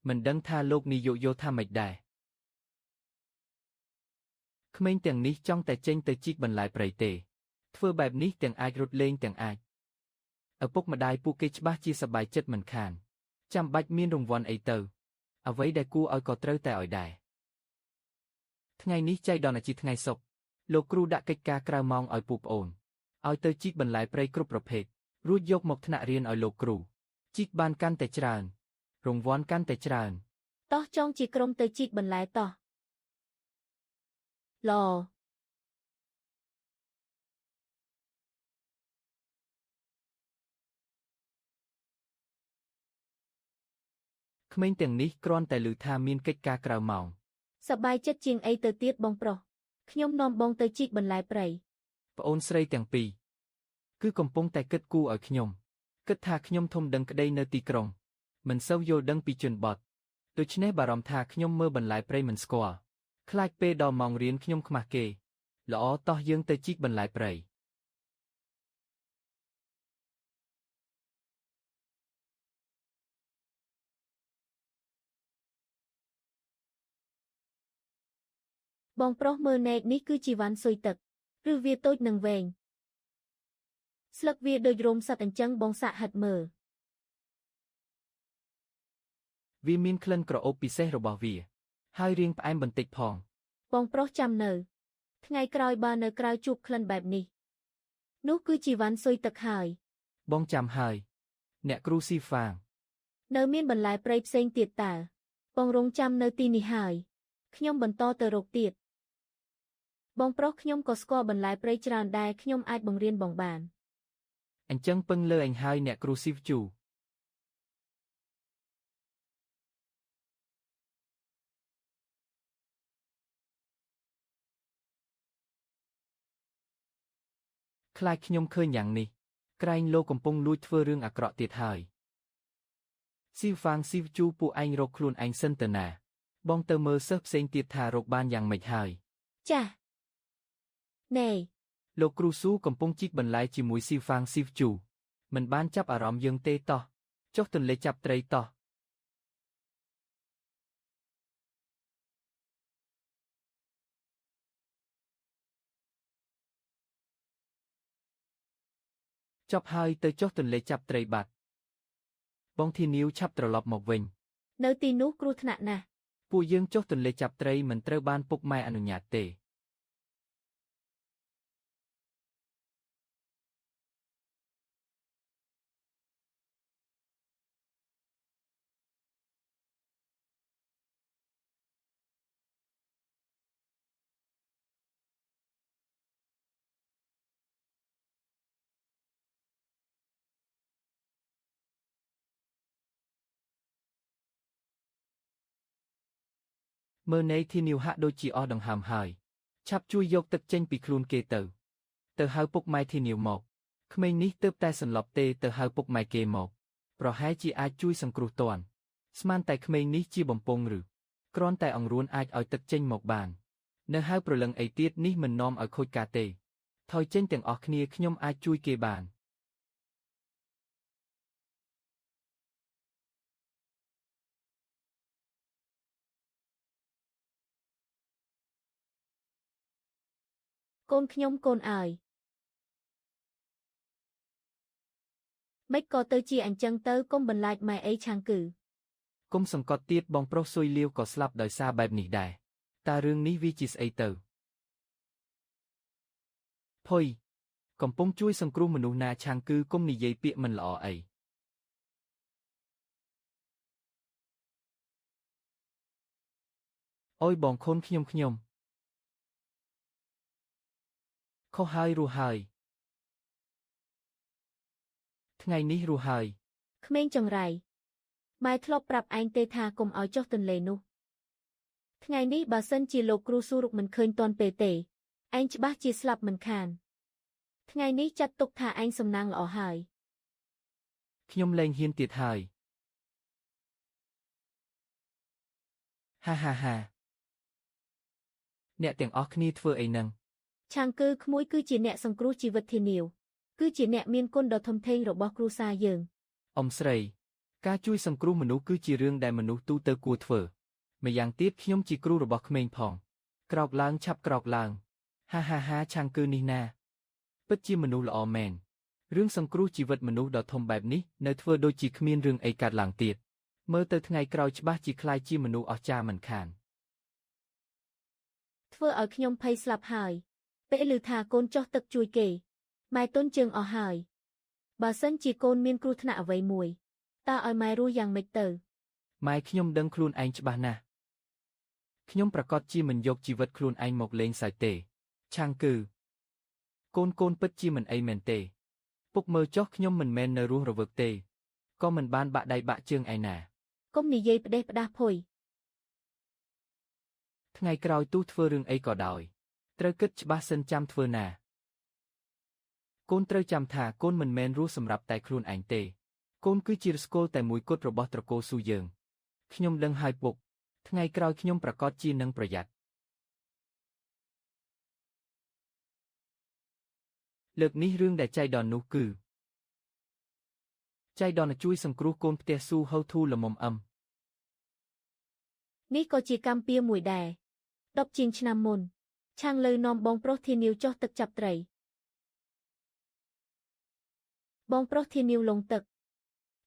មិនដឹងថាលោកនាយកយល់ថាម៉េចដែរក្មេងទាំងនេះចង់តែចេញទៅជីកបន្លែព្រៃទេធ្វើបែបនេះទាំងអាចរត់លេងទាំងអាចឪពុកម្ដាយពួកគេច្បាស់ជាសប្បាយចិត្តមិនខានចាំបាច់មានរង្វាន់អីទៅអ្វីដែលគួរឲ្យក៏ត្រូវតែឲ្យដែរថ្ងៃនេះចៃដន្យជាថ្ងៃសុក្រលោកគ្រូដាក់កិច្ចការក្រៅម៉ោងឲ្យពួកប្អូនឲ្យទៅជីកបន្លែព្រៃគ្រប់ប្រភេទរួចយកមកថ្នាក់រៀនឲ្យលោកគ្រូជីកបានកាន់តែច្រើនរង្វាន់កាន់តែច្រើនតោះចង់ជាក្រុមទៅជីកបន្លែតោះឡក្មេងទាំងនេះគ្រាន់តែឮថាមានកិច្ចការក្រៅម៉ោងសប្បាយចិត្តជាងអីទៅទៀតបងប្រុសខ្ញុំនាំបងទៅជីកបន្លែព្រៃប្អូនស្រីទាំងពីរគឺកំពុងតែគិតគូរឲ្យខ្ញុំគិតថាខ្ញុំធំដឹងក្តីនៅទីក្រុងមិនសូវយល់ដឹងពីជនបទដូច្នេះបារម្ភថាខ្ញុំមើលបន្លែព្រៃមិនស្គាល់ខ្លាចពេលដល់ម៉ោងរៀនខ្ញុំខ្មាស់គេល្អតោះយើងទៅជីកបន្លែព្រៃបងប្រុសមើលណែកនេះគឺជាវ៉ាន់ស៊ុយទឹកឬវាតូចនឹងវែងស្លឹកវាដូចរោមសត្វអញ្ចឹងបងសាក់ហិតមើលវាមានក្លិនក្រអូបពិសេសរបស់វាហើយរាងផ្អែមបន្តិចផងបងប្រុសចាំនៅថ្ងៃក្រោយបើនៅក្រៅជួបក្លិនបែបនេះនោះគឺជាវ៉ាន់ស៊ុយទឹកហើយបងចាំហើយអ្នកគ្រូស៊ីហ្វាងនៅមានបន្លែព្រៃផ្សេងទៀតតើបងរងចាំនៅទីនេះហើយខ្ញុំបន្តទៅរកទៀតបងប្រុសខ្ញុំក៏ស្គាល់បន្លែព្រៃច្រើនដែរខ្ញុំអាចបង្រៀនបងបានអញ្ចឹងពឹងលើអញហើយអ្នកគ្រូស៊ីវជូខ្លាចខ្ញុំឃើញយ៉ាងនេះ ក្រែងលោកកំពុងលួចធ្វើរឿងអាក្រក់ទៀតហើយស៊ីវហ្វាងស៊ីវជូពួកឯងរកខ្លួនឯងសិនទៅណាបងទៅមើលសិស្សផ្សេងទៀតថារកបានយ៉ាងម៉េចហើយ ចាស់ណែ លោកគ្រូស៊ូកំពុងជីកបន្លែជាមួយស៊ីវហ្វាងស៊ីវជូមិនបានចាប់អារម្មណ៍យើងទេតោះចុះទន្លេចាប់ត្រីតោះចប់ហើយទៅចុះទន្លេចាប់ត្រីបាត់បងធានាវឆាប់ត្រឡប់មកវិញ នៅទីនោះគ្រោះថ្នាក់ណាស់ ពួកយើងចុះទន្លេចាប់ត្រីមិនត្រូវបានពុកម៉ែអនុញ្ញាតទេមើលន័យធានាវហាក់ដូចជាអស់ដង្ហើមហើយឆាប់ជួយយកទឹកចេញពីខ្លួនគេទៅហៅពុកម៉ែធានាវមកក្មេងនេះទើបតែសន្លប់ទេទៅហៅពុកម៉ែគេមកប្រហែលជាអាចជួយសង្គ្រោះទាន់ស្មានតែក្មេងនេះជាបំពង់ឬគ្រាន់តែអង្រួនអាចឲ្យទឹកចេញមកបាននៅហៅប្រលឹងអីទៀតនេះមិននាំឲ្យខូចការទេថយចេញទាំងអស់គ្នាខ្ញុំអាចជួយគេបាន កូនខ្ញុំកូនអើយមិនក៏ទៅជាអញ្ចឹងទៅកុំបន្លាចម៉ែអីឆាងគឺ គុំសង្កត់ទៀតបងប្រុសស៊ុយលាវក៏ស្លាប់ដោយសារបែបនេះដែរតើរឿងនេះវាជាស្អីទៅភុយកំពុងជួយសង្គ្រោះមនុស្សណាឆាងគឺគុំនិយាយពាក្យមិនល្អអីអើយបងខូនខ្ញុំខុសហើយរស់ហើយថ្ងៃនេះរស់ហើយ ក្មេងចង្រៃម៉ែធ្លាប់ប្រាប់ឯងទេថាកុំឲ្យចុះទន្លេនោះថ្ងៃនេះបើសិនជាលោកគ្រូស៊ូរុកមិនឃើញទាន់ពេលទេឯងច្បាស់ជាស្លាប់មិនខានថ្ងៃនេះចាត់ទុកថាឯងសំណាងល្អហើយ ខ្ញុំលែងហ៊ានទៀតហើយហាអ្នកទាំងអស់គ្នាធ្វើអីនឹង ឆាងគឺក្មួយគឺជាអ្នកសង្គ្រោះជីវិតធានាវគឺជាអ្នកមានគុណដ៏ធំធេងរបស់គ្រួសារយើង អ៊ំស្រីការជួយសង្គ្រោះមនុស្សគឺជារឿងដែលមនុស្សទូទៅគួរធ្វើម្យ៉ាងទៀតខ្ញុំជាគ្រូរបស់ក្មេងផងក្រោកឡើងឆាប់ក្រោកឡើងហាឆាងគឺនេះណាពិតជាមនុស្សល្អមែនរឿងសង្គ្រោះជីវិតមនុស្សដ៏ធំបែបនេះនៅធ្វើដូចជាគ្មានរឿងអីកើតឡើងទៀតមើលទៅថ្ងៃក្រោយច្បាស់ជាខ្លាចជាមនុស្សអស្ចារ្យមិនខាន ធ្វើឲ្យខ្ញុំភ័យស្លាប់ហើយពេលឮថាកូនចុះទឹកជួយគេម៉ែទុនជើងអស់ហើយបើសិនជាកូនមានគ្រោះថ្នាក់អ្វីមួយតើឲ្យម៉ែរស់យ៉ាងម៉េចទៅ ម៉ែខ្ញុំដឹងខ្លួនឯងច្បាស់ណាស់ខ្ញុំប្រកាសជាមិនយកជីវិតខ្លួនឯងមកលេងសើចទេឆាងគឺកូនពិតជាមិនអីមែនទេពុកមើលចុះខ្ញុំមិនមែននៅរស់រវើកទេក៏មិនបានបាក់ដៃបាក់ជើងឯណា កុំនិយាយផ្ដេសផ្ដាស់ភុយ ថ្ងៃក្រោយទោះធ្វើរឿងអីក៏ដោយត្រូវគិតច្បាស់សិនចាំធ្វើណាកូនត្រូវចាំថាកូនមិនមែនរស់សម្រាប់តែខ្លួនឯងទេកូនគឺជាឫសគល់តែមួយគត់របស់ត្រកូលស៊ូយើងខ្ញុំដឹងហើយពុកថ្ងៃក្រោយខ្ញុំប្រកាសជានឹងប្រយ័ត្នលើកនេះរឿងដែលចៃដន្យនោះគឺចៃដន្យជួយសង្គ្រោះកូនផ្ទះស៊ូហៅធូល្មមអឹម នេះក៏ជាកម្មពៀមួយដែរ10ជាងឆ្នាំមុនឆាងលើនាំបងប្រុសធានាវចុះទឹកចាប់ត្រីបងប្រុសធានាវលងទឹក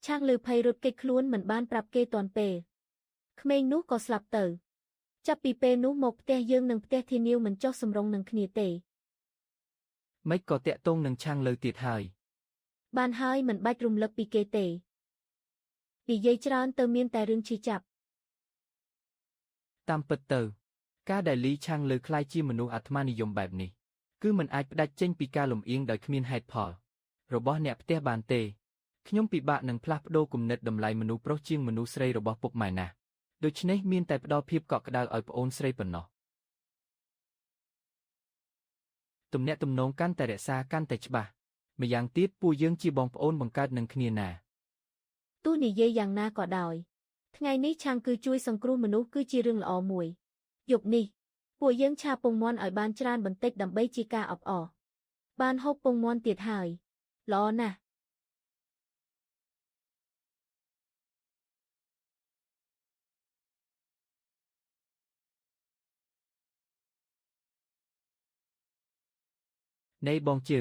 ឆាងលើភ័យរត់គេចខ្លួនមិនបានប្រាប់គេទាន់ពេលក្មេងនោះក៏ស្លាប់ទៅចាប់ពីពេលនោះមកផ្ទះយើងនិងផ្ទះធានាវមិនចុះសម្រុងនឹងគ្នាទេមិនក៏តាក់ទងនឹងឆាងលើទៀតហើយ បានហើយមិនបាច់រំលឹកពីគេទេនិយាយច្រើនទៅមានតែរឿងឈឺចាប់ តាមពិតទៅការដែលលីឆាងលើคล้ายជាមនុស្សអាត្មានិយមបែបនេះគឺមិនអាចផ្ដាច់ចេញពីការលំអៀងដោយគ្មានហេតុផលរបស់អ្នកផ្ទះបានទេខ្ញុំពិបាកនឹងផ្លាស់ប្ដូរគំនិតតម្លៃមនុស្សប្រុសជាងមនុស្សស្រីរបស់ពុកម៉ែណាស់ដូច្នេះមានតែផ្ដល់ភាពកក់ក្ដៅឲ្យប្អូនស្រីប៉ុណ្ណោះទំនាក់ទំនងកាន់តែរក្សាកាន់តែច្បាស់ ម្យ៉ាងទៀតពួកយើងជាបងប្អូនបង្កើតនឹងគ្នាណា ទោះនិយាយយ៉ាងណាក៏ដោយថ្ងៃនេះឆាំងគឺជួយសង្គ្រោះមនុស្សគឺជារឿងល្អមួយយប់នេះពួកយើងឆាពងមាន់ឲ្យបានច្រើនបន្តិចដើម្បីជាការអបអរបានហូបពងមាន់ទៀតហើយល្អណាស់នៃបងជឿ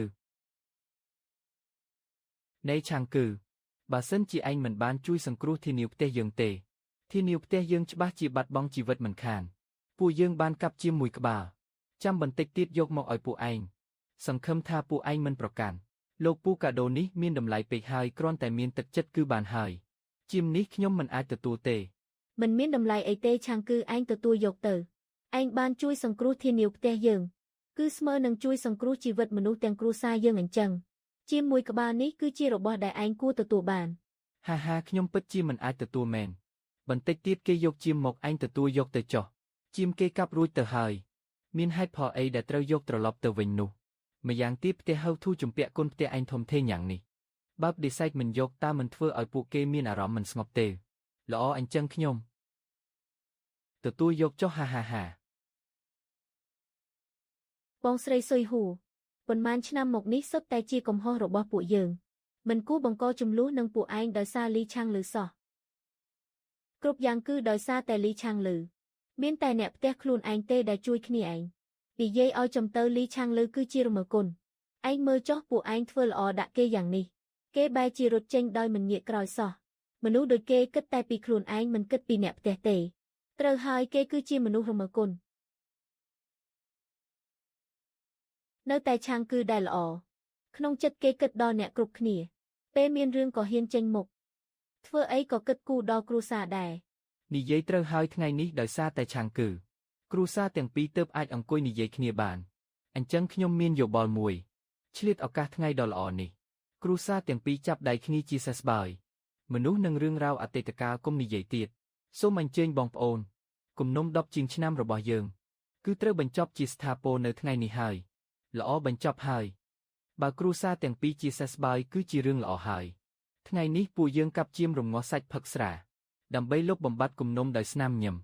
នៃឆាំងគឺបើសិនជាឯងមិនបានជួយសង្គ្រោះធានាវផ្ទះយើងទេធានាវផ្ទះយើងច្បាស់ជាបាត់បង់ជីវិតមិនខានពួកយើងបានកាប់ជាមួយក្បាលចាំបន្តិចទៀតយកមកឲ្យពួកឯងសង្ឃឹមថាពួកឯងមិនប្រកាន់លោកពូកាដូនេះមានតម្លៃពេកហើយគ្រាន់តែមានទឹកចិត្តគឺបានហើយជាមនេះខ្ញុំមិនអាចទទួលទេមិនមានតម្លៃអីទេឆាំងគឺឯងទទួលយកទៅឯងបានជួយសង្គ្រោះធានាវផ្ទះយើងគឺស្មើនឹងជួយសង្គ្រោះជីវិតមនុស្សទាំងគ្រួសារយើងអញ្ចឹងជាមួយក្បាលនេះគឺជារបស់ដែលឯងគួរទទួលបានហាខ្ញុំពិតជាមិនអាចទទួលមែនបន្តិចទៀតគេយកជាមមកឯងទទួលយកទៅចុះជាមគេកាប់រួចទៅហើយមានហេតុផលអីដែលត្រូវយកត្រឡប់ទៅវិញនោះម្យ៉ាងទៀតផ្ទះហៅធូជំពាក់គុណផ្ទះឯងធំធេងយ៉ាងនេះបើបដិសេធមិនយកតើមិនធ្វើឲ្យពួកគេមានអារម្មណ៍មិនស្ងប់ទេល្អអញ្ចឹងខ្ញុំទទួលយកចុះហា បងស្រីសុយហ៊ូប៉ុន្មានឆ្នាំមកនេះសុទ្ធតែជាកំហុសរបស់ពួកយើងមិនគួរបង្កចំនួននឹងពួកឯងដោយសារលីឆាំងលឺសោះគ្រប់យ៉ាងគឺដោយសារតែលីឆាំងលឺមានតែអ្នកផ្ទះខ្លួនឯងទេដែលជួយគ្នាឯងនិយាយឲ្យចំទៅលីឆាំងលឺគឺជារមើគុណឯងមើលចុះពួកឯងធ្វើល្អដាក់គេយ៉ាងនេះគេបែរជារត់ចេញដោយមិនងាកក្រោយសោះមនុស្សដូចគេគិតតែពីខ្លួនឯងមិនគិតពីអ្នកផ្ទះទេត្រូវហើយគេគឺជាមនុស្សរមើគុណនៅតែឆាំងគឺដែលល្អក្នុងចិត្តគេគិតដល់អ្នកគ្រប់គ្នាពេលមានរឿងក៏ហ៊ានចេញមុខធ្វើអីក៏គិតគូរដល់គ្រួសារដែរនិយាយត្រូវហើយថ្ងៃនេះដោយសារតែឆាំងគឺគ្រួសារទាំងពីរទើបអាចអង្គុយនិយាយគ្នាបានអញ្ចឹងខ្ញុំមានយោបល់មួយឆ្លៀតឱកាសថ្ងៃដ៏ល្អនេះគ្រួសារទាំងពីរចាប់ដៃគ្នាជាសះស្បើយមនុស្សនឹងរឿងរ៉ាវអតីតកាលគុំនិយាយទៀតសូមអញ្ជើញបងប្អូនគំនុំ10ជាងឆ្នាំរបស់យើងគឺត្រូវបញ្ចប់ជាស្ថាពរនៅថ្ងៃនេះហើយល្អបញ្ចប់ហើយបើគ្រួសារទាំងពីរជាសះស្បើយគឺជារឿងល្អហើយថ្ងៃនេះពួកយើងកាប់ជៀមរងាស់សាច់ផឹកស្រាដើម្បីលុបបំបាត់គំនុំដោយស្នាមញញឹម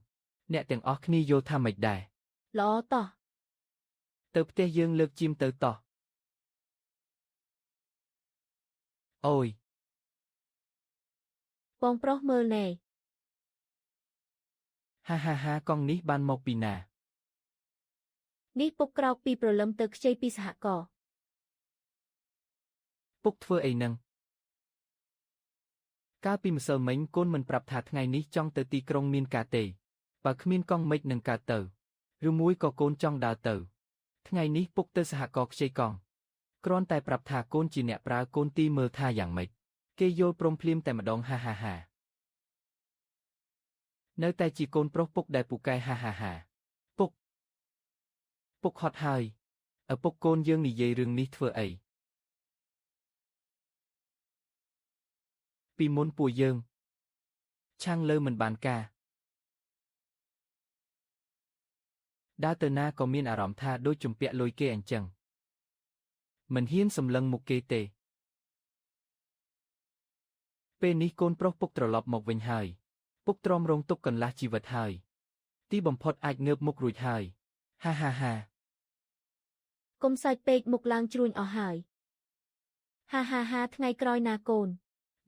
អ្នកទាំងអស់គ្នាយល់ថាម៉េចដែរល្អតោះទៅផ្ទះយើងលើកជៀមទៅតោះអូយបងប្រុសមើលណែហាកង់នេះបានមកពីណានេះពុកក្រោកពីព្រលឹមទៅខ្ចីពីសហករណ៍ពុកធ្វើអីនឹងកាលពីម្សិលមិញកូនមិនប្រាប់ថាថ្ងៃនេះចង់ទៅទីក្រុងមានការទេបើគ្មានកង់មិននឹងកើតទៅឬមួយក៏កូនចង់ដើរទៅថ្ងៃនេះពុកទៅសហករណ៍ខ្ចីកង់គ្រាន់តែប្រាប់ថាកូនជាអ្នកប្រើកូនទីមើលថាយ៉ាងម៉េចគេយល់ព្រមភ្លាមតែម្ដងហានៅតែជាកូនប្រុសពុកដែលពូកែហាពុកហត់ហើយឪពុកកូនយើងនិយាយរឿងនេះធ្វើអីពីមុនពួកយើងឆាំងលើមិនបានការដើរទៅណាក៏មានអារម្មណ៍ថាដូចជំពាក់លុយគេអញ្ចឹងមិនហ៊ានសម្លឹងមុខគេទេពេលនេះកូនប្រុសពុកត្រឡប់មកវិញហើយពុកទ្រាំរងទុក្ខកន្លះជីវិតហើយទីបំផុតអាចងើបមុខរួចហើយហាកុំសាច់ពេកមុខឡើងជ្រួញអស់ហើយហាថ្ងៃក្រោយណាកូន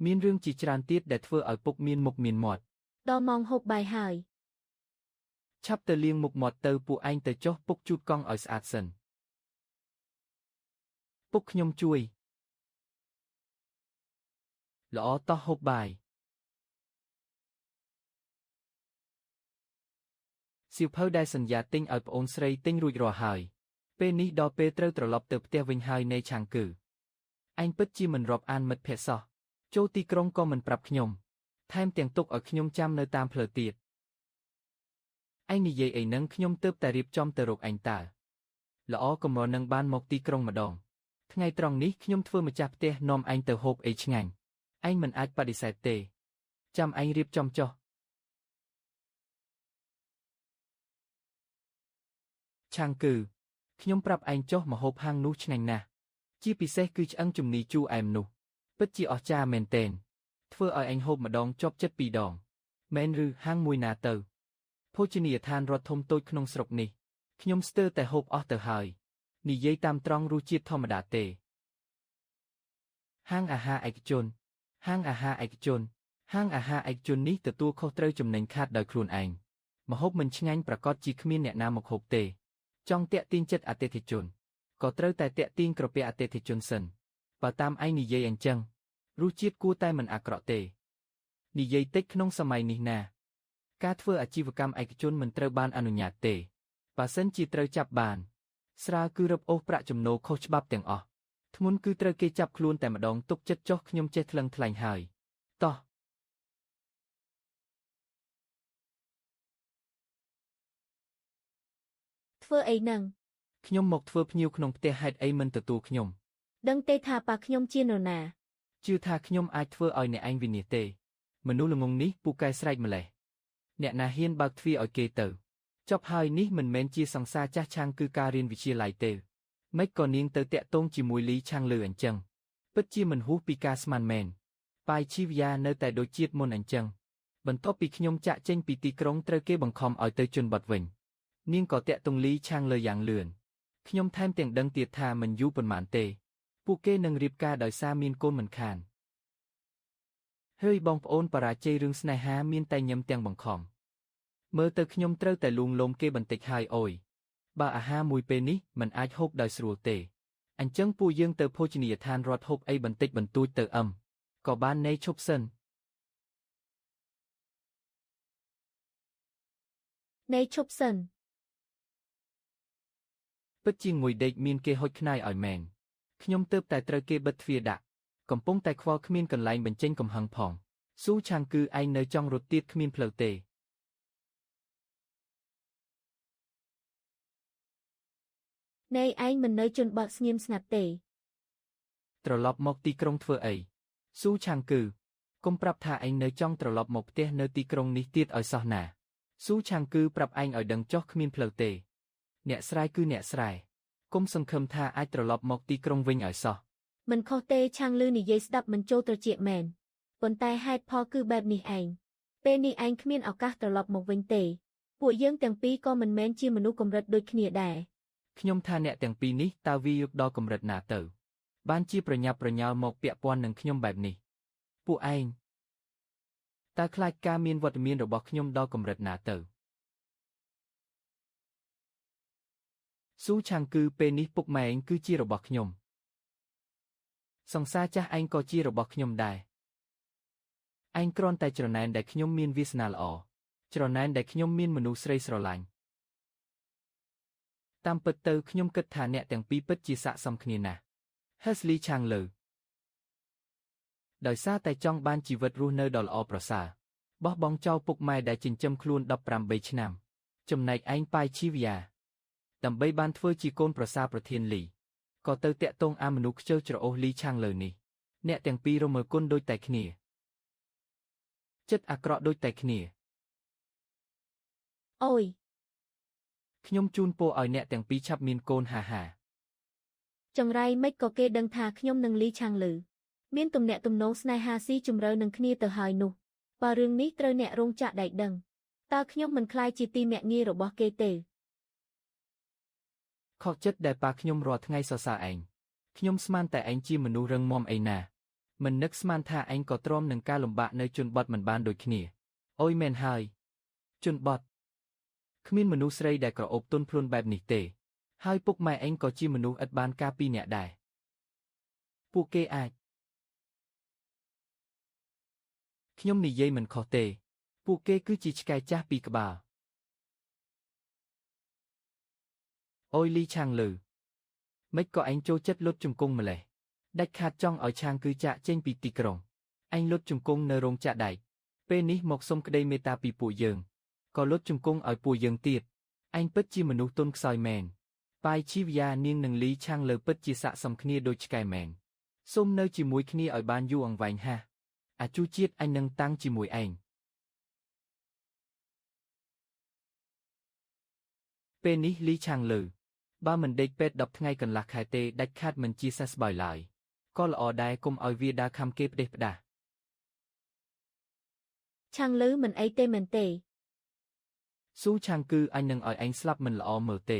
មានរឿងជាច្រើនទៀតដែលធ្វើឲ្យពុកមានមុខមានមាត់ដល់ម៉ោងហូបបាយហើយឆាប់ទៅលាងមុខមាត់ទៅពួកឯងទៅចុះពុកជូតកង់ឲ្យស្អាតសិនពុកខ្ញុំជួយល្អតោះហូបបាយសៀវភៅដែលសន្យាទិញឲ្យប្អូនស្រីទិញរួចរាល់ហើយពេលនេះដល់ពេលត្រូវត្រឡប់ទៅផ្ទះវិញហើយនៃឆាំងគឺឯងពិតជាមិនរាប់អានមិត្តភក្តិសោះចូលទីក្រុងក៏មិនប្រាប់ខ្ញុំថែមទាំងទុកឲ្យខ្ញុំចាំនៅតាមផ្លូវទៀតឯងនិយាយអីនឹងខ្ញុំទើបតែរៀបចំទៅរកឯងតើល្អកុំរនឹងបានមកទីក្រុងម្ដងថ្ងៃត្រង់នេះខ្ញុំធ្វើម្ចាស់ផ្ទះនាំឯងទៅហូបអីឆ្ងាញ់ឯងមិនអាចបដិសេធទេចាំឯងរៀបចំចុះឆាំងគឺខ្ញុំប្រាប់ឯងចុះម្ហូបហាងនោះឆ្ងាញ់ណាស់ ជាពិសេសគឺឆ្អឹងជំនីជូរអែមនោះពិតជាអស្ចារ្យមែនទែនធ្វើឲ្យអញហូបម្ដងជាប់ចិត្តពីរដងមែនឬហាងមួយណាទៅភោជនីយដ្ឋានរត់ធំតូចក្នុងស្រុកនេះខ្ញុំស្ទើរតែហូបអស់ទៅហើយនិយាយតាមត្រង់រសជាតិធម្មតាទេហាងអាហារឯកជនហាងអាហារឯកជនហាងអាហារឯកជននេះទទួលខុសត្រូវចំណេញខាតដោយខ្លួនឯងម្ហូបមិនឆ្ងាញ់ប្រកាសជាគ្មានអ្នកណាមកហូបទេចង់តាក់ទាញចិត្តអតិថិជនក៏ត្រូវតែតាក់ទាញក្រពះអតិថិជនសិនបើតាមឯងនិយាយអញ្ចឹងរសជាតិគួរតែមិនអាក្រក់ទេនិយាយតិចក្នុងសម័យនេះណាការធ្វើអាជីវកម្មឯកជនមិនត្រូវបានអនុញ្ញាតទេបើសិនជាត្រូវចាប់បានស្រាលគឺរឹបអូសប្រាក់ចំណូលខុសច្បាប់ទាំងអស់ធ្ងន់គឺត្រូវគេចាប់ខ្លួនតែម្ដងទុកចិត្តចុះខ្ញុំចេះថ្លឹងថ្លែងហើយតោះធ្វើអីនឹងខ្ញុំមកធ្វើភ្ញៀវក្នុងផ្ទះហេតុអីមិនទទួលខ្ញុំដឹងទេថាប៉ាខ្ញុំជានរណាជឿថាខ្ញុំអាចធ្វើឲ្យអ្នកឯងវិនាសទេមនុស្សល្ងងនេះពូកែស្រែកម្លេះអ្នកណាហ៊ានបើកទ្វារឲ្យគេទៅចប់ហើយនេះមិនមែនជាសង្សារចាស់ឆាងគឺការរៀនវិទ្យាល័យទេម៉េចក៏នាងទៅតាក់ទងជាមួយលីឆាងលើអញ្ចឹងពិតជាមិនហួសពីការស្មានមែនប៉ាយជីវយ៉ានៅតែដូចជាតិមុនអញ្ចឹងបន្ទាប់ពីខ្ញុំចាក់ចេញពីទីក្រុងត្រូវគេបង្ខំឲ្យទៅជន់បត់វិញនាងក៏តាក់ទងលីឆាងលើយ៉ាងលឿនខ្ញុំថែមទាំងដឹងទៀតថាមិនយូរប៉ុន្មានទេពួកគេនឹងរៀបការដោយសារមានកូនមិនខានហើយបងប្អូនបរាជ័យរឿងស្នេហាមានតែញឹមទាំងបង្ខំមើលទៅខ្ញុំត្រូវតែលួងលោមគេបន្តិចហើយអូយបើអាហារមួយពេលនេះមិនអាចហូបដោយស្រួលទេអញ្ចឹងពួកយើងទៅភោជនីយដ្ឋានរត់ហូបអីបន្តិចបន្តួចទៅក៏បានណែឈប់សិនណែឈប់សិនពិតជាងមួយដេកមានគេហុចខ្នាយឲ្យមែនខ្ញុំទើបតែត្រូវគេបិទទ្វារដាក់កំពុងតែខ្វល់គ្មានកន្លែងបញ្ចេញកំហឹងផងស៊ូឆាងគឺឯងនៅចង់រត់ទៀតគ្មានផ្លូវទេណែឯងមិននៅជន់បត់ស្ងៀមស្ងាត់ទេត្រឡប់មកទីក្រុងធ្វើអីស៊ូឆាងគឺកុំប្រាប់ថាឯងនៅចង់ត្រឡប់មកផ្ទះនៅទីក្រុងនេះទៀតឲ្យសោះណាស៊ូឆាងគឺប្រាប់ឯងឲ្យដឹងចុះគ្មានផ្លូវទេអ្នកស្រែគឺអ្នកស្រែកុំសង្ឃឹមថាអាចត្រឡប់មកទីក្រុងវិញឲ្យសោះមិនខុសទេឆាងលឺនិយាយស្ដាប់មិនចូលត្រចៀកមែនប៉ុន្តែហេតុផលគឺបែបនេះឯងពេលនេះឯងគ្មានឱកាសត្រឡប់មកវិញទេពួកយើងទាំងពីរក៏មិនមែនជាមនុស្សកម្រិតដូចគ្នាដែរខ្ញុំថាអ្នកទាំងពីរនេះតើវាយកដល់កម្រិតណាទៅបានជាប្រញាប់ប្រញាល់មកពាក់ព័ន្ធនឹងខ្ញុំបែបនេះពួកឯងតើខ្លាចការមានវត្តមានរបស់ខ្ញុំដល់កម្រិតណាទៅស៊ូឆាងគឺពេលនេះពុកម៉ែឯងគឺជារបស់ខ្ញុំសង្សារចាស់ឯងក៏ជារបស់ខ្ញុំដែរឯងគ្រាន់តែច្រណែនដែលខ្ញុំមានវាសនាល្អច្រណែនដែលខ្ញុំមានមនុស្សស្រីស្រឡាញ់តាមពិតទៅខ្ញុំគិតថាអ្នកទាំងពីរពិតជាស័ក្តិសមគ្នាណាស់ Hesley ឆាងលើដោយសារតែចង់បានជីវិតរស់នៅដ៏ល្អប្រសើរបោះបង់ចោលពុកម៉ែដែលចិញ្ចឹមខ្លួន18ឆ្នាំចំណែកឯងប៉ាយជីវយ៉ាដើម្បីបានធ្វើជាកូនប្រសារប្រធានលីក៏ទៅតាក់ទងអាមនុស្សខ្ជិលច្រអូសលីឆាងលើនេះអ្នកទាំងពីររមើលគុណដូចតែគ្នាចិត្តអាក្រក់ដូចតែគ្នាអូយខ្ញុំជូនពរឲ្យអ្នកទាំងពីរឆាប់មានកូនហាចង្រៃមិនក៏គេដឹងថាខ្ញុំនិងលីឆាងលឺមានទំនាក់ទំនងស្នេហាស៊ីជម្រៅនឹងគ្នាទៅហើយនោះបើរឿងនេះត្រូវអ្នករងចាក់ដែកដឹងតើខ្ញុំមិនខ្លាចជាទីមាក់ងាយរបស់គេទេខកចិត្តដែលប៉ាខ្ញុំរាល់ថ្ងៃសរសើរឯងខ្ញុំស្មានតែឯងជាមនុស្សរឹងមាំអីណាមិននឹកស្មានថាឯងក៏ទ្រាំនឹងការលំបាកនៅជនបទមិនបានដូចគ្នាអូយមែនហើយជនបទគ្មានមនុស្សស្រីដែលក្រអូបទន់ភ្លន់បែបនេះទេហើយពុកម៉ែឯងក៏ជាមនុស្សឥតបានការពីអ្នកដែរពួកគេអាចខ្ញុំនិយាយមិនខុសទេពួកគេគឺជាឆ្កែចាស់ពីរក្បាលអូយលីឆាងលើមិនក៏ឯងចូលចិត្តលុតជង្គង់ម្លេះដាច់ខាតចង់ឲ្យឆាងគឺចាក់ចេញពីទីក្រុងឯងលុតជង្គង់នៅរោងចក្រដែកពេលនេះមកសុំក្តីមេត្តាពីពួកយើងក៏លុតជង្គង់ឲ្យពួកយើងទៀតឯងពិតជាមនុស្សទន់ខ្សោយមែនប៉ាយជីវយ៉ានាងនិងលីឆាងលើពិតជាស័ក្តិសមគ្នាដូចឆ្កែមែនសូមនៅជាមួយគ្នាឲ្យបានយូរអង្វែងហាអាជូជាតិអញនឹងតាំងជាមួយឯងពេលនេះលីឆាងលើ បើមិនដេកពេទ្យ10ថ្ងៃកន្លះខែទេដាច់ខាតមិនជាសះស្បើយឡើយក៏ល្អដែរកុំឲ្យវាដើរខំគេផ្ដេសផ្ដាស ឆាងលឺមិនអីទេមែនទេ ស៊ូឆាងគឺអញនឹងឲ្យឯងស្លាប់មិនល្អមើលទេ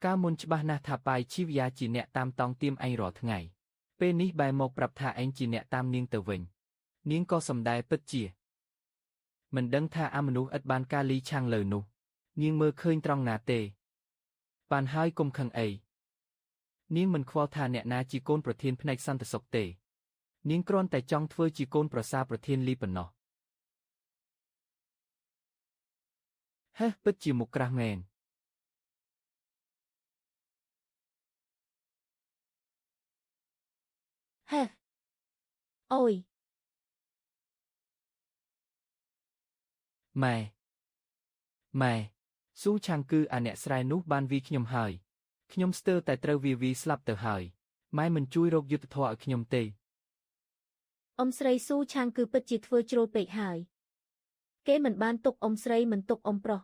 ការមុនច្បាស់ណាស់ថាប៉ាយជីវយាជាអ្នកតាមតង់ទៀមឯងរាល់ថ្ងៃពេលនេះបែរមកប្រាប់ថាឯងជាអ្នកតាមនាងទៅវិញនាងក៏សំដែពិតជាមិនដឹងថាអាមនុស្សឥតបានការលីឆាងលើនោះនាងមើលឃើញត្រង់ណាទេបានហើយកុំខឹងអីនាងមិនខ្វល់ថាអ្នកណាជាកូនប្រធានផ្នែកសន្តិសុខទេនាងគ្រាន់តែចង់ធ្វើជាកូនប្រសារប្រធានលីប៉ុណ្ណោះហេះពិតជាមុខក្រាស់មែនហេអូយម៉ែស៊ូឆាងគឺអាអ្នកស្រែនោះបានវីខ្ញុំហើយខ្ញុំស្ទើរតែត្រូវវាស្លាប់ទៅហើយម៉ែមិនជួយរកយុទ្ធធម៌ឲ្យខ្ញុំទេអ៊ំស្រីស៊ូឆាងគឺពិតជាធ្វើជ្រុលពេកហើយគេមិនបានទុកអ៊ំស្រីមិនទុកអ៊ំប្រុស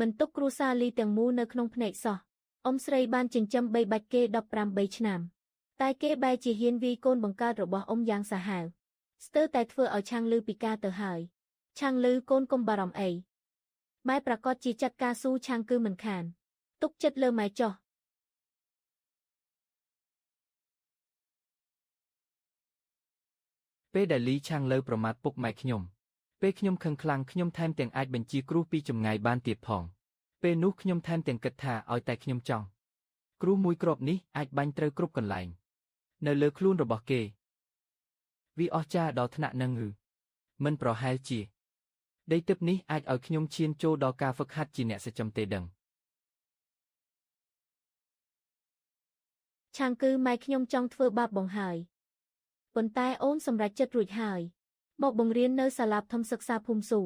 មិនទុកគ្រួសារលីទាំងមូលនៅក្នុងភ្នែកសោះអ៊ំស្រីបានចិញ្ចឹមបីបាច់គេ18ឆ្នាំតែគេបែរជាហ៊ានវាយកូនបង្កើតរបស់អ៊ំយ៉ាងសាហាវស្ទើរតែធ្វើឲ្យឆាងលឺពិការទៅហើយឆាងលឺកូនកុំបារម្ភអីម៉ែប្រកាសជាចាត់ការស៊ូឆាងគឺមិនខានទុកចិត្តលើម៉ែចុះពេលដែលលីឆាងលើប្រមាថពុកម៉ែខ្ញុំពេលខ្ញុំខឹងខ្លាំងខ្ញុំថែមទាំងអាចបញ្ជាគ្រោះពីចម្ងាយបានទៀតផងពេលនោះខ្ញុំថែមទាំងគិតថាឲ្យតែខ្ញុំចង់គ្រោះមួយគ្រាប់នេះអាចបាញ់ត្រូវគ្រប់កន្លែងនៅលើខ្លួនរបស់គេវាអស្ចារ្យដល់ថ្នាក់នឹងមិនប្រហែលជាដីទឹកនេះអាចឲ្យខ្ញុំឈានចូលដល់ការហ្វឹកហាត់ជាអ្នកសចំទេដឹងឆាងគឺម៉ែខ្ញុំចង់ធ្វើបាបបងហើយប៉ុន្តែអូនសម្រេចចិត្តរួចហើយមកបង្រៀននៅសាលាធំសិក្សាភូមិស៊ូ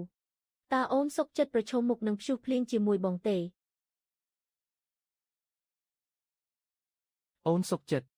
តើអូនសុខចិត្តប្រឈមមុខនឹងព្យុះភ្លៀងជាមួយបងទេអូនសុខចិត្ត